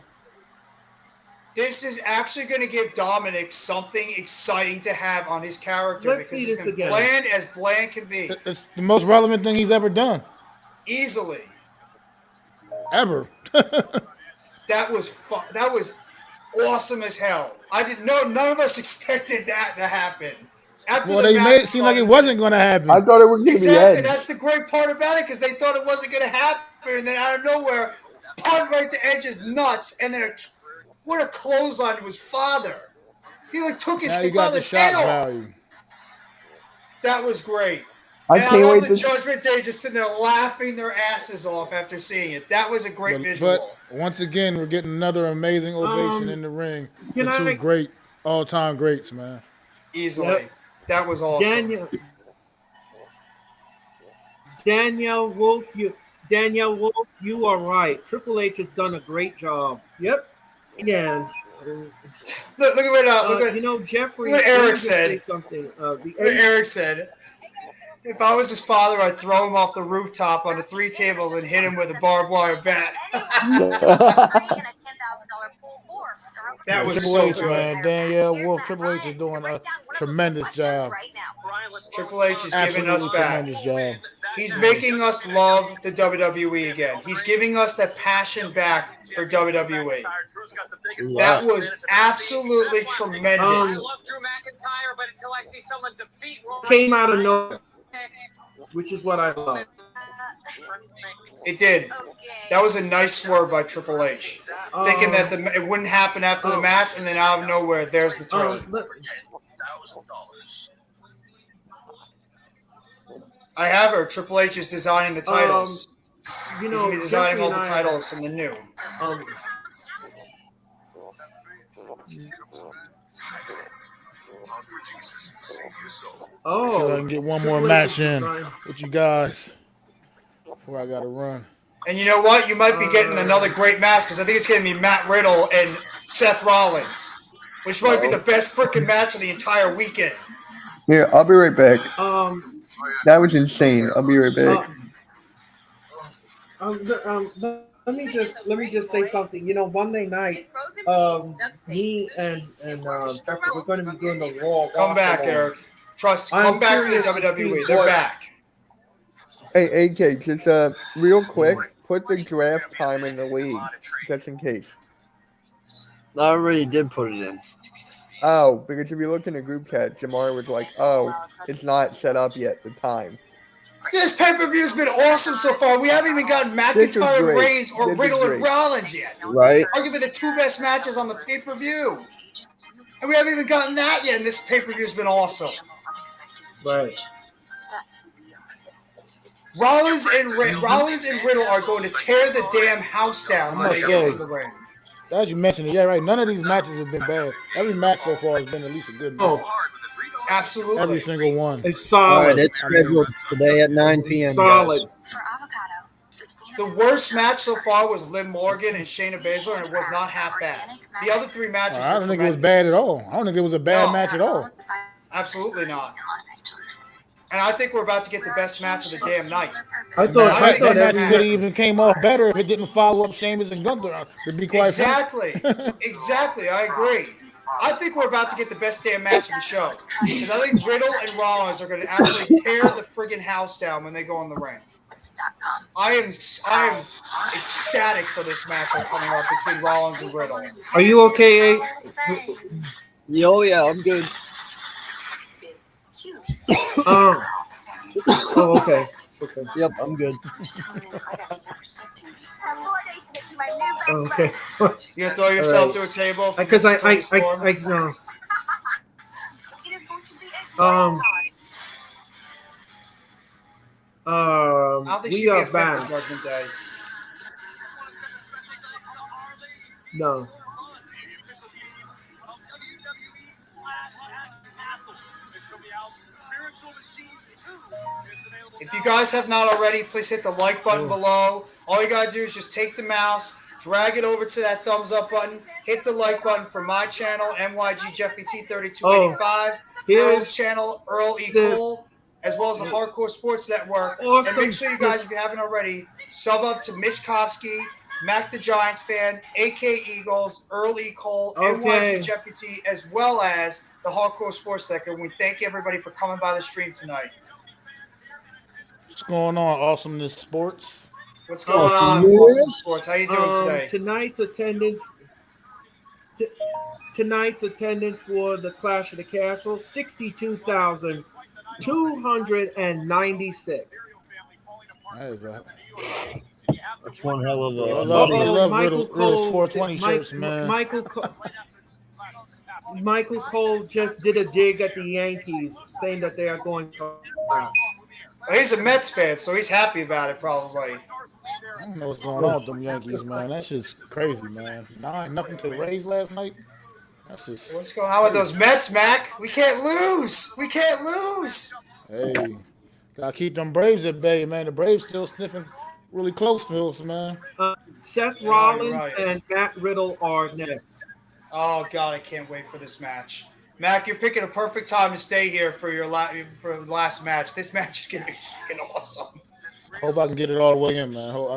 This is actually going to give Dominic something exciting to have on his character. Let's because see he's this been again. bland as bland can be. It's the most relevant thing he's ever done. Easily. Ever. That was awesome as hell. I didn't know. None of us expected that to happen. After Well, the they match made it seem like it started, wasn't going to happen. I thought it was going to be Exactly. Edge. That's the great part about it, because they thought it wasn't going to happen, and then out of nowhere, punt right to Edge's nuts, and then what a clothesline to his father. He like took his Now you got the father's head shock off. value. That was great. I And can't love wait the to... Judgment Day just sitting there laughing their asses off after seeing it. That was a great visual. But once again, we're getting another amazing ovation in the ring for can two I- great all-time greats, man. Easily. Yep. That was awesome. Danielle Wolf, you are right. Triple H has done a great job. Yep. Again. Look at what You know, Jeffrey. look what let me Eric just said. say something. Look what Eric said. If I was his father, I'd throw him off the rooftop onto 3 tables and hit him with a barbed wire bat. That was Triple so H, good. man. Danielle Wolf. Triple H is doing a tremendous job. Triple H is giving us Absolutely back. tremendous job. He's making us love the WWE again. He's giving us that passion back for WWE. That was absolutely tremendous. Came out of nowhere, which is what I love. It did. That was a nice swerve by Triple H. Thinking that it wouldn't happen after the match, and then out of nowhere, there's the turn. I have her. Triple H is designing the titles. You He's know, going to be designing all the Jeffrey and I- titles from the new. See if I can get one more Triple H match is in designing- with you guys before I got to run. And you know what? You might be getting another great match, because I think it's going to be Matt Riddle and Seth Rollins, which might be the best freaking match of the entire weekend. Here, I'll be right back. That was insane. I'll be right back. Let me just say something. You know, Monday night, me and Jeffrey, we're going to be doing the Raw. Come back, watch-along. Eric. Trust. I'm Come back to the curious to see WWE. They're what- back. Hey, AK, just real quick, put the draft time in the league, just in case. I already did put it in. Oh, because if you look in the group chat, Jamar was like, oh, it's not set up yet, the time. This pay-per-view's been awesome so far. We haven't even gotten This is McIntyre, great. Reigns, or This is Riddle and great. Rollins yet. Right? Arguably the 2 best matches on the pay-per-view. And we haven't even gotten that yet, and this pay-per-view's been awesome. Right. Rollins and Riddle are going to tear the damn house down when they get to the ring. As you mentioned, yeah, right. None of these matches have been bad. Every match so far has been at least a good match. Absolutely. Every single one. It's solid. All right, it's scheduled today at 9 p.m. Solid. Guys. The worst match so far was Liv Morgan and Shayna Baszler, and it was not half bad. The other three matches I don't think it was bad at all. I don't think it was a bad match at all. Absolutely not. And I think we're about to get the best match of the damn night. I thought that match every could have even came off better if it didn't follow up Sheamus and Gunther. To be quite frank. Exactly. I agree. I think we're about to get the best damn match of the show. Because I think Riddle and Rollins are going to actually tear the friggin' house down when they go in the ring. I am ecstatic for this matchup coming up between Rollins and Riddle. Are you okay, Abe? Oh yeah, I'm good. Oh, okay. Okay. Yep, I'm good. Okay. You gonna throw yourself to a table? Because I know. I don't think we are fit back. for Judgment Day. No. If you guys have not already, please hit the like button below. All you gotta do is just take the mouse, drag it over to that thumbs up button, hit the like button for my channel, MYGJeffyT3285, Earl's channel, Earl E. Cole, as well as the Hardcore Sports Network. And make sure you guys, if you haven't already, sub up to Mitch Kovsky, Mac the Giants fan, AK Eagles, Earl E. Cole, MYGJeffyT, as well as the Hardcore Sports Network. And we thank everybody for coming by the stream tonight. What's going on, Awesomeness Sports? What's going on, Awesome Sports? How you doing today? Tonight's attendance for the Clash of the Castle, 62,296. That's one hell of a. I love Riddle's 420 shirts, man. Michael Cole just did a dig at the Yankees, saying that they are going to. He's a Mets fan, so he's happy about it, probably. I don't know what's going on with them Yankees, man. That shit's crazy, man. Nothing to raise last night. That's just. What's going on with those Mets, Mac? We can't lose. We can't lose. Hey, gotta keep them Braves at bay, man. The Braves still sniffing really close to us, man. Seth Rollins and Matt Riddle are next. Oh God, I can't wait for this match. Mac, you're picking a perfect time to stay here for your the last match. This match is gonna be fucking awesome. Hope I can get it all the way in, man. Hope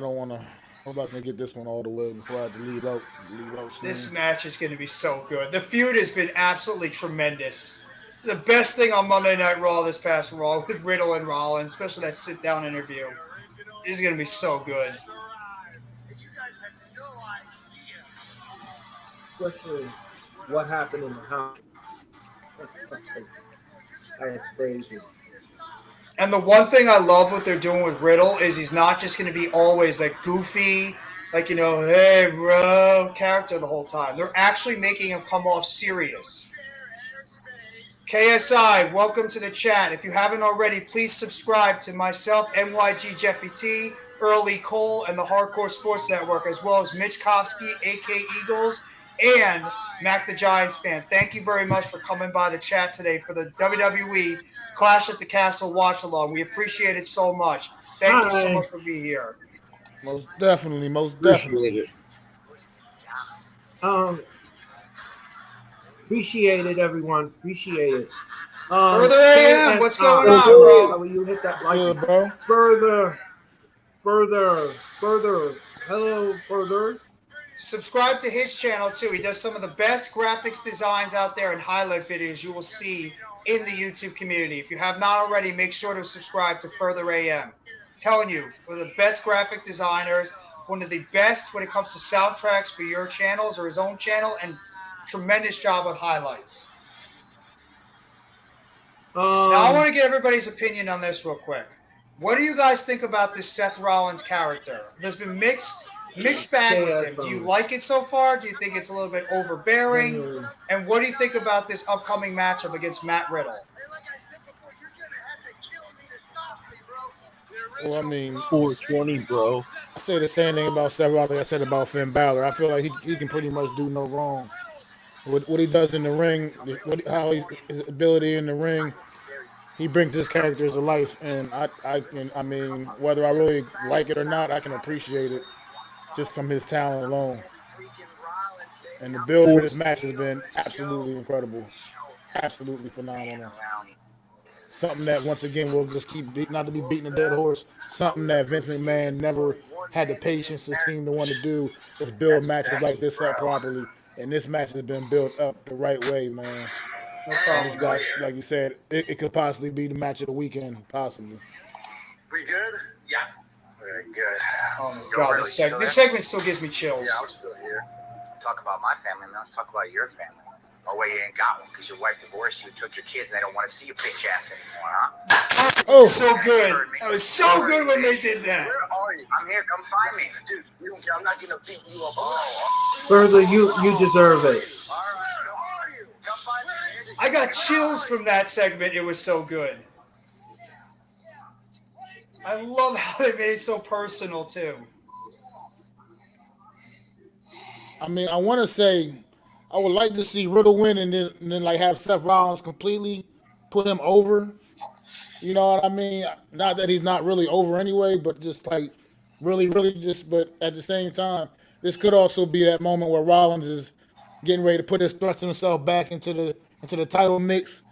I can get this one all the way before I have to leave out. This match is gonna be so good. The feud has been absolutely tremendous. The best thing on Monday Night Raw this past Raw with Riddle and Rollins, especially that sit-down interview, is gonna be so good. Especially what happened in the house. That's crazy. And the one thing I love what they're doing with Riddle is he's not just going to be always like goofy, like, you know, hey, bro, character the whole time. They're actually making him come off serious. KSI, welcome to the chat. If you haven't already, please subscribe to myself, MYGJeffyT, Earl E. Cole, and the Hardcore Sports Network, as well as Mitch Kovsky, AK Eagles, and Mac the Giants fan. Thank you very much for coming by the chat today for the WWE Clash at the Castle watch along. We appreciate it so much. Thank you so much for being here. Most definitely. Appreciate it, everyone. Appreciate it. Further AM, what's going on, bro? Will you hit that like bro? Further. Hello, further. Subscribe to his channel too. He does some of the best graphics designs out there and highlight videos you will see in the YouTube community. If you have not already, make sure to subscribe to Further AM. I'm telling you, one of the best graphic designers, one of the best when it comes to soundtracks for your channels or his own channel, and tremendous job with highlights. Now I want to get everybody's opinion on this real quick. What do you guys think about this Seth Rollins character? There's been mixed bag with him. Do you like it so far? Do you think it's a little bit overbearing? And what do you think about this upcoming matchup against Matt Riddle? Well, I mean, 420, bro. I say the same thing about Seth Rollins like I said about Finn Balor. I feel like he can pretty much do no wrong. What he does in the ring, his ability in the ring, he brings his characters to life, and I mean, whether I really like it or not, I can appreciate it just from his talent alone. And the build for this match has been absolutely incredible, absolutely phenomenal. Something that once again we'll just not to be beating a dead horse. Something that Vince McMahon never had the patience to seem to want to do is build matches like this up properly. And this match has been built up the right way, man. No problem. It's got, like you said, it could possibly be the match of the weekend, possibly. We good? Yeah. Very good. Oh my God, this segment still gives me chills. Yeah, I'm still here. Talk about my family, now let's talk about your family. Oh, wait, you ain't got one because your wife divorced you and took your kids and they don't want to see your bitch ass anymore, huh? Oh, so good. That was so good when they did that. Where are you? I'm here. Come find me. Dude, you don't care. I'm not going to beat you up. Further, you deserve it. All right. Where are you? Come find me. I got chills from that segment. It was so good. I love how they made it so personal, too. I mean, I want to say I would like to see Riddle win and then like have Seth Rollins completely put him over. You know what I mean? Not that he's not really over anyway, but just like really just. But at the same time, this could also be that moment where Rollins is getting ready to thrust himself back into the title mix,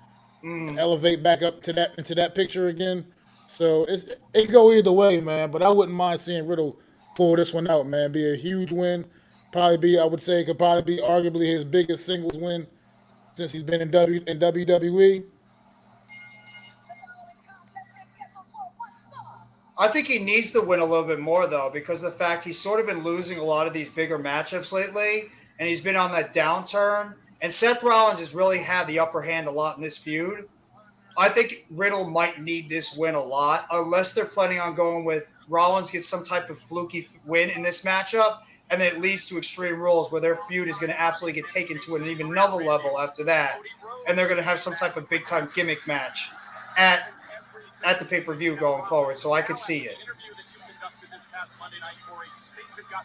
and elevate back up to into that picture again. So it could go either way, man. But I wouldn't mind seeing Riddle pull this one out, man. Be a huge win. I would say it could probably be arguably his biggest singles win since he's been in WWE. I think he needs to win a little bit more, though, because of the fact he's sort of been losing a lot of these bigger matchups lately, and he's been on that downturn. And Seth Rollins has really had the upper hand a lot in this feud. I think Riddle might need this win a lot, unless they're planning on going with Rollins gets some type of fluky win in this matchup, and then it leads to Extreme Rules where their feud is going to absolutely get taken to an even another level after that. And they're going to have some type of big-time gimmick match at the pay-per-view going forward. So I could see it.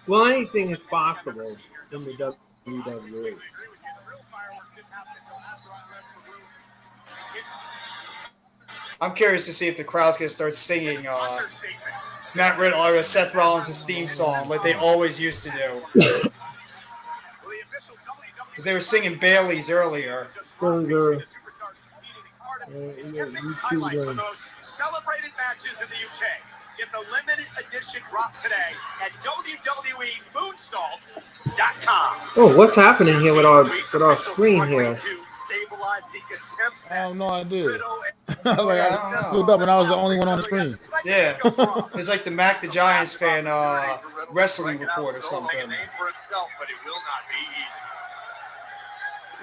Well, anything is possible in the WWE. I'm curious to see if the crowd's going to start singing Matt Riddle or Seth Rollins' theme song like they always used to do. Because they were singing Bailey's earlier. Further, Celebrated matches in the UK. Get the limited edition drop today at WWEMoonsault.com. oh, what's happening here with our screen here? I have no idea. I looked up and I was the only one on the screen. Yeah. It's like the Mac the Giants fan wrestling report or something.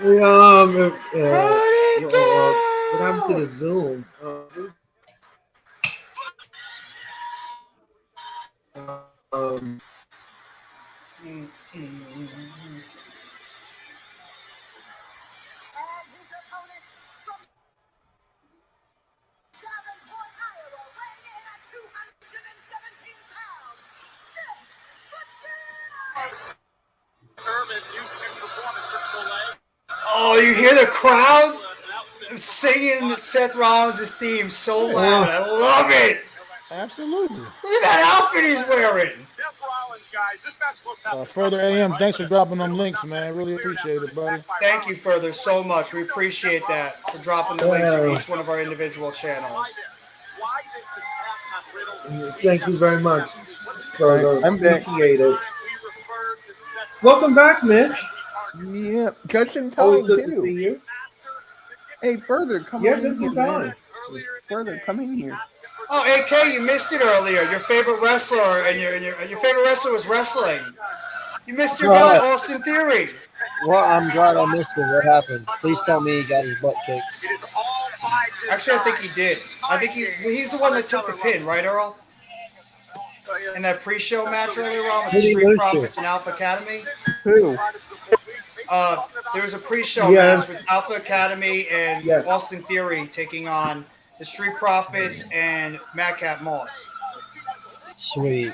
What happened to the Zoom? Oh, you hear the crowd singing Seth Rollins' theme so loud. I love it. Absolutely. Look at that outfit he's wearing. Further AM, thanks for dropping them links, man. Really appreciate it, buddy. Thank you, Further, so much. We appreciate that for dropping the links for each one of our individual channels. Thank you very much. Further, I'm back. appreciate it. Welcome back, Mitch. Yeah, just in time, Always good to too. see you. Hey, Further, come Yeah, on just in in here, time. man. Further, come in here. Oh, AK, you missed it earlier. Your favorite wrestler and your favorite wrestler was wrestling. You missed your guy, Austin Theory. Well, I'm glad I missed it. What happened? Please tell me he got his butt kicked. Actually, I think he did. I think he's the one that took the pin, right, Earl? In that pre-show match earlier on with the Street Profits and Alpha Academy. Who? There was a pre-show Yes. match with Alpha Academy and Yes. Austin Theory taking on the Street Profits and Madcap Moss. Sweet.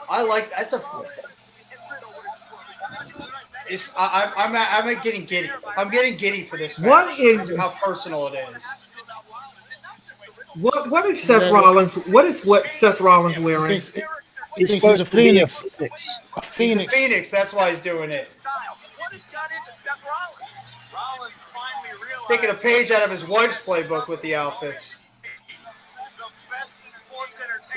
I like that's a. I'm getting giddy. I'm getting giddy for this match. What is how personal it is? What is Seth Rollins? What Seth Rollins wearing? He's He's supposed a to be a phoenix. phoenix. A He's a phoenix. Phoenix. That's why he's doing it. Taking a page out of his wife's playbook with the outfits.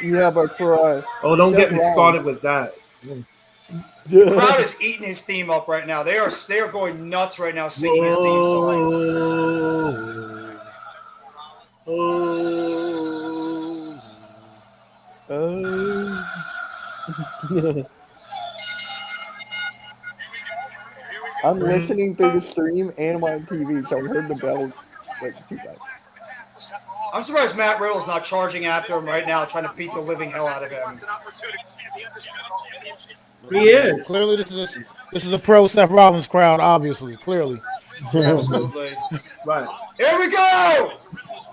Yeah, but for Oh, don't Seth get me Rollins- started with that. The crowd is eating his theme up right now. They are going nuts right now singing his theme song. I'm listening through the stream and my TV, so I heard the bell like 2 times. I'm surprised Matt Riddle's not charging after him right now, trying to beat the living hell out of him. He is. Clearly, this is a pro Seth Rollins crowd. Obviously, clearly. Absolutely. Right. Here we go!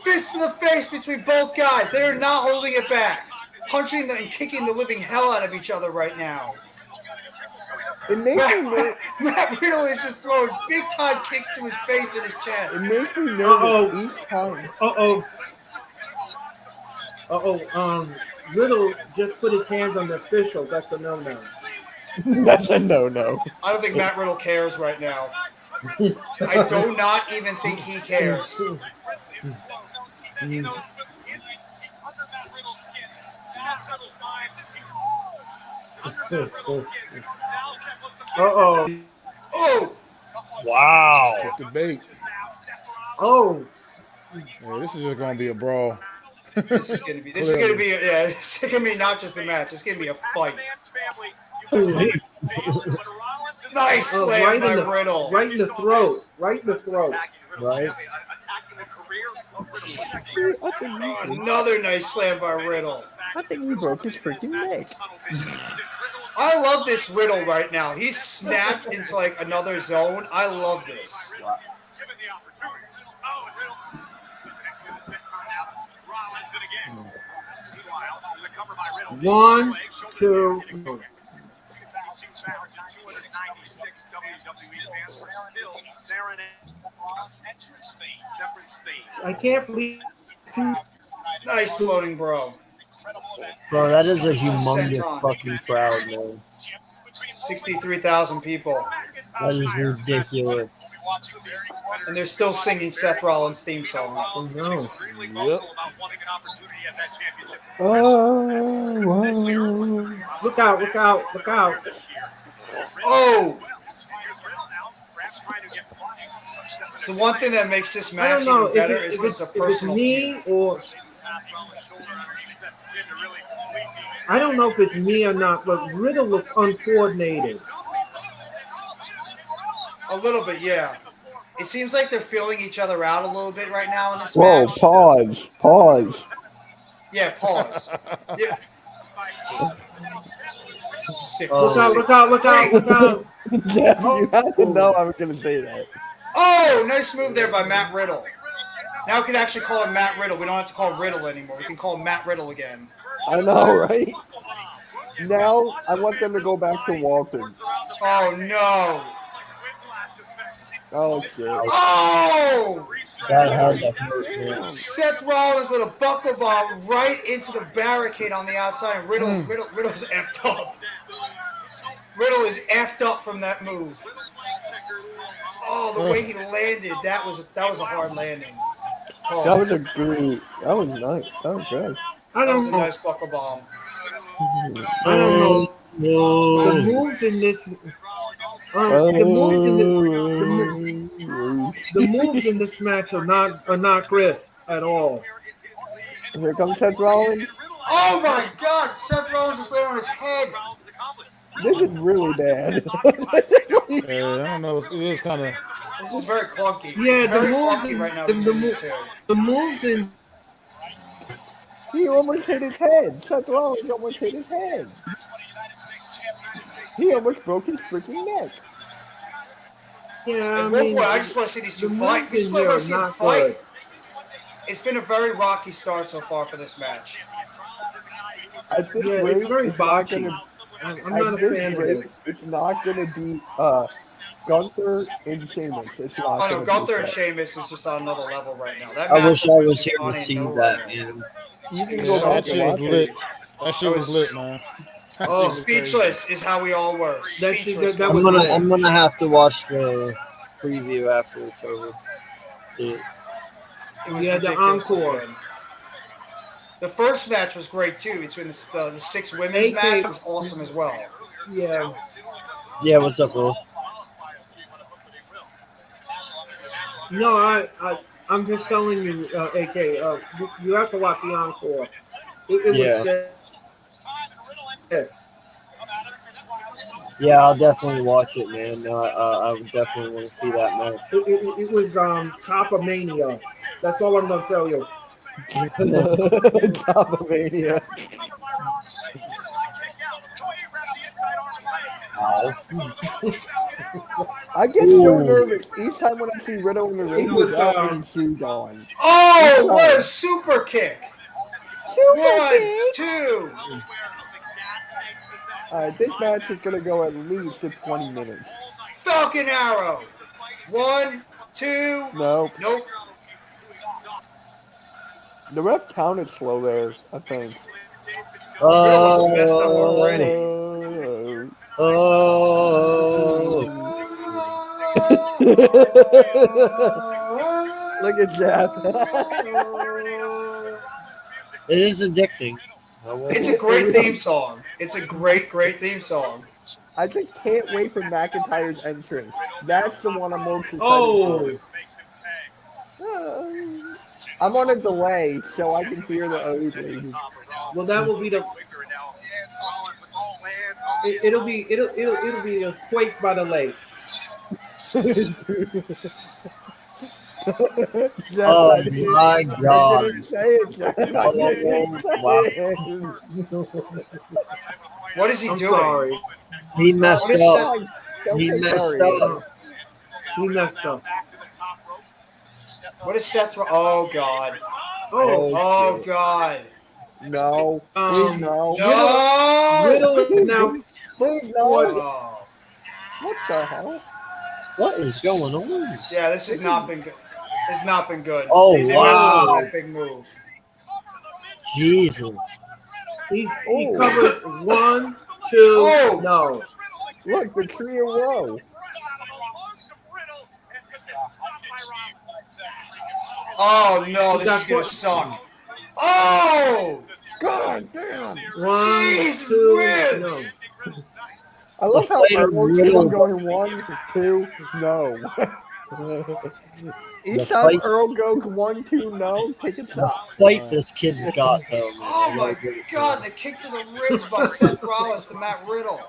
Fist to the face between both guys. They are not holding it back. Punching and kicking the living hell out of each other right now. It makes me nervous. Matt Riddle is just throwing big time kicks to his face and his chest. It makes me nervous each time. Riddle just put his hands on the official. That's a no-no. That's a no-no. I don't think Matt Riddle cares right now. I do not even think he cares. Oh. Wow. Debate. Oh. Yeah, this is just gonna be a brawl. This is gonna be not just a match. It's gonna be a fight. Nice slam by Riddle. Right in the throat. Right in the throat. Right? Another nice slam by Riddle. I think he broke his freaking neck. I love this Riddle right now. He's snapped into like another zone. I love this. One, two. I can't believe. Nice floating bro. Bro, that is a humongous fucking crowd, man. 63,000 people. That is ridiculous. And they're still singing Seth Rollins' theme song. Oh no. Yep. Look out, look out, look out. Oh! So one thing that makes this I match don't know even better if is it's a it's personal me or I don't know if it's me or not, but Riddle looks uncoordinated. A little bit, yeah. It seems like they're feeling each other out a little bit right now in this Whoa, match. pause. Yeah, pause. Yeah. Sick. Look out, look out, look out, look out. Jeff, you have to know I was going to say that. Oh, nice move there by Matt Riddle. Now we can actually call him Matt Riddle. We don't have to call him Riddle anymore. We can call him Matt Riddle again. I know, right? Now, I want them to go back to Walton. Oh, no. Oh, shit. Oh! That had to hurt, man. Seth Rollins with a buckle bomb right into the barricade on the outside. And Riddle's effed up. Riddle is effed up from that move. Oh, the way he landed, that was a hard landing. Oh, That was nice. That was good. I that was don't a know. nice buckle bomb. I don't know. The moves in this the moves in this match are not crisp at all. Here comes Seth Rollins. Oh my God! Seth Rollins is laying on his head. This is really bad. Yeah, I don't know. It is kind of. This is very clunky. Yeah, It's the very moves clunky in right now the between these two. moves in He almost hit his head. Seth Rollins almost hit his head. He almost broke his freaking neck. yeah, At one point, I just want to see these two fight. moves in here are not good. It's been a very rocky start so far for this match. At this Yeah, rate, it's very it's not botchy. gonna. I'm At not a this fan of rate, this. it's not gonna be Gunther and Sheamus. It's not. Oh no, gonna Gunther be and Seth. Sheamus is just on another level right now. That I match wish I was here on to a see no that, level. man. You can It go was Yeah, back that and shit was watch lit. it. That shit was lit, man. That Oh, shit was crazy. Speechless is how we all were. That shit- Speechless. that I'm was- gonna have to watch the preview after it's over. See it. It was Yeah, the ridiculously encore. good. The first match was great too. Between the six women's AK match was awesome as well. Yeah. Yeah, what's up, bro? No, I'm just telling you, AK. You have to watch the encore. It Yeah. was sick. Yeah, I'll definitely watch it, man. No, I would definitely want to see that match. It was top of mania. That's all I'm gonna tell you. Top of Mania. I get so nervous each time when I see Riddle in the ring was, without any shoes on. Oh, what a super kick! Super One, kick. two. Alright, this match is gonna go at least to 20 minutes. Falcon Arrow. 1, 2. Nope. Nope. The ref counted slow there, I think. Riddle wasn't messed up already. Look at Jeff. It is addicting. It's a great theme song. It's a great theme song. I just can't wait for McIntyre's entrance. That's the one I'm most excited Oh, for. I'm on a delay, so I can hear the O's. well, that will be the. It'll be a quake by the lake. Jeff, Oh I didn't- my God. I didn't say it, Jeff. I didn't say it. What is he I'm doing? sorry. He messed What is up. Don't He say messed sorry. up. He messed up. What is Seth? Oh God. Oh, Oh God. No. Um, No. No. Riddle is now. Please, no. Oh. What the hell? What is going on? Yeah, this has not been good. It's not been good. Oh, They messed wow. up that big move. Jesus. He Oh. covers 1, 2. Oh. No. Look, the trio row. Oh no, He this got is gonna put- suck. Oh. God damn. 1, Jeez 2. whiz. No. I love how fight of Earl's Riddle. still going 1, 2, no. Each The time fight- Earl goes 1, 2, no, take a The shot. fight this kid's got, though. Man. Oh my God, the kick to the ribs by Seth Rollins to Matt Riddle.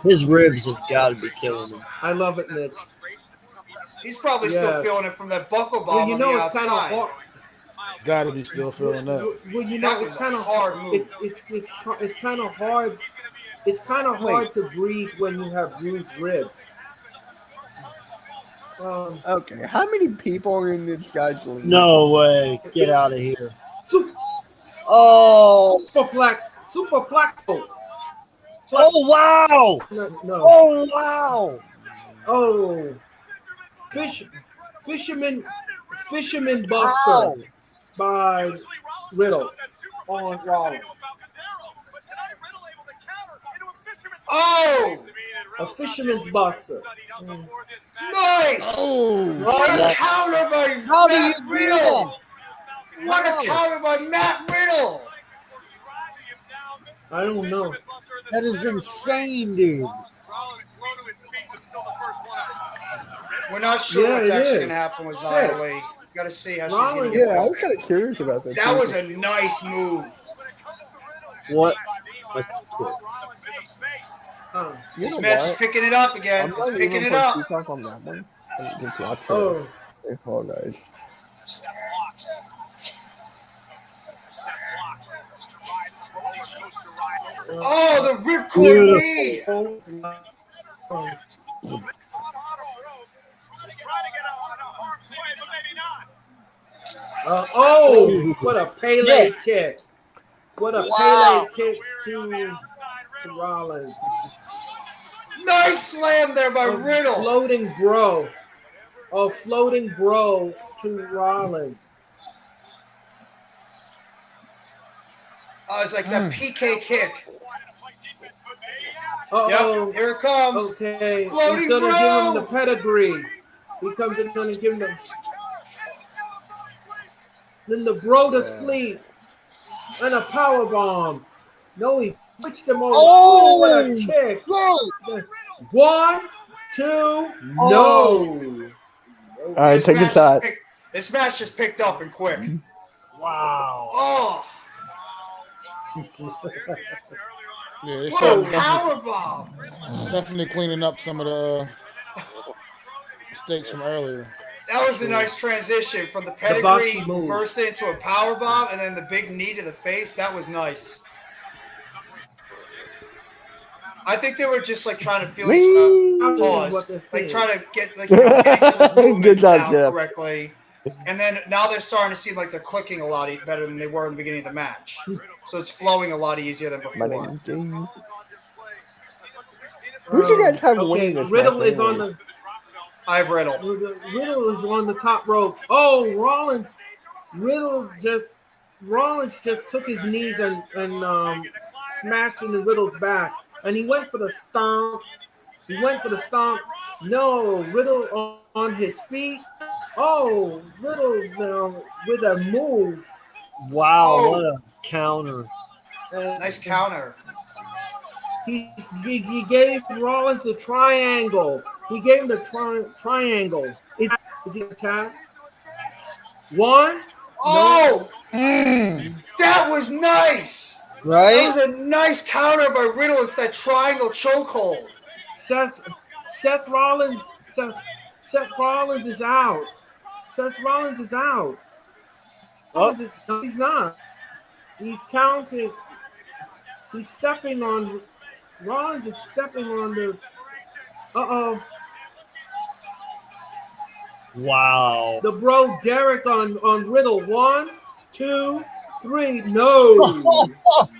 His ribs have got to be killing him. I love it, Mitch. He's probably still Yes. feeling it from that buckle bomb Well, you on know the it's kind of outside. hard. Gotta be still feeling that. Well, you That know was it's a kind of hard move. It's kind of hard. It's kind of hard to breathe when you have bruised ribs. Okay, how many people are in this guy's league? No way. Get out of here. Super Oh. flex. Oh, wow. No. Oh, wow. Oh. Fisherman Buster by Riddle on Rollins. Oh, A Fisherman's Buster. nice! Oh, What a counter by How do Matt you do Riddle! that? What a counter by Matt Riddle! I don't know. That is insane, dude. We're not sure Yeah, what's it actually is. going to happen with Shit. Xia Li. Got to see how she's going to Rollins- get yeah, I built. was kind of curious about that. That too. was a nice move. What? You This know match is what? picking it up I'm again. not It's even picking gonna it put up. Peacock on that one. I'm just watch it. Oh, I apologize. Oh, the ripcord knee! oh, what a Pele kick. What a Pele kick to Rollins. Nice slam there by A Riddle. floating bro. A floating bro to Rollins. It's like that PK kick. Uh-oh. Yep, here it comes. Okay. Floating He's going to bro. give him the pedigree. He comes in and give him the... Then the bro to sleep. And a power bomb. No, he switched him over. Oh, what a kick. Shit. 1, 2, no. All right, take a shot. This match just picked up and quick. Wow. Oh. Yeah, they Whoa, started power bomb. definitely cleaning up some of the mistakes from earlier. That was a nice transition from the pedigree boxing moves. burst into a power bomb and then the big knee to the face. That was nice. I think they were just like trying to feel pause, like trying to get like Good job, down Jeff. correctly. And then now they're starting to seem like they're clicking a lot better than they were in the beginning of the match. So it's flowing a lot easier than My before. name is Jamie. Who do you guys have winning this Riddle match is on anyways? the... I have Riddle. Riddle is on the top rope. Oh, Rollins just took his knees and smashed into Riddle's back. And he went for the stomp. No, Riddle on his feet. Oh, Riddle now with a move. Wow, what a counter. And Nice counter. He gave Rollins the triangle. He gave him the triangle. Is he attacked? 1. Oh! That was nice! That Right? was a nice counter by Riddle. It's that triangle chokehold. Seth Rollins is out. Seth Rollins is out. Oh. No, he's not. He's counting. He's stepping on. Rollins is stepping on the. Uh-oh. Wow. The bro Derek on Riddle. 1, 2, 3. No.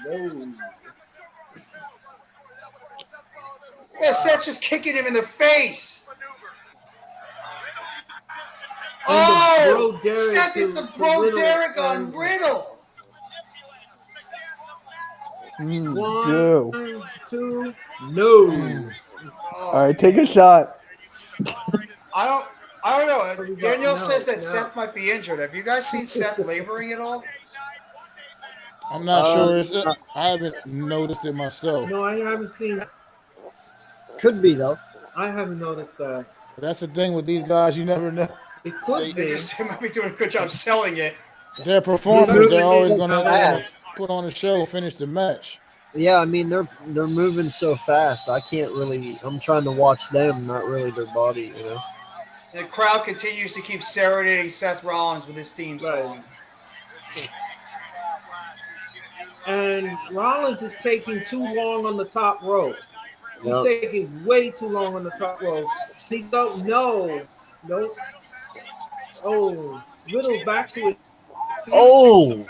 No. Yeah, Seth's just kicking him in the face. Oh! Seth is the bro Derek on Riddle. 1, 2, no. All right, take a shot. I don't know. Danielle No, says that no. Seth might be injured. Have you guys seen Seth laboring at all? I'm not sure. I haven't noticed it myself. No, I haven't seen that. Could be, though. I haven't noticed that. But that's the thing with these guys. You never know. It could They be. might be doing a good job selling it. Their performers, they're always moving going so to fast. put on a show, finish the match. Yeah, I mean, they're moving so fast. I can't really. I'm trying to watch them, not really their body, you know? The crowd continues to keep serenading Seth Rollins with his theme song. And Rollins is taking too long on the top rope. He's Yep. taking way too long on the top rope. He's no. Oh, Riddle back to it. Oh!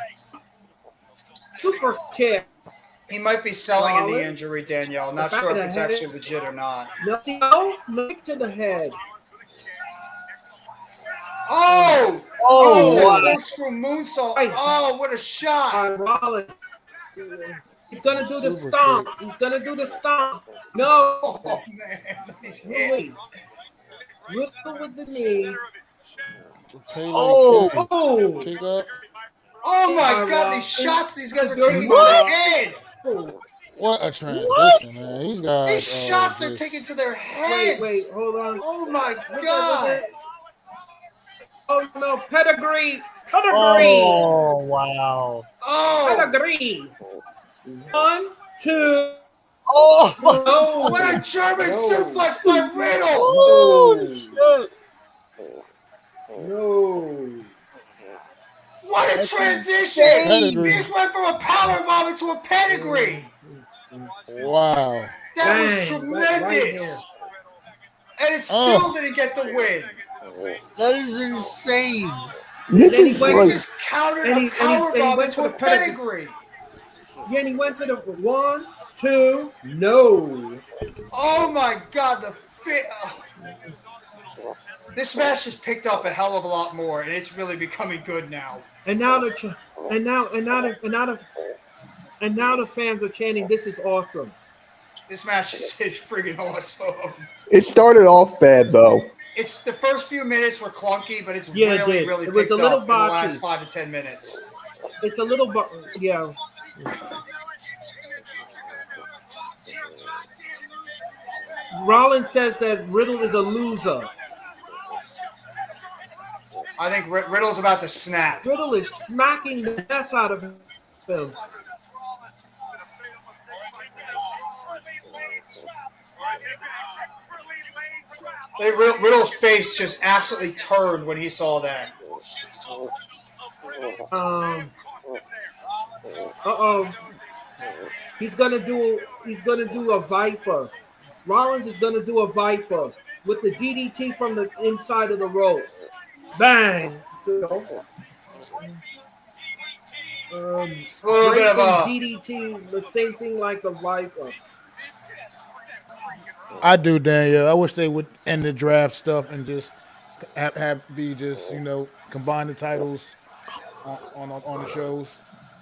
Super kick. He might be selling a knee Rollins? injury, Danielle. I'm not The back sure of if the it's head? actually legit or not. No, kick to the head. Oh! Oh, that wow. corkscrew moonsault. Oh, what a shot. Rollins. He's gonna do the stomp. He's gonna do the stomp. No. Oh, man. These No, hands. wait. Riddle with the knee. Oh. Oh. Kick up. Oh, my Hey, God. These shots these guys are What? taking on the head. Oh. What a transition, man. These guys. These are shots they're just- taking to their heads. Wait, hold on. Oh, my Look at God. it. Oh no, pedigree. Oh, wow. Oh, Pedigree. 1, 2. Oh! No. what a German suplex by Riddle. Oh, shit. No. What a That's transition. Pedigree. He just went from a powerbomb into a pedigree. Wow. That was Bang, tremendous. right here. And it still didn't get the win. That is insane. This Then he is went- He like, just countered And he a powerbomb went into for a the pedigree. pedigree. Again, he went to the 1, 2, no. Oh my God, this match has picked up a hell of a lot more, and it's really becoming good now. And now the fans are chanting, "This is awesome." This match is freaking awesome. It started off bad though. It's the first few minutes were clunky, but it's Yeah, it really, did. really It was picked a little up in the last botchy. 5 to 10 minutes. It's a little, yeah. Rollins says that Riddle is a loser. I think Riddle's about to snap. Riddle is smacking the mess out of him. Riddle's face just absolutely turned when he saw that. He's gonna do a Viper. Rollins is gonna do a Viper with the DDT from the inside of the rope. Bang! A little bit of a DDT, the same thing like the Viper. I do, Daniel. I wish they would end the draft stuff and just combine the titles on the shows.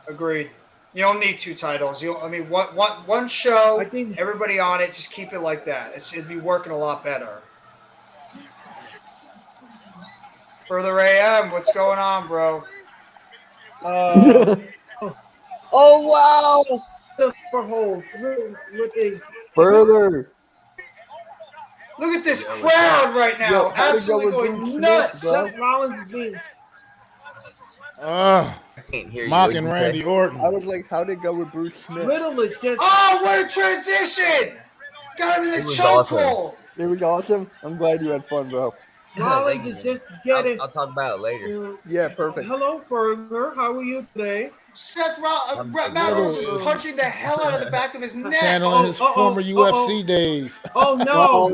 Agreed. You don't need 2 titles. One show, everybody on it, just keep it like that. It'd be working a lot better. Further AM, what's going on, bro? Oh wow! Further. Look at this crowd right now. Yo, absolutely going nuts. Seth Rollins is being I can't hear you. Mocking Randy Orton. I was like, how'd it go with Bruce Smith? Riddle is just. Oh, what a transition! Got him in the choke hold. It was awesome. I'm glad you had fun, bro. Rollins is just getting. I'll talk about it later. Yeah, perfect. Hello, Further. How are you today? Seth Rollins is punching the hell out of the back of his neck. Channeling his former UFC days. Oh no!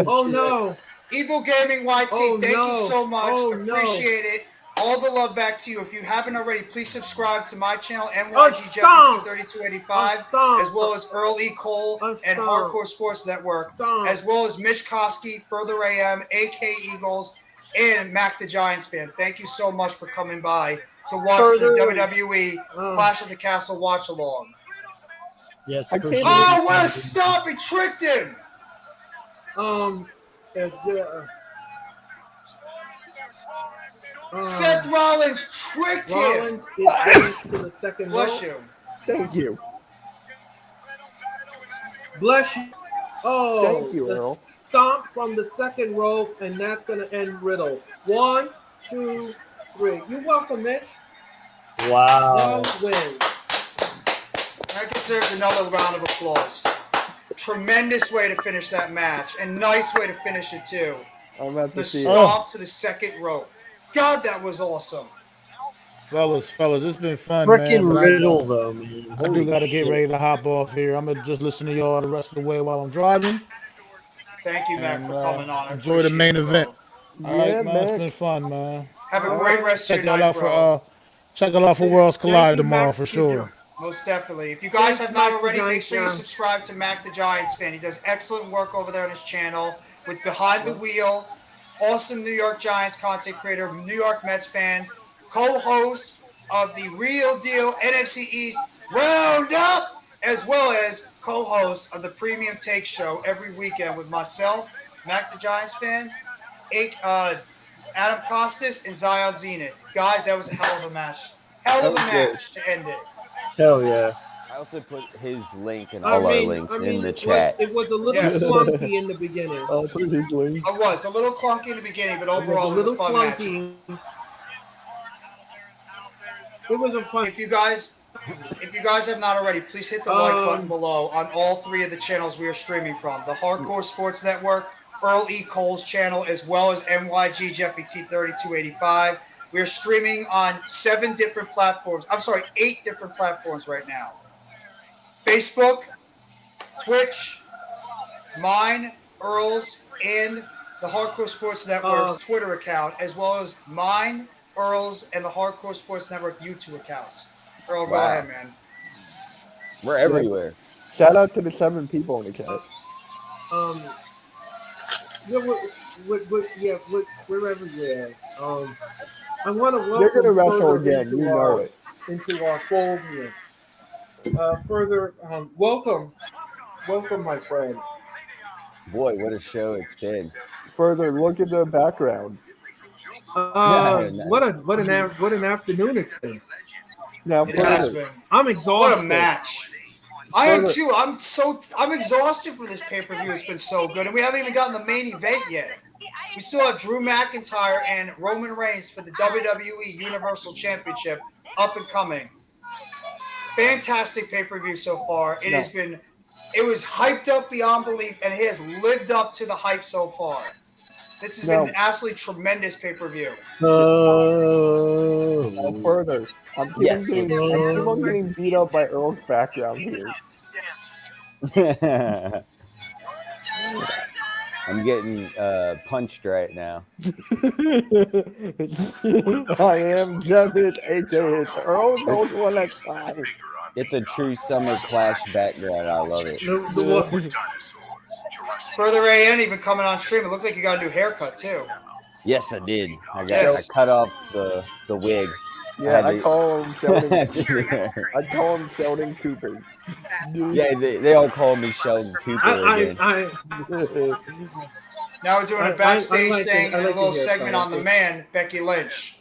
Oh no! Evil Gaming YT, thank you so much. Appreciate it. All the love back to you. If you haven't already, please subscribe to my channel, NYGJFT3285, as well as Earl E. Cole and Hardcore Sports Network, as well as Mitch Koski, Further AM, AK Eagles, and Mac the Giants fan. Thank you so much for coming by to watch the WWE Clash of the Castle watch along. Yes. Oh, what a stop! He tricked him. Seth Rollins tricked him. Rollins is going to the second Bless rope. you. Thank you. Bless you. Oh, Thank you, Earl. Stomp from the second rope, and that's going to end Riddle. 1, 2, 3. You're welcome, Mitch. Wow. Win. That deserves another round of applause. Tremendous way to finish that match, and nice way to finish it too. I'm about The to see stomp to the second rope. God, that was awesome. Fellas, it's been fun, Freaking man. Riddle, though, man. I do got to get ready to hop off here. I'm going to just listen to y'all the rest of the way while I'm driving. Thank you, Mac, for coming on. I Enjoy the main appreciate it, event. bro. All right, man. It's been fun, man. Have a great rest of Check your y'all night, out bro. check y'all out for Worlds Collide you, tomorrow Mac. for sure. Most definitely. If you guys Thanks, have not Mac the already, make Giants sure you fan. subscribe to Mac the Giants fan. He does excellent work over there on his channel with Behind the Wheel, awesome New York Giants content creator, New York Mets fan, co-host of the Real Deal NFC East Roundup, as well as co-host of the Premium Take Show every weekend with myself, Mac the Giants fan, Adam Costas, and Zion Zenith. Guys, that was a hell of a match. Hell of a match to end it. Hell yeah. I also put his link and all our links in the chat. It was a little Yes. clunky in the beginning. I'll put his link. It was a little clunky in the beginning, but It was overall a it was little a fun match. clunky. It was a fun. If you guys have not already, please hit the like button below on all 3 of the channels we are streaming from. The Hardcore Sports Network, Earl E. Cole's channel, as well as NYG JFT3285. We are streaming on 8 different platforms right now. Facebook, Twitch, mine, Earl's, and the Hardcore Sports Network's Twitter account, as well as mine, Earl's, and the Hardcore Sports Network YouTube accounts. Earl, go ahead, man. We're everywhere. Shout out to the 7 people in the chat. We're everywhere. I want to You're gonna welcome wrestle further again. You know it. into our fold here. Welcome, my friend. Boy, what a show it's been. Further, look at the background. What an afternoon it's been. Now, It has been. I'm exhausted. What a match. I am too. I'm exhausted for this pay-per-view. It's been so good. And we haven't even gotten the main event yet. We still have Drew McIntyre and Roman Reigns for the WWE Universal Championship up and coming. Fantastic pay-per-view so far. It was hyped up beyond belief, and it has lived up to the hype so far. This has been an absolutely tremendous pay-per-view. Further, I'm getting beat up by Earl's background here. I'm getting punched right now. I am Judgement, aka Earl's old one next time. It's a true Summer Clash background. I love it. Further AN even coming on stream. It looked like you got a new haircut too. Yes, I did. I cut off the wig. Yeah, I call him Sheldon. I call him Sheldon Cooper. Yeah, they all call me Sheldon Cooper again. Now we're doing a backstage thing and a little segment on the man, Becky Lynch.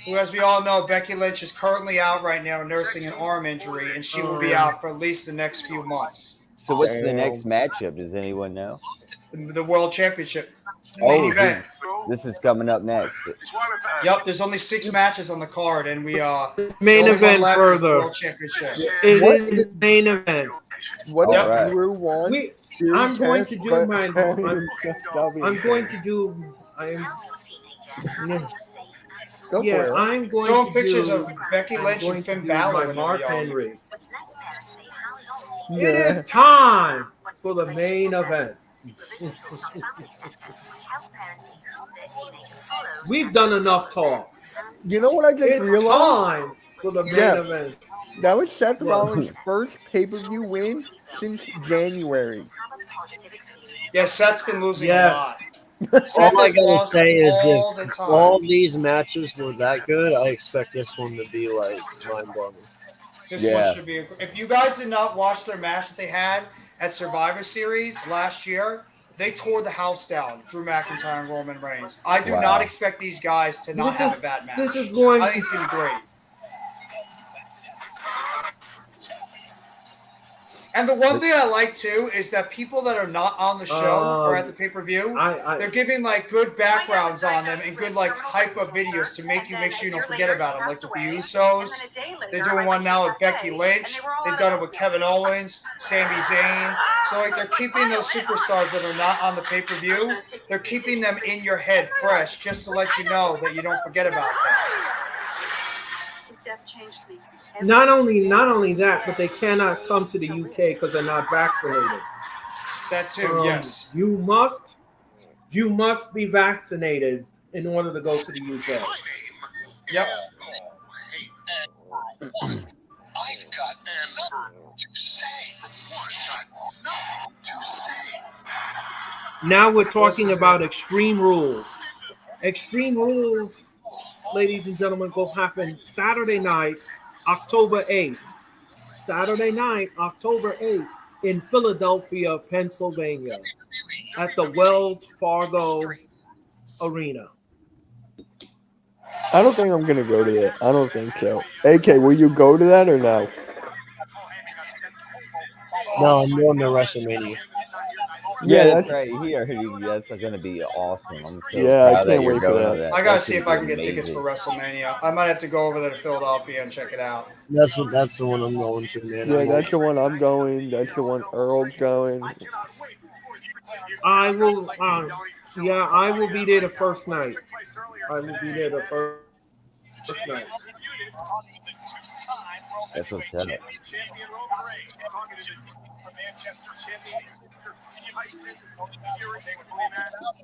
Who, as we all know, Becky Lynch is currently out right now nursing an arm injury, and she will be out for at least the next few months. So what's the next matchup? Does anyone know? The World Championship. The main event. This is coming up next. Yep, there's only 6 matches on the card, and we main event further. World Championship. It is the main event. What if Drew won? I'm going to do my. I'm going to do. I'm going Showing to pictures do. of Becky Lynch and Finn Balor with Mark the Henry. It is time for the main event. We've done enough talk. You know what I just realized? Time for the main event. That was Seth Rollins' first pay-per-view win since January. Yeah, Seth's been losing a lot. All I gotta say is if all these matches were that good, I expect this one to be like mind-blowing. This one should be. If you guys did not watch their match that they had at Survivor Series last year, they tore the house down. Drew McIntyre and Roman Reigns. I do not expect these guys to not have a bad match. I think it's gonna be great. And the one thing I like too is that people that are not on the show or at the pay-per-view, they're giving like good backgrounds on them and good like hype up videos to make sure you don't forget about them. Like with the Usos, they're doing one now with Becky Lynch. They've done it with Kevin Owens, Sami Zayn. So like they're keeping those superstars that are not on the pay-per-view. They're keeping them in your head fresh, just to let you know that you don't forget about them. Not only that, but they cannot come to the UK because they're not vaccinated. That too, yes. You must be vaccinated in order to go to the UK. Yep. I've got nothing to say. Now we're talking about Extreme Rules. Extreme Rules, ladies and gentlemen, will happen Saturday night, October 8th. Saturday night, October 8th in Philadelphia, Pennsylvania at the Wells Fargo Arena. I don't think I'm going to go to that. I don't think so. AK, will you go to that or no? No, I'm going to WrestleMania. Yeah, that's right. That's going to be awesome. I can't wait for that. I got to see if I can get tickets for WrestleMania. I might have to go over there to Philadelphia and check it out. That's the one I'm going to, man. Yeah, that's the one I'm going. That's the one Earl's going. I will be there the first night. I will be there the first night. That's what's up.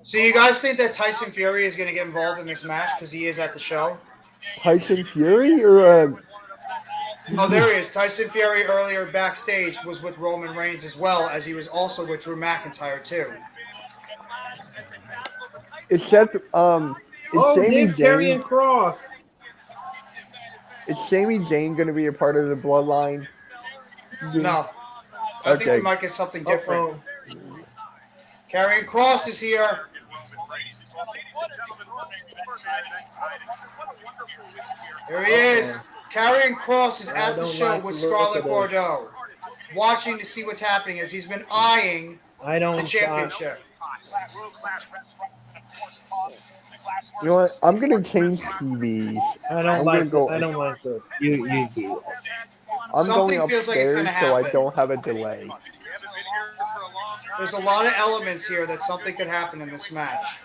So you guys think that Tyson Fury is going to get involved in this match because he is at the show? Tyson Fury or Oh, there he is. Tyson Fury earlier backstage was with Roman Reigns as well, as he was also with Drew McIntyre too. Is Seth Sami there's Karrion Zayn? Kross. Is Sami Zayn going to be a part of the bloodline? No. I think we might get something different. Karrion Kross is here. There he is. Karrion Kross is at the show with Scarlett Bordeaux, watching to see what's happening as he's been eyeing the championship. You know what? I'm going to change TVs. I don't like this. You do. I'm Something going feels like it's upstairs gonna so I happen. don't have a delay. There's a lot of elements here that something could happen in this match.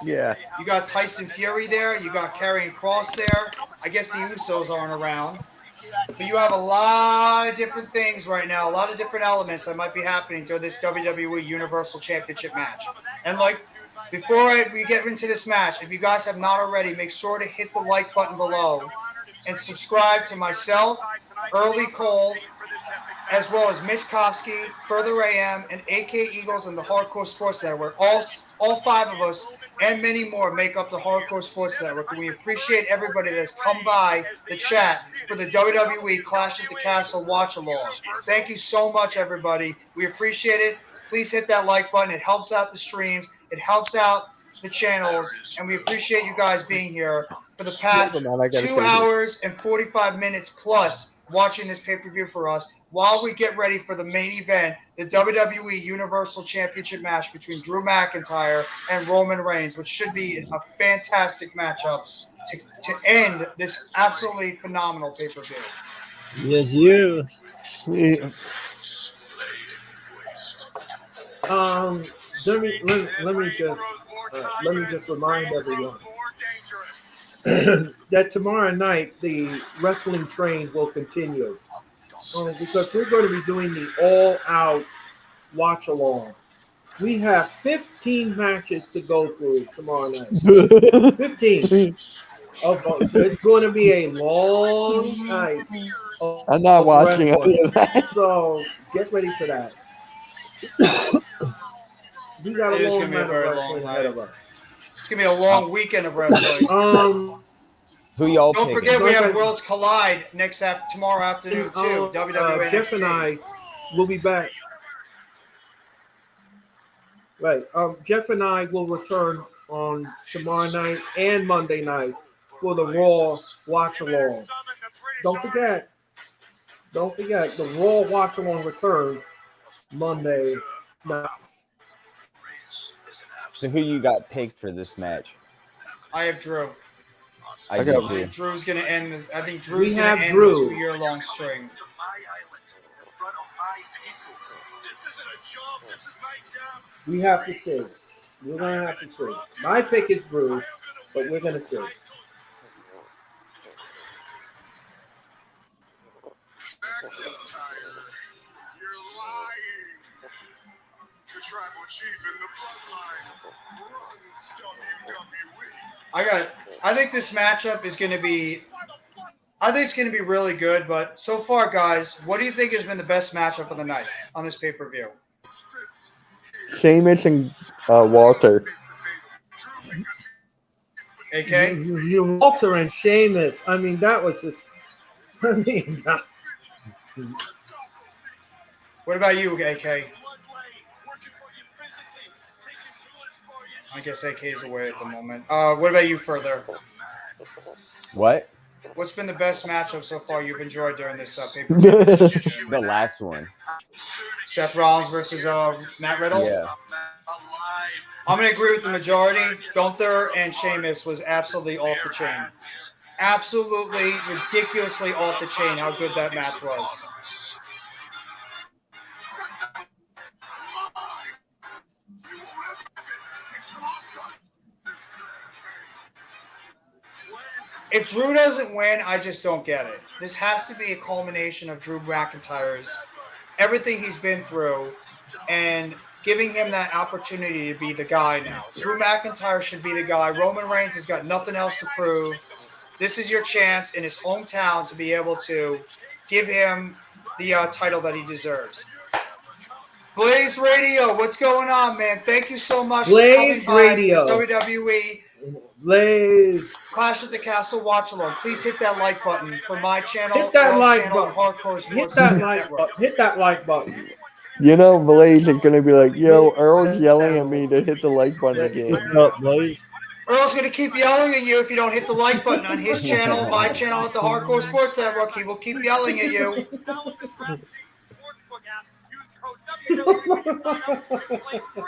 Yeah. You got Tyson Fury there. You got Karrion Kross there. I guess the Usos aren't around. But you have a lot of different things right now, a lot of different elements that might be happening during this WWE Universal Championship match. And before we get into this match, if you guys have not already, make sure to hit the like button below and subscribe to myself, Early Cole, as well as Mitch Kofsky, Further AM, and AK Eagles and the Hardcore Sports Network. All five of us and many more make up the Hardcore Sports Network. And we appreciate everybody that's come by the chat for the WWE Clash at the Castle watch-along. Thank you so much, everybody. We appreciate it. Please hit that like button. It helps out the streams. It helps out the channels. And we appreciate you guys being here for the past 2 hours and 45 minutes plus watching this pay-per-view for us while we get ready for the main event, the WWE Universal Championship match between Drew McIntyre and Roman Reigns, which should be a fantastic matchup to end this absolutely phenomenal pay-per-view. Yes, you. Yeah. Let me just remind everyone that tomorrow night the wrestling train will continue because we're going to be doing the all-out watch-along. We have 15 matches to go through tomorrow night. 15. It's going to be a long night. I'm not watching any of that. So get ready for that. We got a long night of wrestling ahead of us. It's going to be a long weekend of wrestling. Who y'all Don't picking? forget we have Worlds Collide tomorrow afternoon too. WWE Jeff and I will be back. Right. Jeff and I will return on tomorrow night and Monday night for the Raw watch along. Don't forget, the Raw watch along returns Monday night. So who you got picked for this match? I have Drew. I I do think too. Drew's going to end. I think Drew's We going have to end Drew. the 2-year-long string. We have to see. We're going to have to see. My pick is Drew, but we're going to see. I think this matchup is going to be. I think it's going to be really good. But so far, guys, what do you think has been the best matchup of the night on this pay-per-view? Sheamus and Walter. AK? Walter and Sheamus. I mean, that was just. What about you, AK? I guess AK is away at the moment. What about you, Further? What? What's been the best matchup so far you've enjoyed during this pay-per-view? The last one. Seth Rollins versus Matt Riddle? Yeah. I'm going to agree with the majority. Gunther and Sheamus was absolutely off the chain. Absolutely, ridiculously off the chain how good that match was. If Drew doesn't win, I just don't get it. This has to be a culmination of Drew McIntyre's everything he's been through and giving him that opportunity to be the guy now. Drew McIntyre should be the guy. Roman Reigns has got nothing else to prove. This is your chance in his hometown to be able to give him the title that he deserves. Blaze Radio, what's going on, man? Thank you so much Blaze for coming Radio. by the WWE Blaze. Clash at the Castle watch along. Please hit that like button for my channel, Hit that Earl's like channel, button. and Hardcore Hit Sports that like Network. button. Hit that like button. You know, Blaze is gonna be like, "Yo, Earl's yelling at me to hit the like button again." What's up, Blaze? Earl's going to keep yelling at you if you don't hit the like button on his channel, my channel at the Hardcore Sports Network. He will keep yelling at you.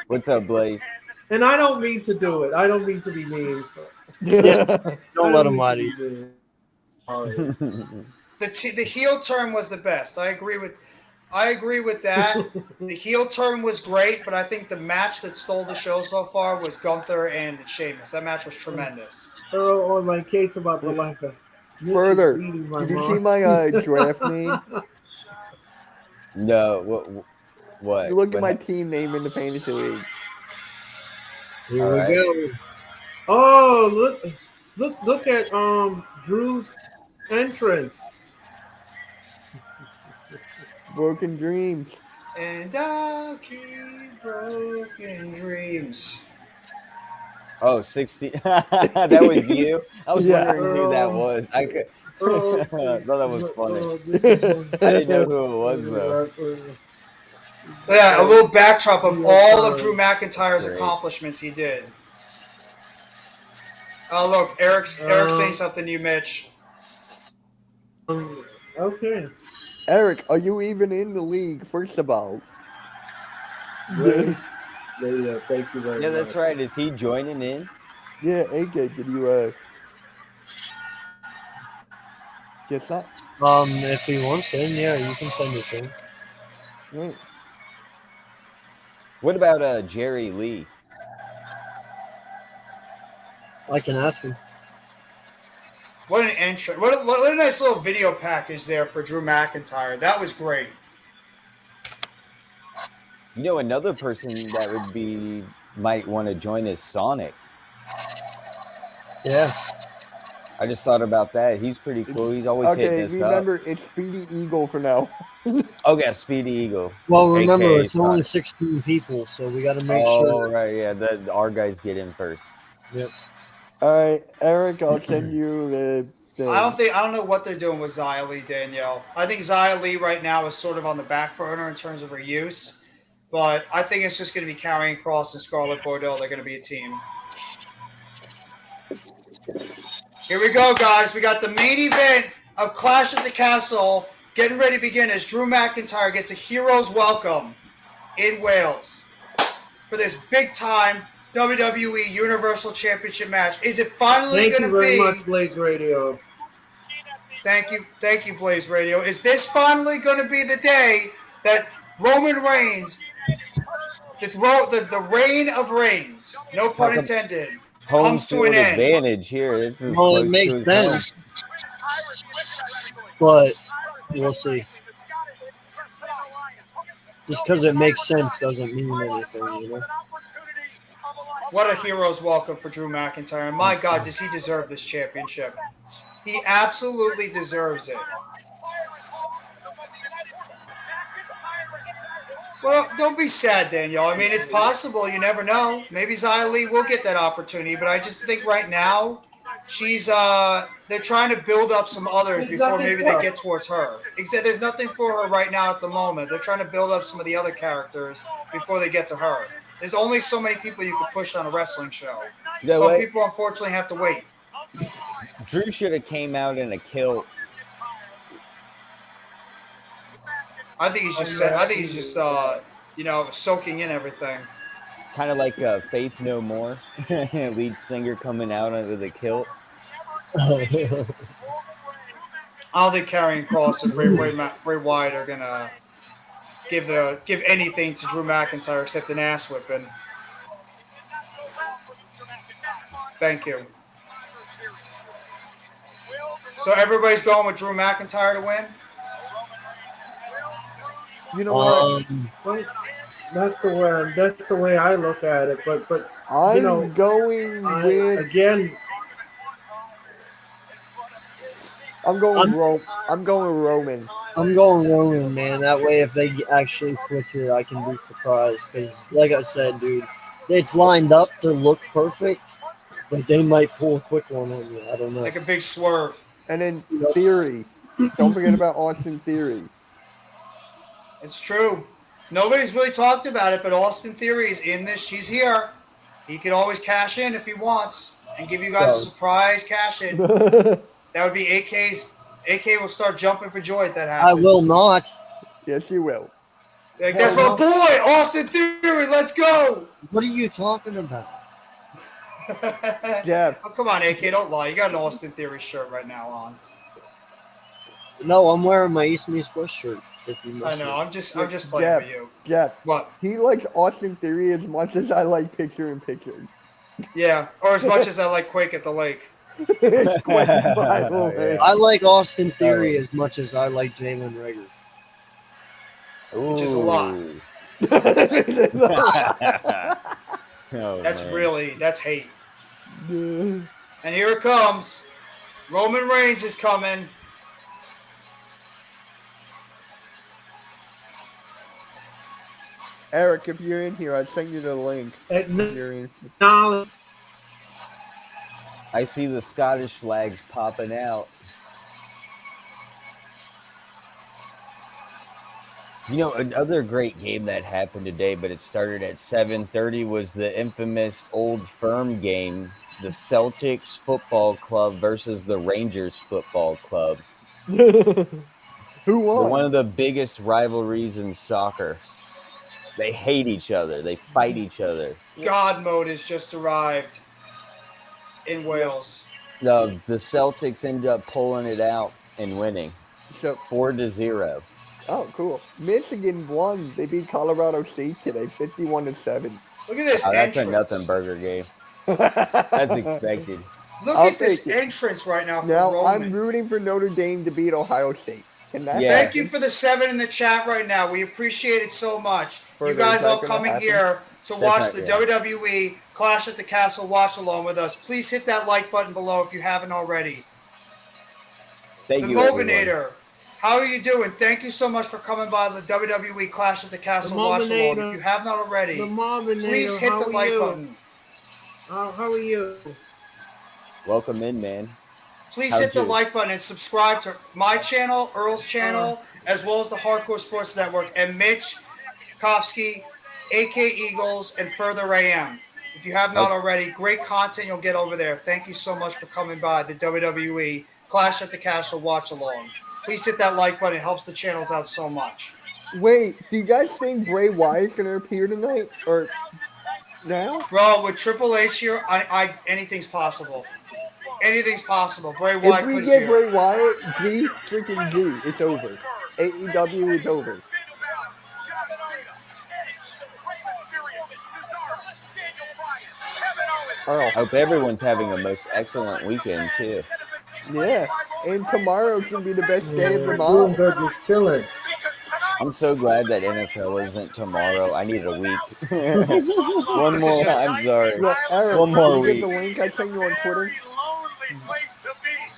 What's up, Blaze? And I don't mean to do it. I don't mean to be mean. Yeah, don't let him mean lie to to you. be mean. All right. The heel turn was the best. I agree with that. The heel turn was great, but I think the match that stole the show so far was Gunther and Sheamus. That match was tremendous. Earl, on my case about the like a Further, did you see my draft name? No, what? You look at my team name in the fantasy league. Here we go. Oh, look at Drew's entrance. Broken Dreams. And I'll keep broken dreams. Oh, 60. That was you? I was wondering who that was. I thought that was funny. I didn't know who it was, though. Yeah, a little backdrop of all of Drew McIntyre's accomplishments he did. Oh, look, Eric's saying something to you, Mitch. Okay. Eric, are you even in the league, first of all? Yes. Yeah, thank you very much. Yeah, that's right. Is he joining in? Yeah, AJ, did you get that? If he wants to, yeah, you can send it to him. Right. What about Jerry Lee? I can ask him. What an entrance. What a nice little video package there for Drew McIntyre. That was great. You know, another person that might want to join is Sonic. Yeah. I just thought about that. He's pretty cool. He's always hitting us remember, it's Speedy Eagle for now. Oh, yeah, Speedy Eagle. Well, remember, AKA it's only Sonic. 16 people, so we got to make Oh, sure. right, yeah. Our guys get in first. Yep. All right, Eric, I'll send you the thing. I don't know what they're doing with Xia Li, Danielle. I think Xia Li right now is sort of on the back burner in terms of her use. But I think it's just going to be Karrion Kross and Scarlett Bordeaux. They're going to be a team. Here we go, guys. We got the main event of Clash at the Castle getting ready to begin as Drew McIntyre gets a hero's welcome in Wales for this big-time WWE Universal Championship match. Is it finally going to be... Thank you very much, Blaze Radio. Thank you, Blaze Radio. Is this finally going to be the day that Roman Reigns, the reign of reigns, no pun intended, comes to an end? Advantage here. This is Well, it makes sense. But we'll see. Just because it makes sense doesn't mean anything, you know? What a hero's welcome for Drew McIntyre. And my God, does he deserve this championship? He absolutely deserves it. Well, don't be sad, Danielle. I mean, it's possible. You never know. Maybe Xia Li will get that opportunity. But I just think right now, they're trying to build up some others before maybe they get towards her. Except there's nothing for her right now at the moment. They're trying to build up some of the other characters before they get to her. There's only so many people you can push on a wrestling show. Some people, unfortunately, have to wait. Drew should have came out in a kilt. I think he's just soaking in everything. Kind of like Faith No More, lead singer coming out with a kilt. I don't think Karrion Kross and Bray Wyatt are gonna give anything to Drew McIntyre except an ass whipping. Thank you. So everybody's going with Drew McIntyre to win? You know what? That's the way I look at it. But I'm you know, going with again. I'm going with Roman. I'm going Roman, man. That way, if they actually quit here, I can be surprised. Because, like I said, dude, it's lined up to look perfect, but they might pull a quick one on you. I don't know. Like a big swerve. And then Theory. Don't forget about Austin Theory. It's true. Nobody's really talked about it, but Austin Theory is in this. She's here. He can always cash in if he wants and give you guys a surprise cash in. That would be AK's. AK will start jumping for joy if that happens. I will not. Yes, you will. Like, that's my boy, Austin Theory. Let's go. What are you talking about? Yeah. Oh, come on, AK. Don't lie. You got an Austin Theory shirt right now on. No, I'm wearing my East Meets West shirt. I know. I'm just playing with you. Jeff. What? He likes Austin Theory as much as I like Picture in Picture. Yeah, or as much as I like Quake at the Lake. I like Austin Theory as much as I like Jalen Rager. Which is a lot. That's hate. And here it comes. Roman Reigns is coming. Eric, if you're in here, I'll send you the link. I see the Scottish flags popping out. You know, another great game that happened today, but it started at 7:30, was the infamous Old Firm game, the Celtics Football Club versus the Rangers Football Club. Who won? One of the biggest rivalries in soccer. They hate each other. They fight each other. God mode has just arrived in Wales. The Celtics ended up pulling it out and winning. So 4-0. Oh, cool. Michigan won. They beat Colorado State today, 51-7. Look at this That's entrance. a nothing burger game. That's expected. Look at this entrance right now for Now, Roman. I'm rooting for Notre Dame to beat Ohio State. Can that Thank you for the 7 in the chat right now. We appreciate it so much. You guys all coming here to watch the WWE Clash at the Castle watch along with us. Please hit that like button below if you haven't already. Thank you, Movinator, how are you doing? Thank you so much for coming by the WWE Clash at the Castle watch along. If you have not already, please hit the like button. How are you? Welcome in, man. Please hit the like button and subscribe to my channel, Earl's channel, as well as the Hardcore Sports Network, and Mitch Kofsky, AK Eagles, and Further AM. If you have not already, great content you'll get over there. Thank you so much for coming by the WWE Clash at the Castle watch along. Please hit that like button. It helps the channels out so much. Wait, do you guys think Bray Wyatt's going to appear tonight? Or now? Bro, with Triple H here, anything's possible. Anything's possible. Bray Wyatt. If we get Bray Wyatt, freaking G, it's over. AEW is over. I hope everyone's having a most excellent weekend, too. Yeah, and tomorrow's going to be the best day of the month. Just chilling. I'm so glad that NFL isn't tomorrow. I need a week. One more. I'm sorry. Look, Eric, one more week. Get the link I sent you on Twitter.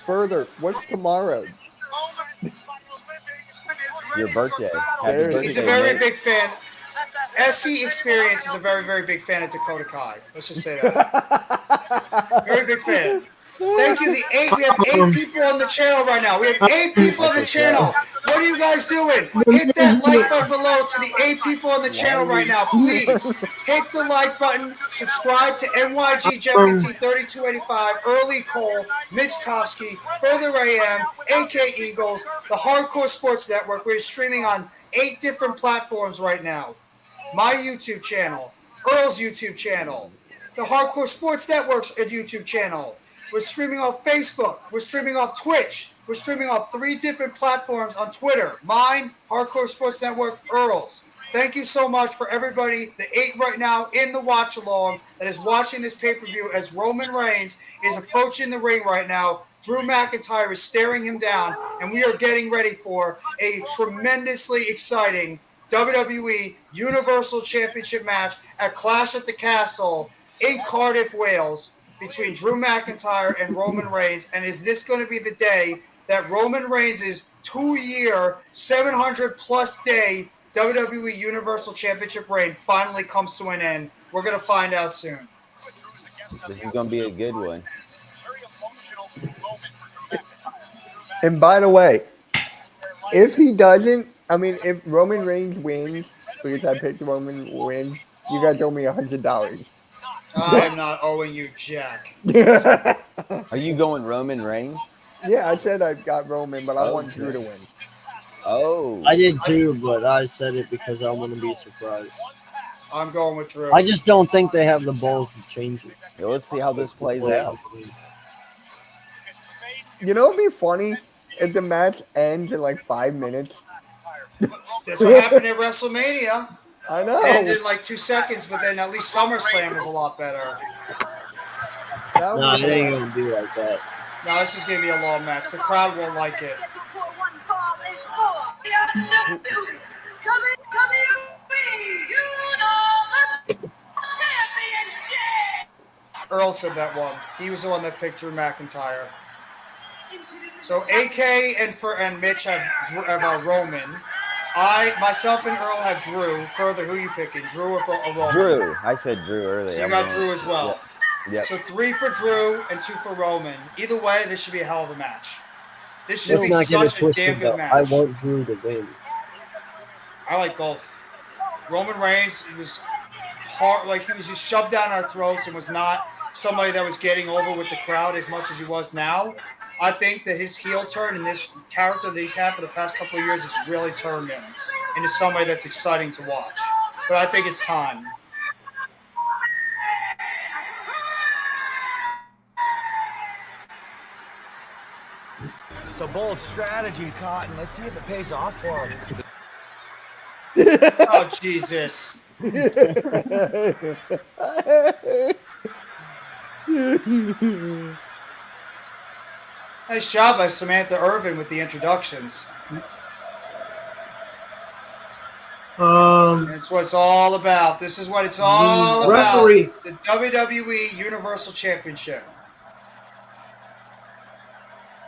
Further, what's tomorrow? Your birthday. He's a very big fan. SC Experience is a very, very big fan of Dakota Kai. Let's just say that. Very big fan. Thank you. We have 8 people on the channel right now. We have 8 people on the channel. What are you guys doing? Hit that like button below to the 8 people on the channel right now. Please hit the like button. Subscribe to NYG Jeopardy 3285, Early Cole, Mitch Kofsky, Further AM, AK Eagles, the Hardcore Sports Network. We're streaming on 8 different platforms right now. My YouTube channel, Earl's YouTube channel, the Hardcore Sports Network's YouTube channel. We're streaming off Facebook. We're streaming off Twitch. We're streaming off 3 different platforms on Twitter. Mine, Hardcore Sports Network, Earl's. Thank you so much for everybody, the 8 right now in the watch along that is watching this pay-per-view as Roman Reigns is approaching the ring right now. Drew McIntyre is staring him down, and we are getting ready for a tremendously exciting WWE Universal Championship match at Clash at the Castle in Cardiff, Wales, between Drew McIntyre and Roman Reigns. And is this going to be the day that Roman Reigns' 2-year, 700+ day WWE Universal Championship reign finally comes to an end. We're going to find out soon. This is going to be a good one. And by the way, if he doesn't, I mean, if Roman Reigns wins, because I picked Roman wins, you guys owe me $100. I am not owing you jack. Are you going Roman Reigns? Yeah, I said I got Roman, but I want Okay. Drew to win. Oh. I did too, but I said it because I want to be surprised. I'm going with Drew. I just don't think they have the balls to change it. Yeah, let's see how this plays out. You know, it'd be funny if the match ends in like 5 minutes. That's what happened at WrestleMania. I know. It ended in like 2 seconds, but then at least SummerSlam was a lot better. That No, was- it ain't gonna be like that. No, this is going to be a long match. The crowd will like it. Earl said that one. He was the one that picked Drew McIntyre. So AK and Mitch have Roman. Myself and Earl have Drew. Further, who are you picking? Drew or Roman? Drew. I said Drew earlier. So you got Drew as well. Yep. So 3 for Drew and 2 for Roman. Either way, this should be a hell of a match. This should Let's be not get it such a damn twisted. good Though. match. I want Drew to win. I like both. Roman Reigns was hard, like he was just shoved down our throats and was not somebody that was getting over with the crowd as much as he was now. I think that his heel turn and this character that he's had for the past couple of years has really turned him into somebody that's exciting to watch. But I think it's time. It's a bold strategy, Cotton. Let's see if it pays off for him. Oh, Jesus. Nice job by Samantha Irvin with the introductions. That's what it's all about. This is what it's all about. Referee. The WWE Universal Championship.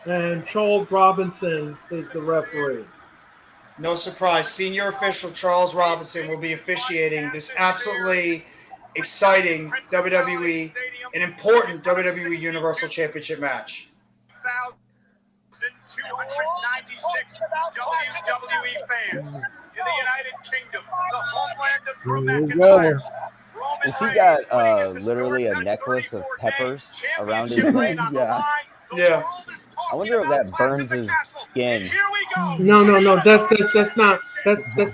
And Charles Robinson is the referee. No surprise. Senior official Charles Robinson will be officiating this absolutely exciting WWE, an important WWE Universal Championship match. 1,296 WWE fans in the United Kingdom, the homeland of Drew McIntyre. Has he got literally a necklace of peppers around his neck? Yeah. Yeah. I wonder if that burns his skin. No, that's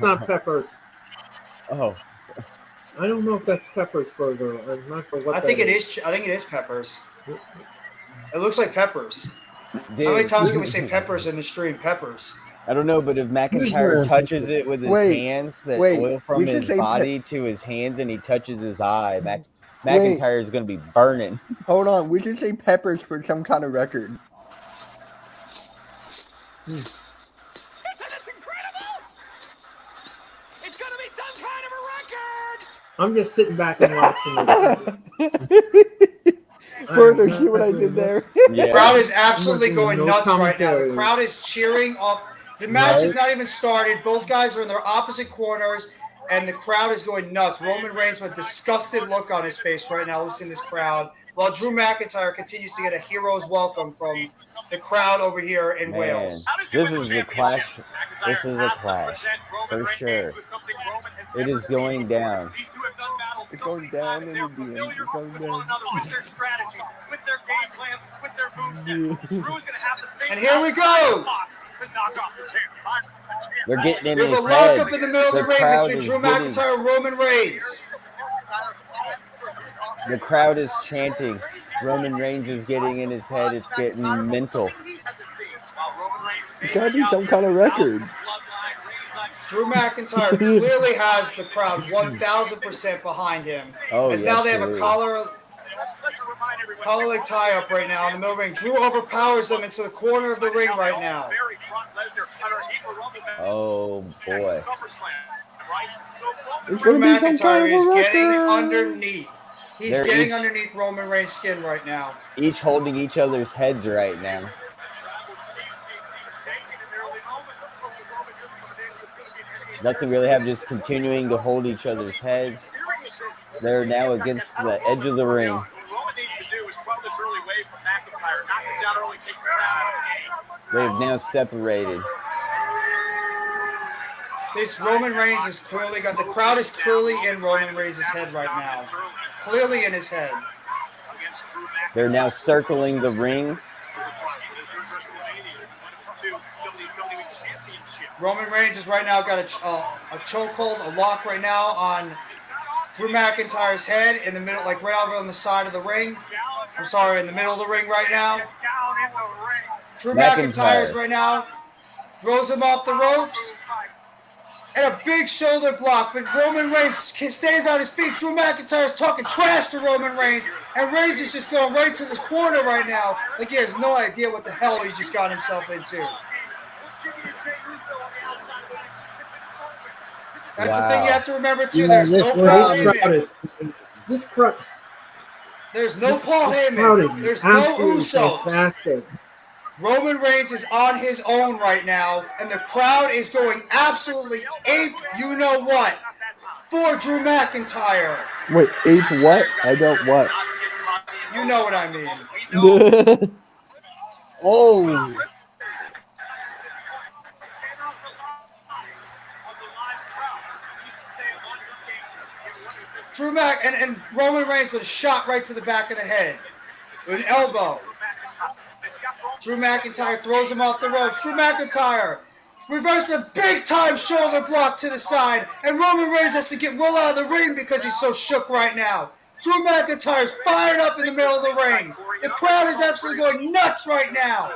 not peppers. Oh, I don't know if that's peppers further. I'm not sure what I think it is. I think it is peppers. It looks like peppers. dude. How many times can we say peppers in the stream? Peppers. I don't know, but if McIntyre touches it with his hands, that oil from his body to his hands, and he touches his eye, McIntyre is going to be burning. Hold on, we should say peppers for some kind of record. That's incredible! It's gonna be some kind of a record! I'm just sitting back and watching it. Further, see what I did there? The crowd is absolutely going No nuts right now. The commentary. crowd is cheering up. The match has not even started. Both guys are in their opposite corners, and the crowd is going nuts. Roman Reigns with a disgusted look on his face right now, listening to this crowd, while Drew McIntyre continues to get a hero's welcome from the crowd over here in Wales. This is a clash. This is a clash, for sure. It is going down. It's going down in the DMs. It's going down. And here we go. They're getting in We have a his head. lockup in the middle of the The ring crowd between is Drew getting. McIntyre and Roman Reigns. The crowd is chanting. Roman Reigns is getting in his head. It's getting mental. It's gotta be some kind of record. Drew McIntyre clearly has the crowd 1,000% behind him. Oh, As yes, now they have it a is. collar tie up right now in the middle ring. Drew overpowers them into the corner of the ring right now. Oh boy. It's Drew gonna be some McIntyre kind of is a getting record. underneath. He's They're getting each- underneath Roman Reigns' skin right now. Each holding each other's heads right now. Nothing really happened, just continuing to hold each other's heads. They're now against the edge of the ring. What Roman needs to do is throw this early wave from McIntyre, knock him down early, take the crowd out of the game. They've now separated. This Roman Reigns is clearly got the crowd is clearly in Roman Reigns' head right now. Clearly in his head. They're now circling the ring. Roman Reigns has right now got a chokehold, a lock right now on Drew McIntyre's head in the middle, like right over on the side of the ring. I'm sorry, in the middle of the ring right now. Drew McIntyre's right now throws him off the ropes. And a big shoulder block, but Roman Reigns stays on his feet. Drew McIntyre's talking trash to Roman Reigns, and Reigns is just going right to this corner right now, like he has no idea what the hell he just got himself into. That's the thing you have to remember too. There's no Paul Heyman. There's no Paul Heyman. There's no Usos. Fantastic. Roman Reigns is on his own right now, and the crowd is going absolutely ape, you know what, for Drew McIntyre. Wait, ape what? I don't what? You know what I mean. Oh. Drew Mac and Roman Reigns was shot right to the back of the head with an elbow. Drew McIntyre throws him off the ropes. Drew McIntyre reverses a big-time shoulder block to the side, and Roman Reigns has to roll out of the ring because he's so shook right now. Drew McIntyre's fired up in the middle of the ring. The crowd is absolutely going nuts right now.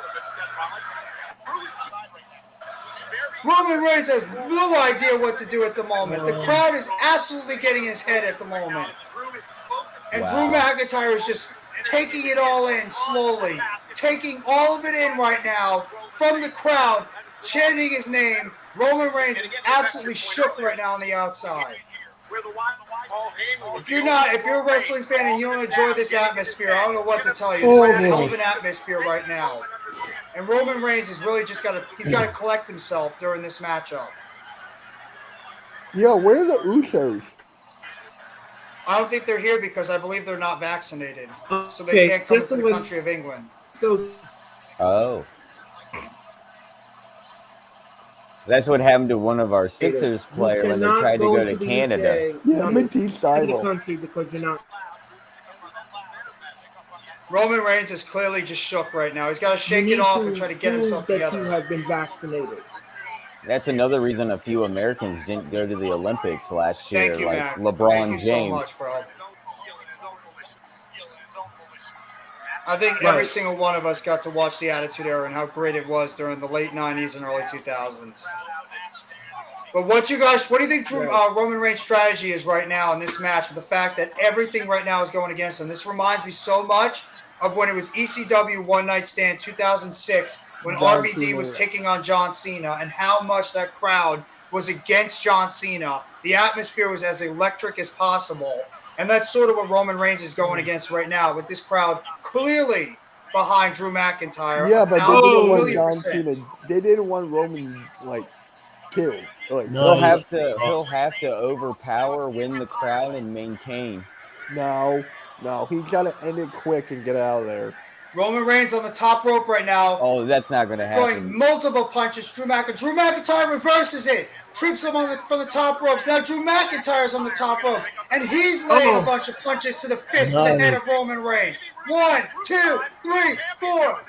Roman Reigns has no idea what to do at the moment. The crowd is absolutely getting his head at the moment. And Drew McIntyre is just taking it all in slowly, taking all of it in right now from the crowd, chanting his name. Roman Reigns is absolutely shook right now on the outside. If you're a wrestling fan and you don't enjoy this atmosphere, I don't know what to tell you. This is a hell of an atmosphere right now. And Roman Reigns is really just got to collect himself during this matchup. Yo, where are the Usos? I don't think they're here because I believe they're not vaccinated. So they can't come to the country of England. Oh. That's what happened to one of our Sixers players when they tried to go to Canada. Yeah, Matisse country because you're not. Roman Reigns is clearly just shook right now. He's got to shake it off and try to get himself together. You have been vaccinated. That's another reason a few Americans didn't go to the Olympics last year, Thank you, like Matt. LeBron Thank you James. so much, bro. I think every single one of us got to watch the Attitude Era and how great it was during the late 90s and early 2000s. But what do you think Roman Reigns' strategy is right now in this match with the fact that everything right now is going against him? This reminds me so much of when it was ECW One Night Stand 2006 when RVD was taking on John Cena and how much that crowd was against John Cena. The atmosphere was as electric as possible. And that's sort of what Roman Reigns is going against right now with this crowd clearly behind Drew McIntyre. Yeah, but they didn't want John Cena. They didn't want Roman, killed. He'll have to overpower, win the crowd, and maintain. No, he's got to end it quick and get out of there. Roman Reigns on the top rope right now. Oh, that's not going to happen. Throwing multiple punches. Drew McIntyre reverses it. Trips him from the top ropes. Now Drew McIntyre's on the top rope. And he's laying a bunch of punches to the fist of the head of Roman Reigns. 1, 2, 3, 4.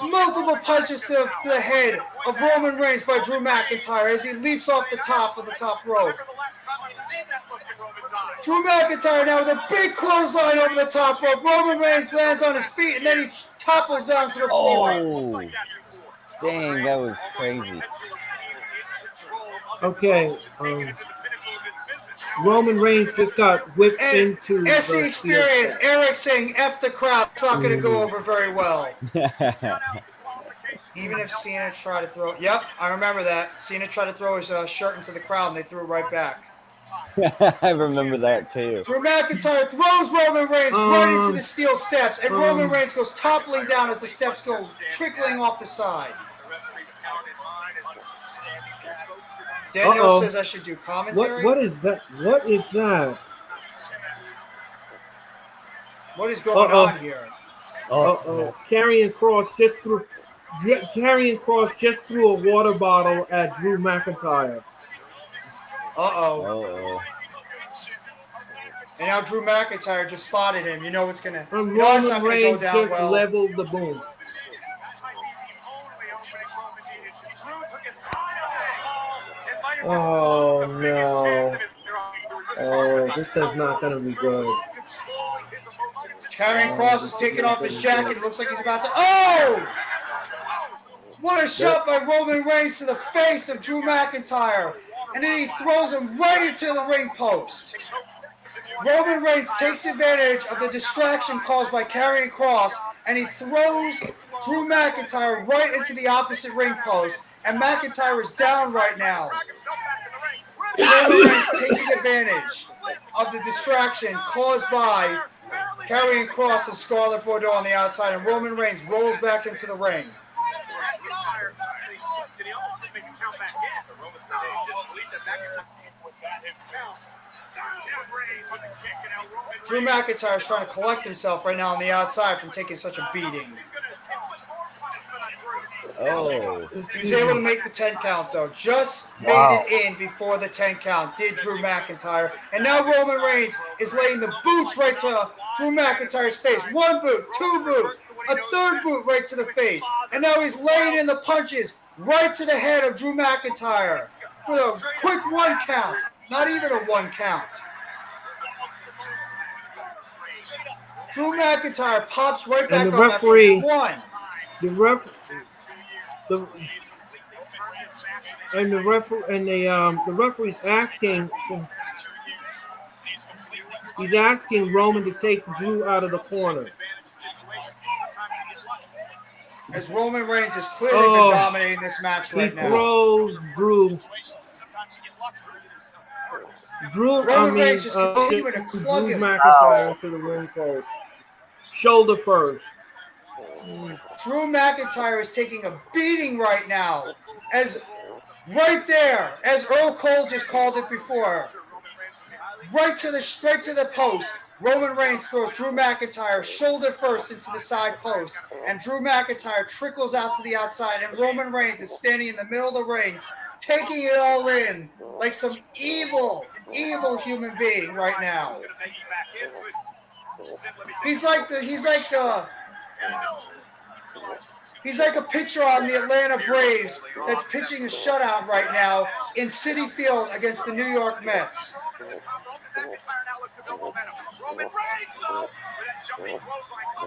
Multiple punches to the head of Roman Reigns by Drew McIntyre as he leaps off the top of the top rope. Drew McIntyre now with a big clothesline over the top rope. Roman Reigns lands on his feet and then he topples down to the floor. Oh, dang, that was crazy. Okay, Roman Reigns just got whipped into the experience. Eric saying F the crowd. It's not going to go over very well. Even if Cena tried to throw... Yep, I remember that. Cena tried to throw his shirt into the crowd and they threw it right back. I remember that too. Drew McIntyre throws Roman Reigns right into the steel steps, and Roman Reigns goes toppling down as the steps go trickling off the side. Danielle Uh-oh. says I should do commentary. What is that? What is that? What is going on here? Uh-oh. Karrion Kross just threw a water bottle at Drew McIntyre. Uh-oh. And now Drew McIntyre just spotted him. You know it's gonna. And You know it's Roman not gonna Reigns go down just well. leveled the boom. Oh no. Oh, this is not gonna be good. Karrion Kross is taking off his jacket. It looks like he's about to. Oh! What a shot by Roman Reigns to the face of Drew McIntyre. And then he throws him right into the ring post. Roman Reigns takes advantage of the distraction caused by Karrion Kross, and he throws Drew McIntyre right into the opposite ring post. And McIntyre is down right now. Roman Reigns taking advantage of the distraction caused by Karrion Kross and Scarlett Bordeaux on the outside, and Roman Reigns rolls back into the ring. Drew McIntyre is trying to collect himself right now on the outside from taking such a beating. Oh. He was able to make the 10 count, though. Just made it in before the 10 count, did Drew McIntyre. And now Roman Reigns is laying the boots right to Drew McIntyre's face. One boot, two boot, a third boot right to the face. And now he's laying in the punches right to the head of Drew McIntyre with a quick 1 count. Not even a 1 count. Drew McIntyre pops right back And the up referee, after 1. The referee's asking. He's asking Roman to take Drew out of the corner. As Roman Reigns has clearly been dominating this match right now. He throws Drew. Roman Reigns just continuing to plug Drew him. McIntyre into the ring post. Shoulder first. Drew McIntyre is taking a beating right now. As right there, as Earl Cole just called it before. Right to the post. Roman Reigns throws Drew McIntyre shoulder first into the side post. And Drew McIntyre trickles out to the outside. And Roman Reigns is standing in the middle of the ring, taking it all in like some evil human being right now. He's like a pitcher on the Atlanta Braves that's pitching a shutout right now in Citi Field against the New York Mets.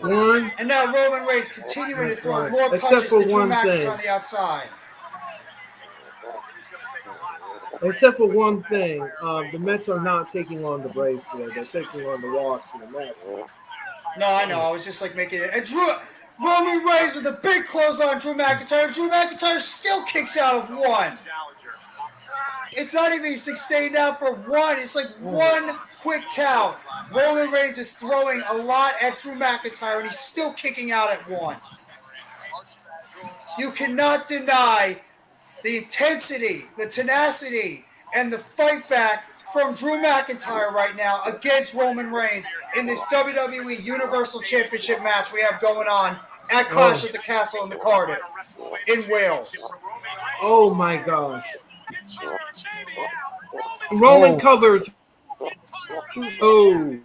And now Roman Reigns continuing to throw more punches to Drew McIntyre on the outside. Except for one thing, the Mets are not taking on the Braves today. They're taking on the Washington Mets. No, I know. I was just like making it. And Roman Reigns with a big close on Drew McIntyre. Drew McIntyre still kicks out of 1. It's not even sustained out for 1. It's like 1 quick count. Roman Reigns is throwing a lot at Drew McIntyre, and he's still kicking out at 1. You cannot deny the intensity, the tenacity, and the fight back from Drew McIntyre right now against Roman Reigns in this WWE Universal Championship match we have going on at Clash at the Castle in the Cardiff in Wales. Oh my gosh. Roman covers. Oh.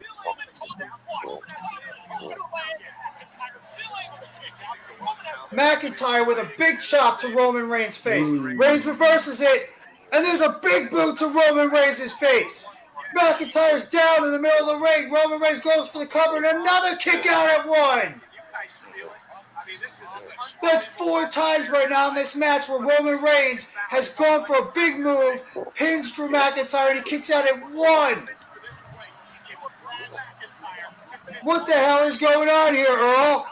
McIntyre with a big chop to Roman Reigns' face. Reigns reverses it, and there's a big boot to Roman Reigns' face. McIntyre's down in the middle of the ring. Roman Reigns goes for the cover, and another kick out at 1. That's 4 times right now in this match where Roman Reigns has gone for a big move, pins Drew McIntyre, and he kicks out at 1. What the hell is going on here, Earl?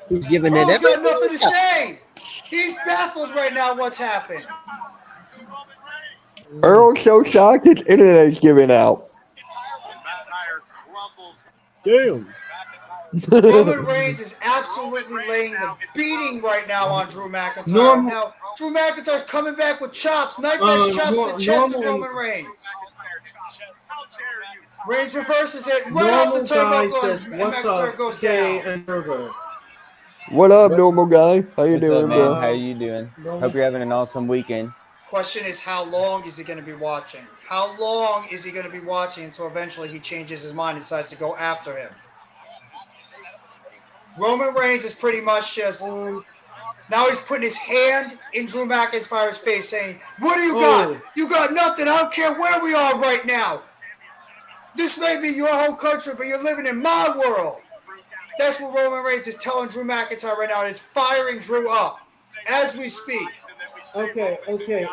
He's giving it Earl's got everything. nothing to say. He's baffled right now what's happened. Earl's so shocked his internet's giving out. Damn. Roman Reigns is absolutely laying the beating right now on Drew McIntyre. Now, Drew McIntyre's coming back with chops, knife edge chops to the chest of Roman Reigns. Reigns reverses it right off the turnbuckle, and McIntyre goes down. And Burger. What up, normal guy? How you What's doing, up, man? bro? How you doing? Hope you're having an awesome weekend. Question is, how long is he going to be watching? How long is he going to be watching until eventually he changes his mind and decides to go after him? Roman Reigns is pretty much just, now he's putting his hand in Drew McIntyre's face saying, what do you got? You got nothing. I don't care where we are right now. This may be your home country, but you're living in my world. That's what Roman Reigns is telling Drew McIntyre right now. It's firing Drew up as we speak. Okay. Okay.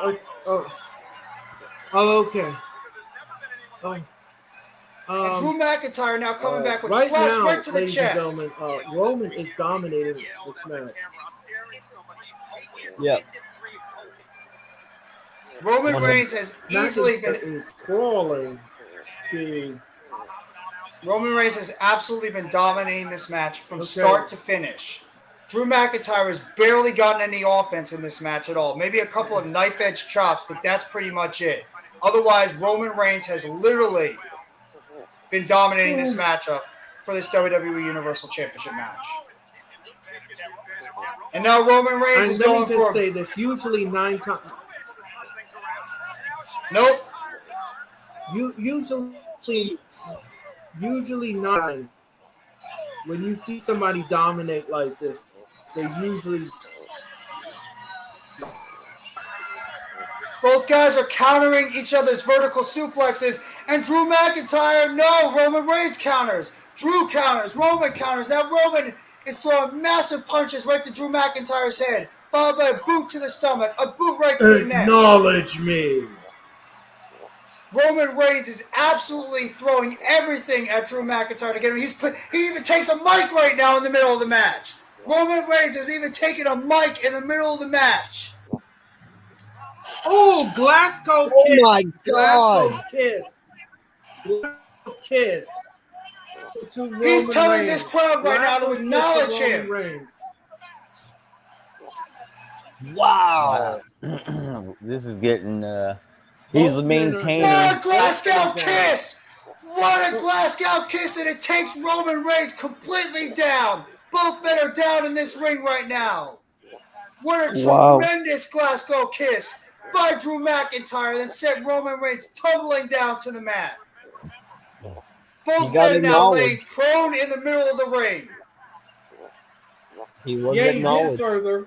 And Drew McIntyre now coming back with right slaps now, right to the ladies chest. and gentlemen, Roman is dominating this match. Yeah. Roman Reigns has easily been. Is crawling to. Roman Reigns has absolutely been dominating this match from start to finish. Drew McIntyre has barely gotten any offense in this match at all. Maybe a couple of knife edge chops, but that's pretty much it. Otherwise, Roman Reigns has literally been dominating this matchup for this WWE Universal Championship match. And now Roman Reigns is going for. Let me just say this: usually 9 times. Nope. Usually 9. When you see somebody dominate like this, they usually. Both guys are countering each other's vertical suplexes, and Drew McIntyre, no, Roman Reigns counters. Drew counters, Roman counters. Now Roman is throwing massive punches right to Drew McIntyre's head, followed by a boot to the stomach, a boot right to the neck. Acknowledge me. Roman Reigns is absolutely throwing everything at Drew McIntyre to get him. He even takes a mic right now in the middle of the match. Roman Reigns is even taking a mic in the middle of the match. Oh, Glasgow kiss. Oh my God. Glasgow kiss. He's telling this crowd right now to acknowledge him. Reigns. Wow. This is getting, he's maintaining. What a Glasgow kiss! What a Glasgow kiss, and it takes Roman Reigns completely down. Both men are down in this ring right now. What a tremendous Glasgow kiss by Drew McIntyre that sent Roman Reigns tumbling down to the mat. Both men now laying prone in the middle of the ring. He was acknowledged. Further.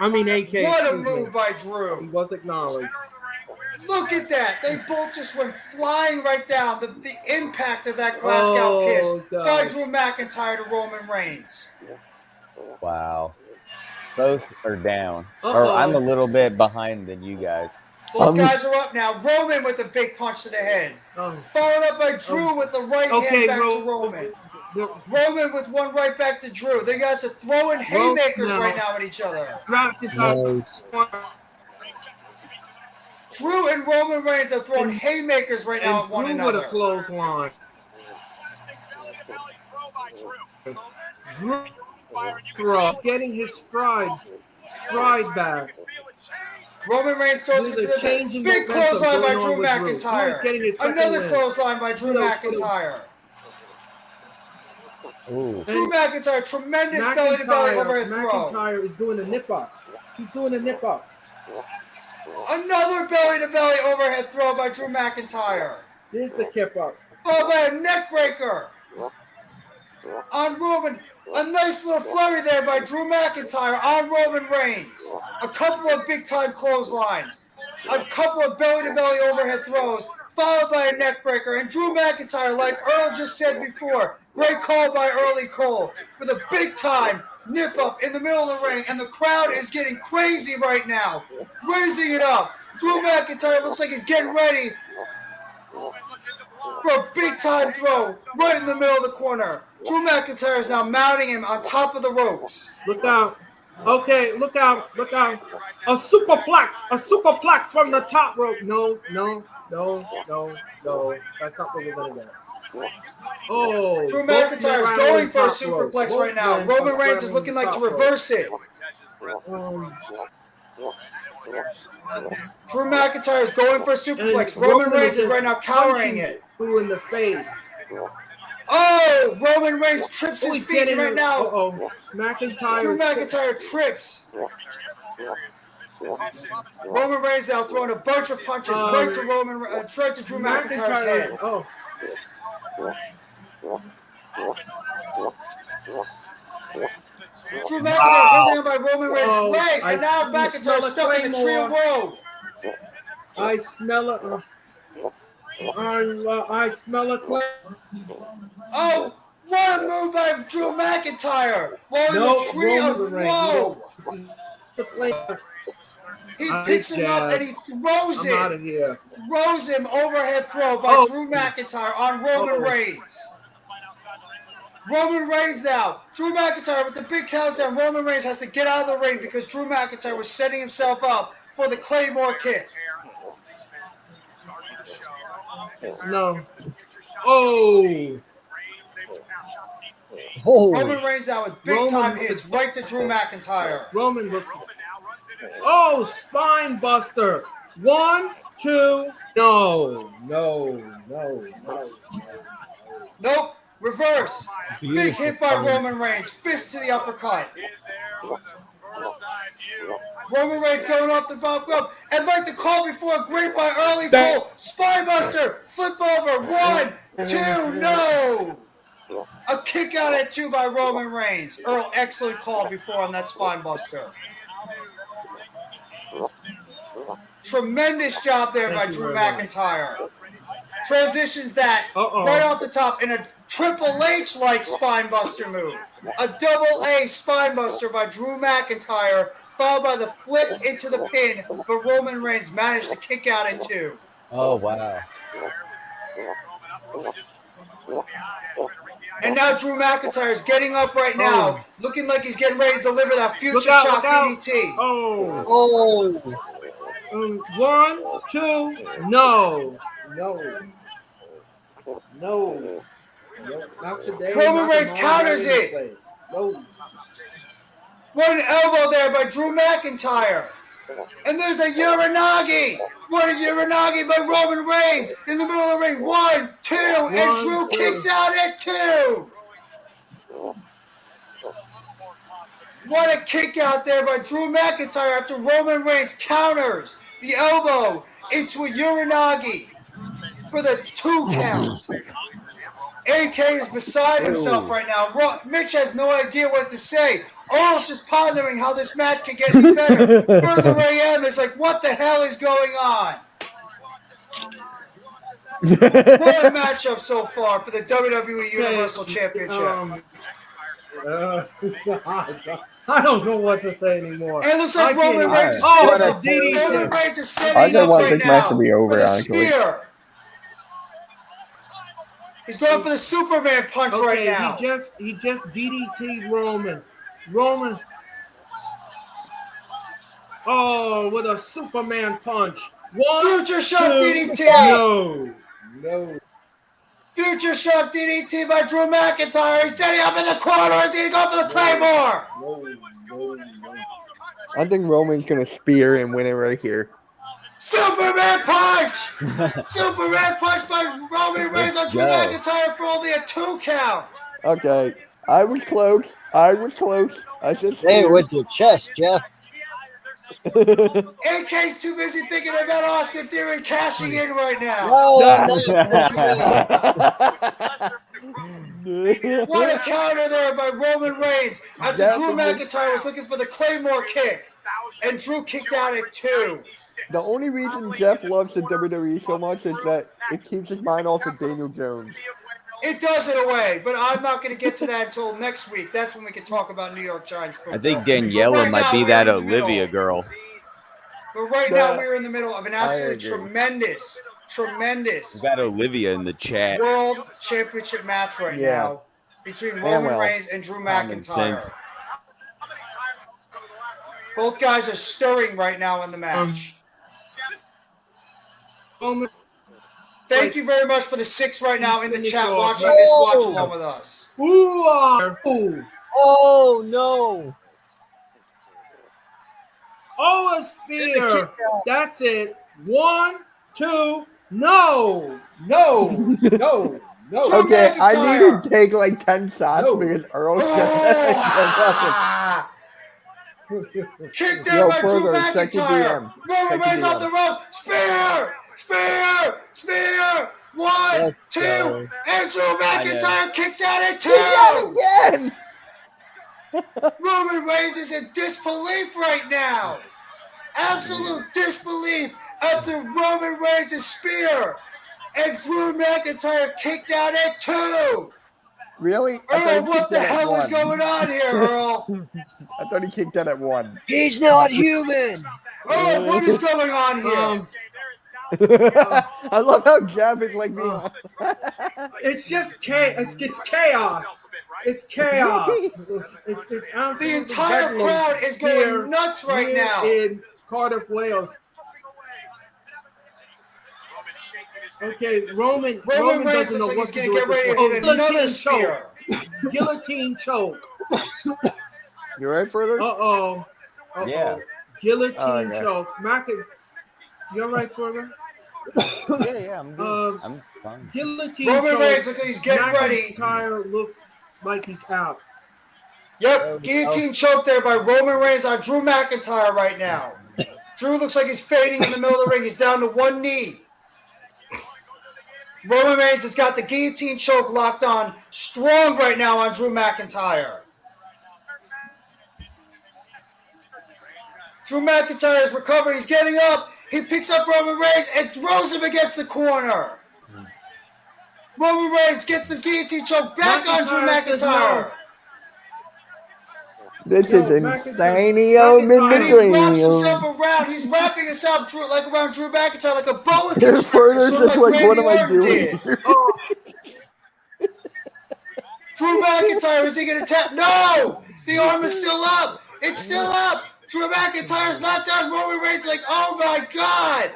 I mean, AK. What a move by Drew. He was acknowledged. Look at that. They both just went flying right down. The impact of that Glasgow kiss by Drew McIntyre to Roman Reigns. Wow. Both are down. Or I'm a little bit behind than you guys. Both guys are up now. Roman with a big punch to the head. Followed up by Drew with the right hand back to Roman. Roman with one right back to Drew. They guys are throwing haymakers right now at each other. Drew and Roman Reigns are throwing haymakers right now at one another. With a clothesline. Drew throw, getting his stride back. Roman Reigns throws him to the big clothesline by Drew McIntyre. Another clothesline by Drew McIntyre. Ooh. Drew McIntyre, tremendous belly-to-belly overhead throw. McIntyre is doing a nip-up. He's doing a nip-up. Another belly-to-belly overhead throw by Drew McIntyre. Here's the kip-up. Followed by a neck breaker on Roman. A nice little flurry there by Drew McIntyre on Roman Reigns. A couple of big-time clotheslines. A couple of belly-to-belly overhead throws, followed by a neck breaker. And Drew McIntyre, like Earl just said before, great call by Early Cole, with a big-time nip-up in the middle of the ring. And the crowd is getting crazy right now, raising it up. Drew McIntyre looks like he's getting ready for a big-time throw right in the middle of the corner. Drew McIntyre is now mounting him on top of the ropes. Look out. Okay, look out. Look out. A superplex from the top rope. No. That's not what we're going to get. Oh, Drew both McIntyre men is are going on for a top rope. superplex Both right now. men Roman are Reigns is slamming looking the like to top rope. reverse it. Drew McIntyre is going for a superplex. And Roman Reigns is just right now countering punching it. Drew in the face. Oh, Roman Reigns trips Oh, his he's feet getting right now. Uh-oh. McIntyre Drew is McIntyre trips. Roman Reigns now throwing a bunch of punches right to right to Drew McIntyre's head. Oh. Drew McIntyre holding on by Roman Reigns' leg, and now you smell McIntyre's a stuck in the tree of woe. I smell a I smell a clay. Oh, what a move by Drew McIntyre! While in the tree of woe. The clay. He picks him up and he throws I'm out of him. here. Throws him overhead throw by Drew McIntyre on Roman Reigns. Roman Reigns now. Drew McIntyre with the big countdown. Roman Reigns has to get out of the ring because Drew McIntyre was setting himself up for the Claymore kick. No. Oh. Roman Reigns now with big time hits right to Drew McIntyre. Roman looks. Oh, spine buster. 1, 2. No. Nope. Reverse. Big hit by Roman Reigns. Fist to the uppercut. Roman Reigns going off the top rope. And like the call before, great by early Cole. Spinebuster. Flip over. 1, 2. No. A kick out at 2 by Roman Reigns. Earl, excellent call before on that spinebuster. Tremendous job there by Drew McIntyre. Transitions that right off the top in a Triple H-like spinebuster move. A double A spinebuster by Drew McIntyre, followed by the flip into the pin, but Roman Reigns managed to kick out at 2. Oh, wow. And now Drew McIntyre is getting up right now, looking like he's getting ready to deliver that future shock DDT. Oh. 1, 2. No. Not today. Roman Reigns counters it. No. What an elbow there by Drew McIntyre. And there's a Uranagi. What a Uranagi by Roman Reigns in the middle of the ring. 1, 2, and Drew kicks out at 2. What a kick out there by Drew McIntyre after Roman Reigns counters the elbow into a Uranagi for the 2 count. AK is beside himself right now. Mitch has no idea what to say. Earl's just pondering how this match can get better. Further AM is like, what the hell is going on? What a matchup so far for the WWE Universal Championship. I don't know what to say anymore. And it looks like Roman Reigns is Roman Reigns is I setting just up want right this match now to be over, for the honestly. spear. He's going for the Superman punch right now. He just DDT'd Roman. Oh, with a Superman punch. 1, Future Shock 2. DDT. No. Future Shock DDT by Drew McIntyre. He's setting up in the corner. He's going to go for the Claymore. I think Roman's gonna spear and win it right here. Superman punch! Superman punch by Roman Reigns on Drew McIntyre for only a 2 count. Okay, I was close. I said Say it spear. with your chest, Jeff. AK's too busy thinking about Austin Theory cashing in right now. What a counter there by Roman Reigns after Drew McIntyre was looking for the Claymore kick. And Drew kicked out at 2. The only reason Jeff loves the WWE so much is that it keeps his mind off of Daniel Jones. It does in a way, but I'm not going to get to that until next week. That's when we can talk about New York Giants football. I think Daniela might be that Olivia girl. But right now we're in the middle of an absolutely tremendous We got Olivia in the chat. World Championship match right now between Roman Reigns and Drew McIntyre. Both guys are stirring right now in the match. Thank you very much for the 6 right now in the Finish chat off. watching this watch along with us. Ooh. Oh no! Oh, a spear. That's it. 1, 2. No. Okay, I need McIntyre. to take like 10 shots No. because Earl said Ah! Kicked Yo, out by Drew further, check your McIntyre. DM. Roman Check your Reigns off DM. the ropes. Spear. 1, Let's 2, go. and Drew know. McIntyre kicks out at 2. Kick out again! Roman Reigns is in disbelief right now. Absolute disbelief after Roman Reigns' spear. And Drew McIntyre kicked out at 2. Really? Earl, what the out at hell is 1. going on here, Earl? I thought he kicked out at 1. He's not human. Earl, what is going on here? I love how Jeff is like being. It's just chaos. It's chaos. It's chaos. It's The entire crowd is going nuts right now. in Cardiff, Wales. Okay, Roman Roman Reigns doesn't know looks like what he's to going do to get with ready this to one. hit another spear. Guillotine choke. You right further? Uh-oh. Yeah. Guillotine choke. You all right, further? Yeah, I'm good. I'm fine. Guillotine Roman choke. Reigns looks like he's getting ready. McIntyre looks like he's out. Yep, guillotine choke there by Roman Reigns on Drew McIntyre right now. Drew looks like he's fading in the middle of the ring. He's down to one knee. Roman Reigns has got the guillotine choke locked on strong right now on Drew McIntyre. Drew McIntyre is recovering. He's getting up. He picks up Roman Reigns and throws him against the corner. Roman Reigns gets the guillotine choke back on Drew McIntyre. This is McIntyre- insanio And he wraps Minigranio. himself around. He's wrapping himself around Drew McIntyre like a boa Your constrictor. further's Sort of just like, Randy what am I Orton doing? did. Drew McIntyre, is he going to tap? No! The arm is still up. It's still up. Drew McIntyre's not done. Roman Reigns like, oh my God.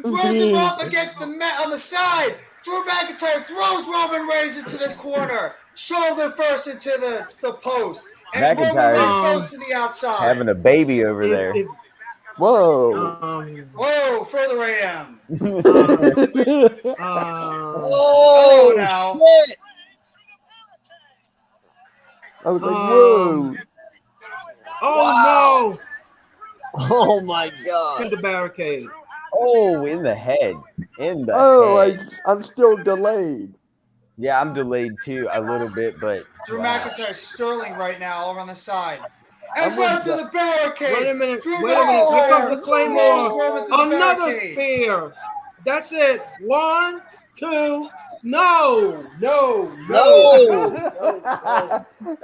Throws him up against the mat on the side. Drew McIntyre throws Roman Reigns into this corner. Shoulder first into the post. And Roman Reigns goes to the outside. Having a baby over there. Whoa. Whoa, further AM. Oh, now. shit. I was like, whoa. Oh Oh my no! God. In the barricade. Oh, in the head. In the head. I'm still delayed. Yeah, I'm delayed too a little bit, but Drew wow. McIntyre sterling right now over on the side. And right to the barricade. Wait a minute. Drew Wait a minute. Here comes McIntyre the Claymore. throws Roman to the Another barricade. spear. That's it. 1, 2. No.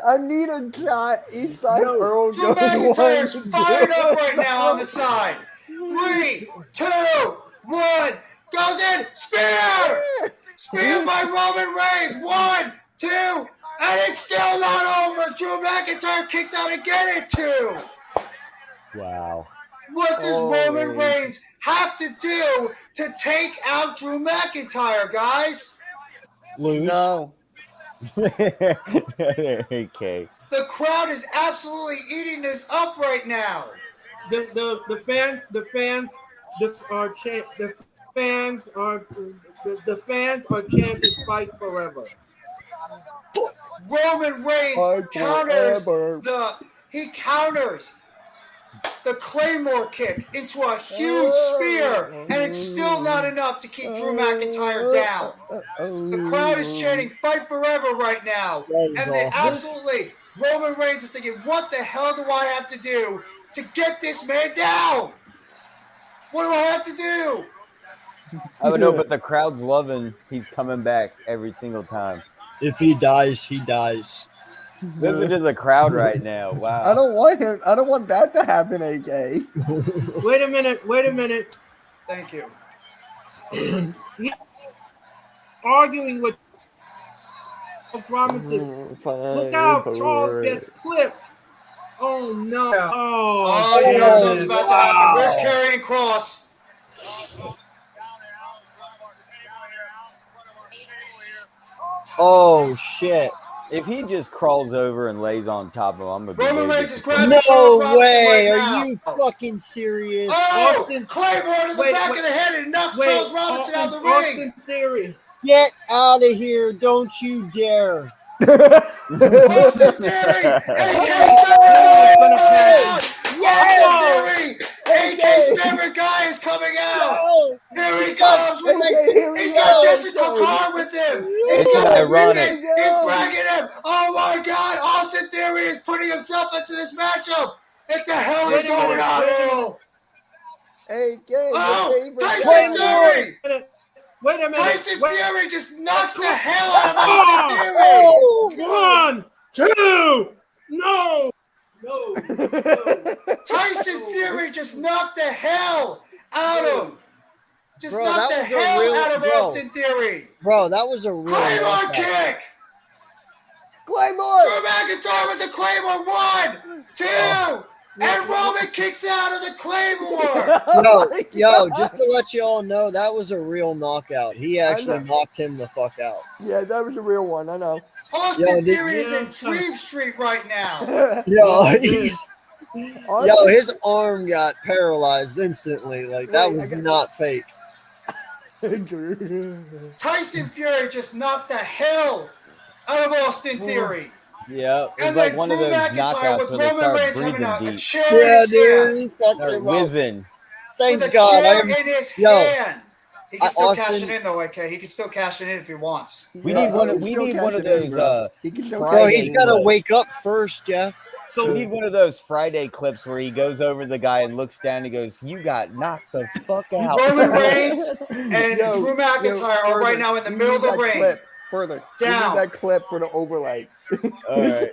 I need a shot. East side Earl Drew goes McIntyre's 1. fired up right now on the side. 3, 2, 1. Goes in. Spear. Spear by Roman Reigns. 1, 2. And it's still not over. Drew McIntyre kicks out again at 2. Wow. What does Roman Reigns have to do to take out Drew McIntyre, guys? Lose. No. Okay. The crowd is absolutely eating this up right now. The fans are chanting "Fight Forever." Roman Reigns counters the Claymore kick into a huge spear, and it's still not enough to keep Drew McIntyre down. The crowd is chanting "Fight Forever" right now, and they absolutely Roman Reigns is thinking, "What the hell do I have to do to get this man down? What do I have to do?" I don't know, but the crowd's loving. He's coming back every single time. If he dies, he dies. Listen to the crowd right now. Wow. I don't want him. I don't want that to happen, AK. Wait a minute. Thank you. He's arguing with Robinson. Look out! Charles gets clipped. Oh no! Oh, you know something's about to happen. Where's Karrion Kross? Oh shit! If he just crawls over and lays on top of him, I'm gonna be Roman lazy. Reigns is grabbing Charles No Robinson way! right Are now. you fucking serious? Oh, Austin- Claymore to the wait, back wait, of the head and knocks Wait, Charles Robinson out of the ring. Austin Theory. Get out of here! Don't you dare! Austin Theory, AK It's gonna out. Yes! Austin Theory, AK's favorite guy is coming out. Oh, Here he comes with he's got Jessica Carr with him. He's got the ironic. He's bragging him. Oh my God, Austin Theory is putting himself into this matchup. What the hell is Wait a going minute, on, wait a Earl? AK, Oh, the Tyson favorite Fury. Wait a minute. Tyson Wait. Fury just knocks the hell out of Austin Theory. oh, 1, 2. No. No. Tyson Fury just knocked the hell out of. Just Bro, knocked that the was a hell real- out of bro. Austin Theory. bro, that was a real Claymore knockout. kick. Claymore! Drew McIntyre with the Claymore. 1, 2, and Roman kicks out of the Claymore. Yo, just to let you all know, that was a real knockout. He actually knocked him the fuck out. Yeah, that was a real one. I know. Austin Yo, Theory is in Dream Street right now. Yo, he's Austin- yo, his arm got paralyzed instantly. Like that Wait, I was got- not fake. Tyson Fury just knocked the hell out of Austin Theory. Yeah, it's And like then one Drew of those McIntyre knockouts with where they Roman start Reigns having breathing a deep, chair in Yeah, his dude, hand. he fucked start him up. whizzing. Thank With a God. chair I'm in his yo, hand. He can still Austin- cash it in though, AK. He can still cash it in if he wants. We need one. I'm We still need one of cashing in, those. bro. He can still bro, cash he's in. got to wake up first, Jeff. We So need one of those Friday clips where he goes over the guy and looks down and goes, "You got knocked the fuck out." Roman Reigns and Yo, Drew McIntyre are right further. now in the We middle of need the that ring. Clip. Further. Down. We need that clip for the overlay. All right.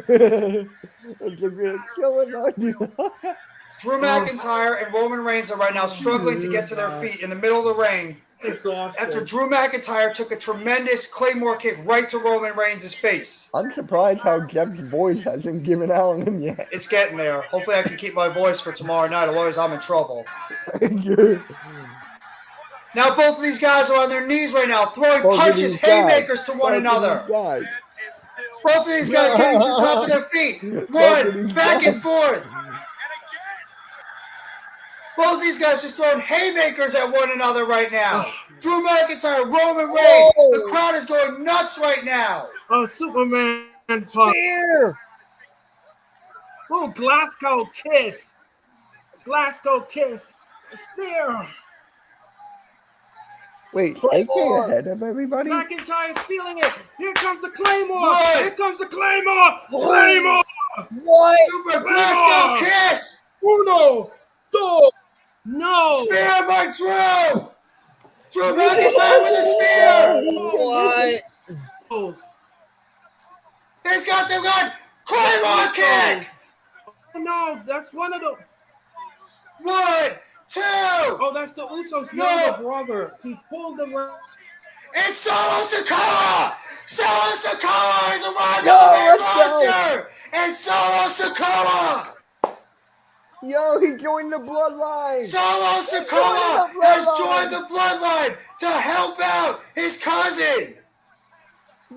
It's just really killing on you. Drew McIntyre and Roman Reigns are right now struggling to get to their feet in the middle of the ring it's Austin. after Drew McIntyre took a tremendous Claymore kick right to Roman Reigns' face. I'm surprised how Jeff's voice hasn't given out on him yet. It's getting there. Hopefully I can keep my voice for tomorrow night, otherwise I'm in trouble. Now both of these guys are on their knees right now, throwing Both of punches, these guys. haymakers to one Both of another. these guys. Both of these guys getting to the top of their feet. Both of One, these back guys. and forth. Both of these guys just throwing haymakers at one another right now. Drew McIntyre, Roman Reigns. The crowd is going nuts right now. Oh, Superman punch. Spear. Oh, Glasgow kiss. Glasgow kiss. Spear. Wait, Claymore. AK ahead of everybody? McIntyre's feeling it. Here comes the Claymore. What? Here comes the Claymore. Claymore. What? Super Glasgow kiss. Uno. Dos. No. Spear by Drew. Drew McIntyre with a spear. What? Oh, He's got the gun. Claymore kick. no, that's one of the. 1, 2. Oh, that's the Usos' No. younger brother. He pulled the ring. It's Solo Sikoa! Solo Sikoa is arrived Yo, on the main let's go. roster! And Solo Sikoa! Yo, he joined the bloodline. Solo Sikoa has joined the bloodline to help out his cousin!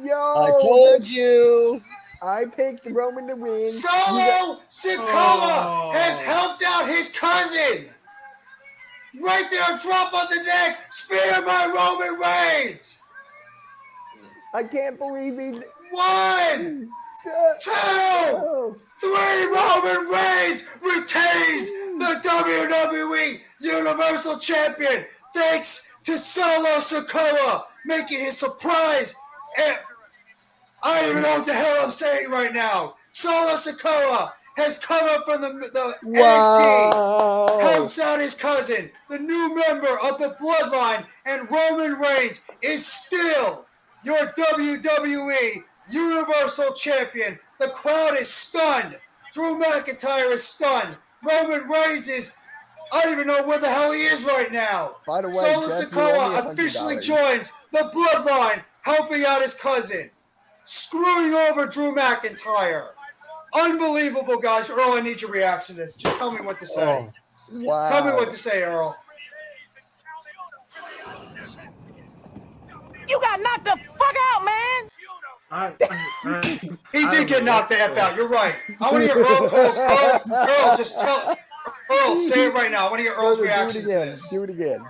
Yo, I told you. I picked Roman to win. Solo Sikoa has helped out his cousin! Right there, drop on the neck, spear by Roman Reigns! I can't believe he's. 1, 2, 3, Roman Reigns retains the WWE Universal Champion thanks to Solo Sikoa making his surprise. I don't even know what the hell I'm saying right now. Solo Sikoa has come up from the NXT, Wow. helps out his cousin, the new member of the Bloodline, and Roman Reigns is still your WWE Universal Champion. The crowd is stunned. Drew McIntyre is stunned. Roman Reigns is, I don't even know where the hell he is right now. By the way, Solo Jeff, you owe me Sikoa $100. officially joins the Bloodline, helping out his cousin, screwing over Drew McIntyre. Unbelievable, guys. Earl, I need your reaction to this. Just tell me what to say. Wow. Tell me what to say, Earl. You got knocked the fuck out, man! He did get knocked the F out. You're right. I want to hear Earl Cole's. Earl, just tell. Earl, say it right now. I want to hear Earl's reaction to this. Do it again.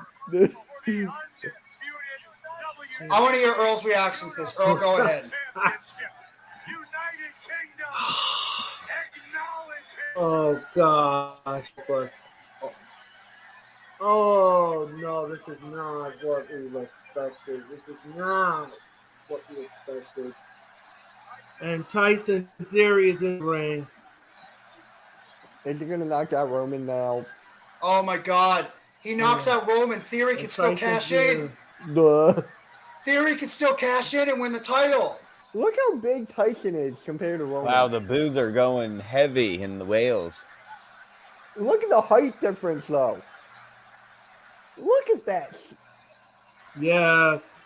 I want to hear Earl's reaction to this. Earl, go ahead. Oh gosh. Oh no, this is not what we expected. This is not what we expected. And Tyson Theory is in the ring. Is he gonna knock out Roman now? Oh my God. He knocks out Roman. Theory can still cash in. Duh. Theory can still cash in and win the title. Look how big Tyson is compared to Roman. Wow, the boos are going heavy in the Wales. Look at the height difference, though. Look at that. Yes.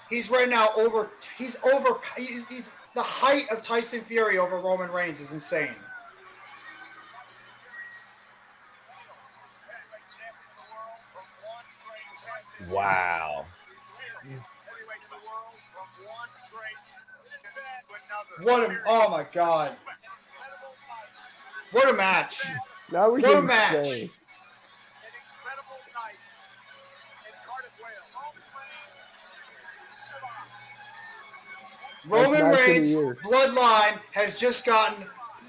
He's right now over. He's the height of Tyson Fury over Roman Reigns is insane. Wow. Oh my God. What a match. That was What a insane. match. Roman Reigns' bloodline has just gotten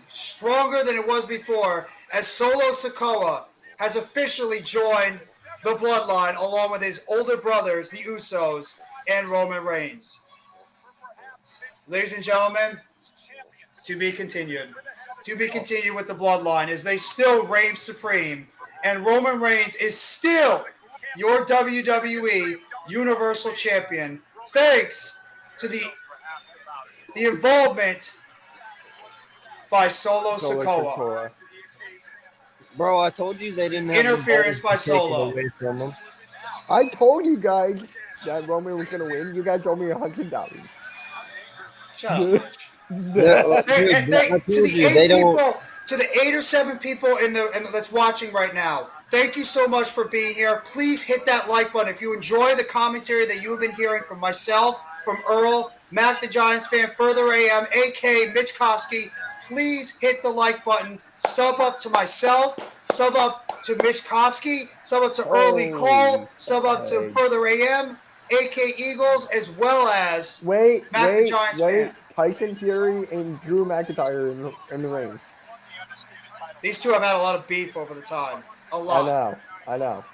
stronger than it was before as Solo Sikoa has officially joined the bloodline along with his older brothers, the Usos, and Roman Reigns. Ladies and gentlemen, to be continued. To be continued with the bloodline as they still reign supreme. And Roman Reigns is still your WWE Universal Champion. Thanks to the involvement by Solo Sikoa. Bro, I told you they didn't have interference by Solo. away from them. I told you guys that Roman was gonna win. You guys owe me $100. Shut up. To the 8 or 7 people in the that's watching right now, thank you so much for being here. Please hit that like button if you enjoy the commentary that you have been hearing from myself, from Earl, Mac the Giants fan, Further AM, AK, Mitch Kofsky. Please hit the like button. Sub up to myself. Sub up to Mitch Kofsky. Sub up to Early Cole. Sub up to Further AM, AK Eagles, as well as Mac the Giants fan. Tyson Fury and Drew McIntyre in the ring. These two have had a lot of beef over the time. A lot. I know.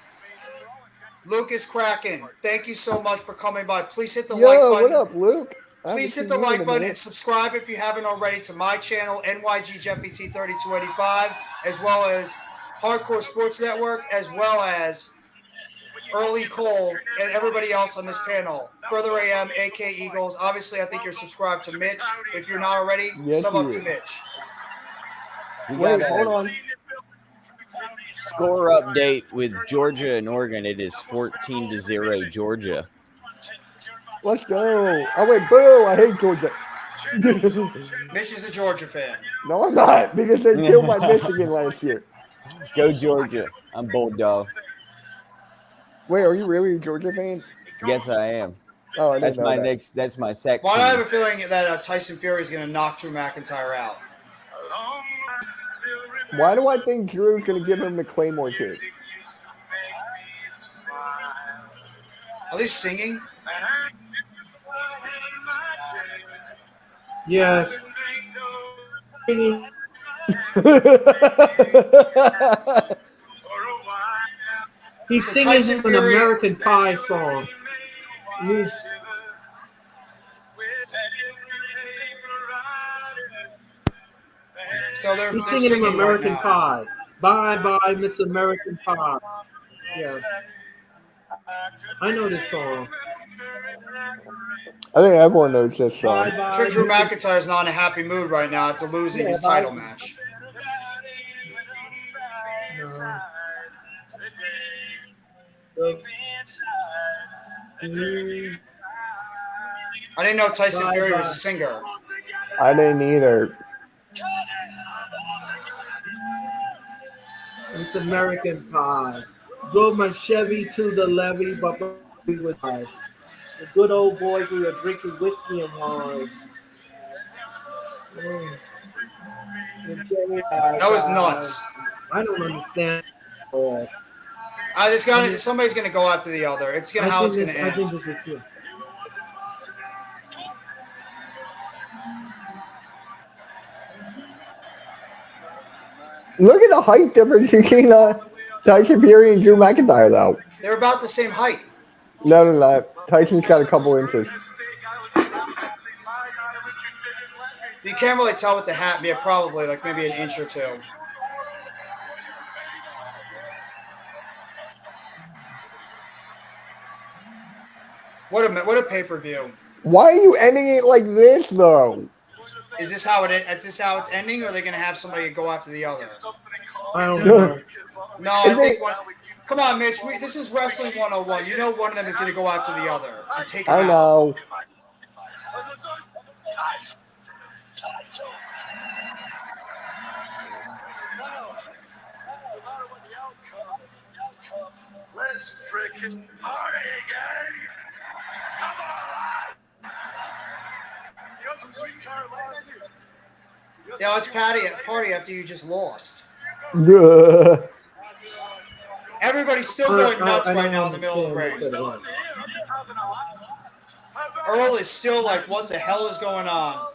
Lucas Kraken, thank you so much for coming by. Please hit the like button. What up, Luke? Please hit the like button and subscribe if you haven't already to my channel, NYGJeffyT3285, as well as Hardcore Sports Network, as well as Early Cole and everybody else on this panel. Further AM, AK Eagles. Obviously, I think you're subscribed to Mitch. If you're not already, sub up to Mitch. Wait, hold on. Score update with Georgia and Oregon. It is 14-0 Georgia. Let's go. Oh, wait, boo. I hate Georgia. Mitch is a Georgia fan. No, I'm not, because they killed my Michigan last year. Go Georgia. I'm Bulldog. Wait, are you really a Georgia fan? Yes, I am. Oh, I didn't that's know my that. next. That's my second. Well, I have a feeling that Tyson Fury is going to knock Drew McIntyre out. Why do I think Drew's going to give him the Claymore kick? Are they singing? Yes. He's singing an American Pie song. He's singing an American Pie. Bye bye, Miss American Pie. Yeah. I know this song. I think everyone knows this song. I'm sure Drew McIntyre is not in a happy mood right now after losing his title match. I didn't know Tyson Fury was a singer. I didn't either. It's American Pie. Drove my Chevy to the levee, but we would die. The good old boys who are drinking whiskey and wine. That was nuts. I don't understand. Somebody's gonna go after the other. It's gonna I end. think this is true. Look at the height difference between Tyson Fury and Drew McIntyre, though. They're about the same height. No, they're not. Tyson's got a couple inches. You can't really tell with the hat. Yeah, probably like maybe an inch or two. What a pay-per-view. Why are you ending it like this, though? Is this how it's ending, or are they gonna have somebody go after the other? I don't know. No, I think one. Come on, Mitch. This is Wrestling 101. You know one of them is gonna go after the other and take it out. I know. Let's freaking party, gang! Come on! You got some sweet Carolina? Yeah, let's party after you just lost. Everybody's still going nuts right now in the middle of the ring. Earl is still like, what the hell is going on?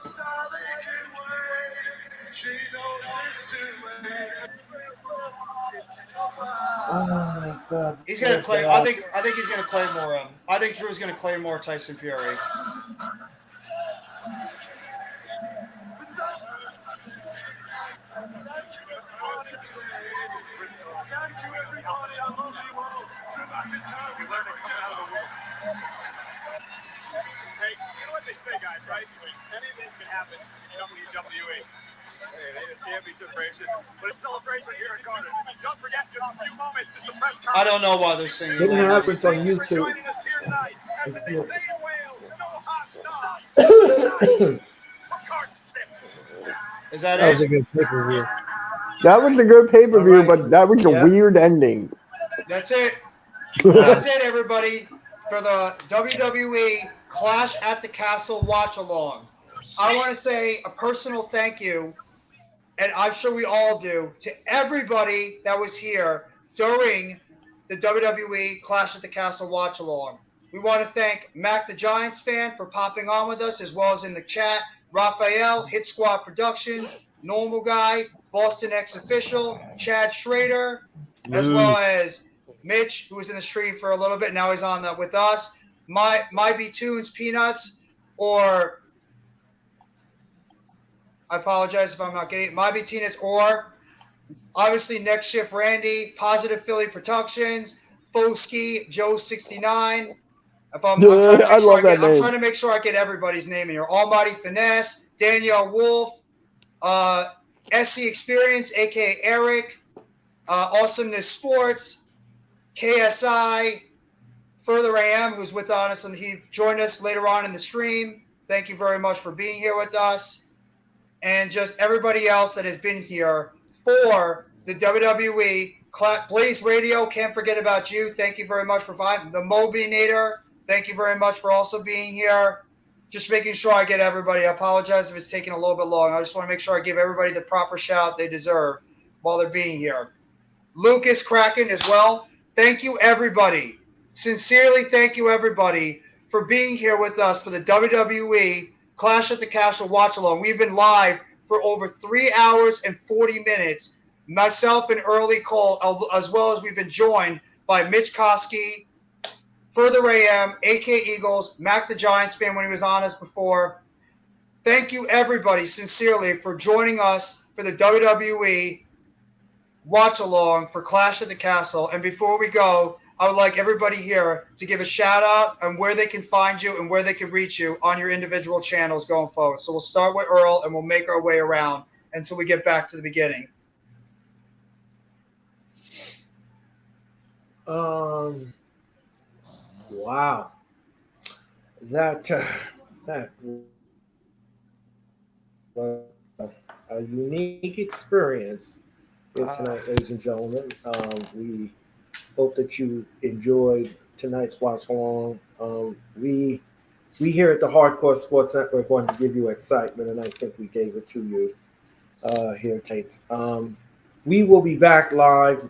Oh my God! He's gonna play. I think he's gonna play more. I think Drew's gonna play more Tyson Fury. Hey, you know what they say, guys, right? Anything can happen in WWE. It's a championship celebration, but it's a celebration here in Garden. Don't forget, in a few moments is the press conference. I don't know why they're singing. Didn't happen on YouTube. Joining us here tonight as they stay in Wales. No hostile. Is that That was a it? good pay-per-view. That was a good pay-per-view, All right. but that was a Yeah. weird ending. That's it. That's it, everybody, for the WWE Clash at the Castle watch-along. I want to say a personal thank you, and I'm sure we all do, to everybody that was here during the WWE Clash at the Castle watch-along. We want to thank Mac the Giants fan for popping on with us, as well as in the chat, Raphael, Hit Squad Productions, Normal Guy, Boston X Official, Chad Schrader, as well as Mitch, who was in the stream for a little bit. Now he's on with us. My B Tunes Peanuts, or I apologize if I'm not getting it. My B Tunes, or obviously Next Shift Randy, Positive Philly Productions, Foski, Joe 69. I'm trying to make sure I get everybody's name in here. Almighty Finesse, Danielle Wolf, SC Experience, aka Eric, Awesomeness Sports, KSI, Further AM, who's with us, and he joined us later on in the stream. Thank you very much for being here with us. And just everybody else that has been here for the WWE Blaze Radio. Can't forget about you. Thank you very much for finding the Mobinator. Thank you very much for also being here. Just making sure I get everybody. I apologize if it's taking a little bit long. I just want to make sure I give everybody the proper shout they deserve while they're being here. Lucas Kraken as well. Thank you, everybody. Sincerely, thank you, everybody, for being here with us for the WWE Clash at the Castle watch-along. We've been live for over 3 hours and 40 minutes. Myself and Early Cole, as well as we've been joined by Mitch Koski, Further AM, AK Eagles, Mac the Giants fan when he was on us before. Thank you, everybody, sincerely, for joining us for the WWE watch-along for Clash at the Castle. And before we go, I would like everybody here to give a shout-out on where they can find you and where they can reach you on your individual channels going forward. So we'll start with Earl, and we'll make our way around until we get back to the beginning. Wow. That was a unique experience here tonight, ladies and gentlemen. We hope that you enjoyed tonight's watch along. We here at the Hardcore Sports Network want to give you excitement, and I think we gave it to you here, Tate. We will be back live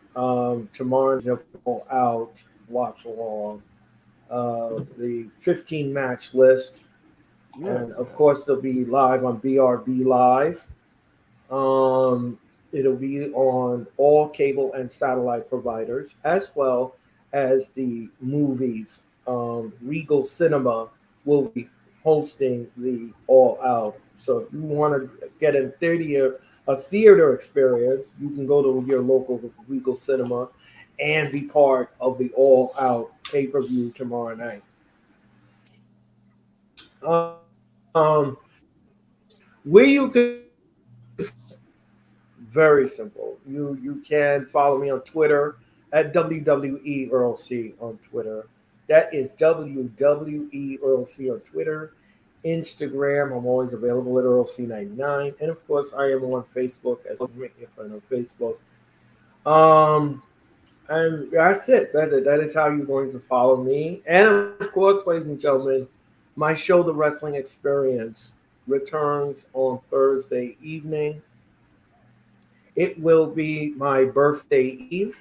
tomorrow. All out watch along the 15 match list, and of course they'll be live on BRB Live. Um, it'll be on all cable and satellite providers, as well as the movies. Regal Cinema will be hosting the All Out. So if you want to get a theater experience, you can go to your local Regal Cinema and be part of the All Out pay-per-view tomorrow night. Um, where you can Very simple. You can follow me on Twitter at WWE Earl C on Twitter. That is WWE Earl C on Twitter. Instagram, I'm always available at Earl C99. And of course, I am on Facebook as well. Make me a friend on Facebook. And that's it. That is how you're going to follow me. And of course, ladies and gentlemen, my show, The Wrestling Experience, returns on Thursday evening. It will be my birthday eve,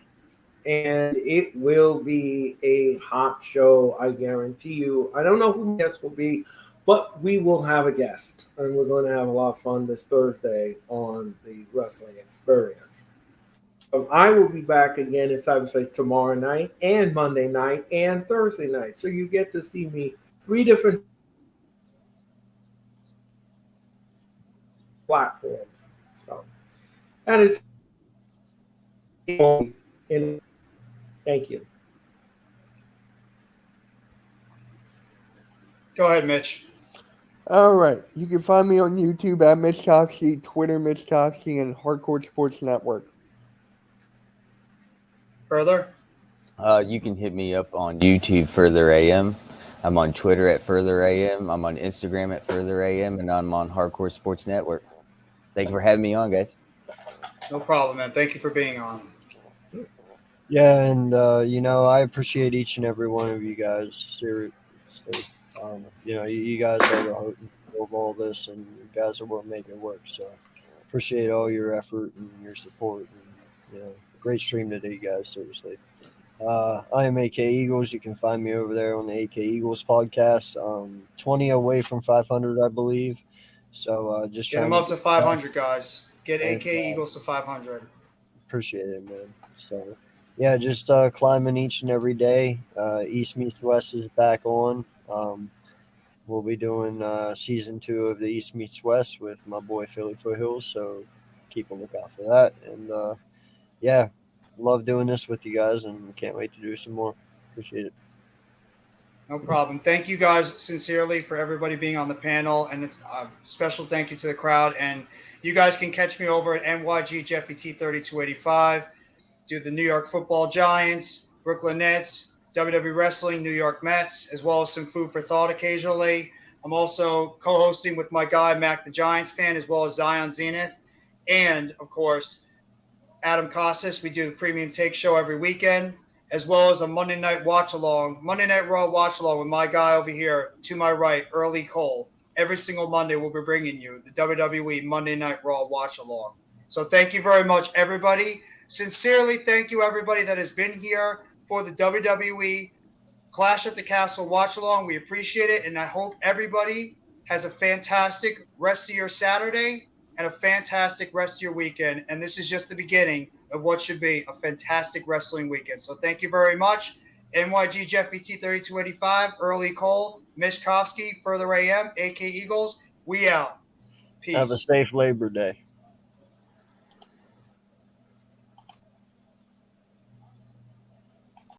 and it will be a hot show, I guarantee you. I don't know who the guest will be, but we will have a guest, and we're going to have a lot of fun this Thursday on the Wrestling Experience. I will be back again in cyberspace tomorrow night, and Monday night, and Thursday night. So you get to see me 3 different platforms. So that is in. Thank you. Go ahead, Mitch. All right. You can find me on YouTube at Mitch Toxie, Twitter Mitch Toxie, and Hardcore Sports Network. Further? You can hit me up on YouTube, Further AM. I'm on Twitter at Further AM. I'm on Instagram at Further AM, and I'm on Hardcore Sports Network. Thank you for having me on, guys. No problem, man. Thank you for being on. Yeah, and I appreciate each and every one of you guys. Seriously, you guys are the hope of all this, and you guys are what make it work. So appreciate all your effort and your support. And, great stream today, guys. Seriously. I am AK Eagles. You can find me over there on the AK Eagles podcast. 20 away from 500, I believe. So just get them up to 500, guys. Get AK Eagles to 500. Appreciate it, man. So yeah, just climbing each and every day. East Meets West is back on. We'll be doing season 2 of the East Meets West with my boy Philly Foothills. So keep a lookout for that. And yeah, love doing this with you guys, and can't wait to do some more. Appreciate it. No problem. Thank you guys sincerely for everybody being on the panel, and it's a special thank you to the crowd. And you guys can catch me over at NYG Jeffy T3285. Do the New York Football Giants, Brooklyn Nets, WWE Wrestling, New York Mets, as well as some food for thought occasionally. I'm also co-hosting with my guy Mac the Giants fan, as well as Zion Zenith, and of course Adam Costas. We do the Premium Take Show every weekend, as well as a Monday Night Watch Along, Monday Night Raw Watch Along with my guy over here to my right, Early Cole. Every single Monday we'll be bringing you the WWE Monday Night Raw Watch Along. So thank you very much, everybody. Sincerely, thank you, everybody that has been here for the WWE Clash at the Castle Watch Along. We appreciate it, and I hope everybody has a fantastic rest of your Saturday and a fantastic rest of your weekend. And this is just the beginning of what should be a fantastic wrestling weekend. So thank you very much. NYG Jeffy T3285, Early Cole, Mishkovsky, Further AM, AK Eagles. We out. Peace. Have a safe Labor Day.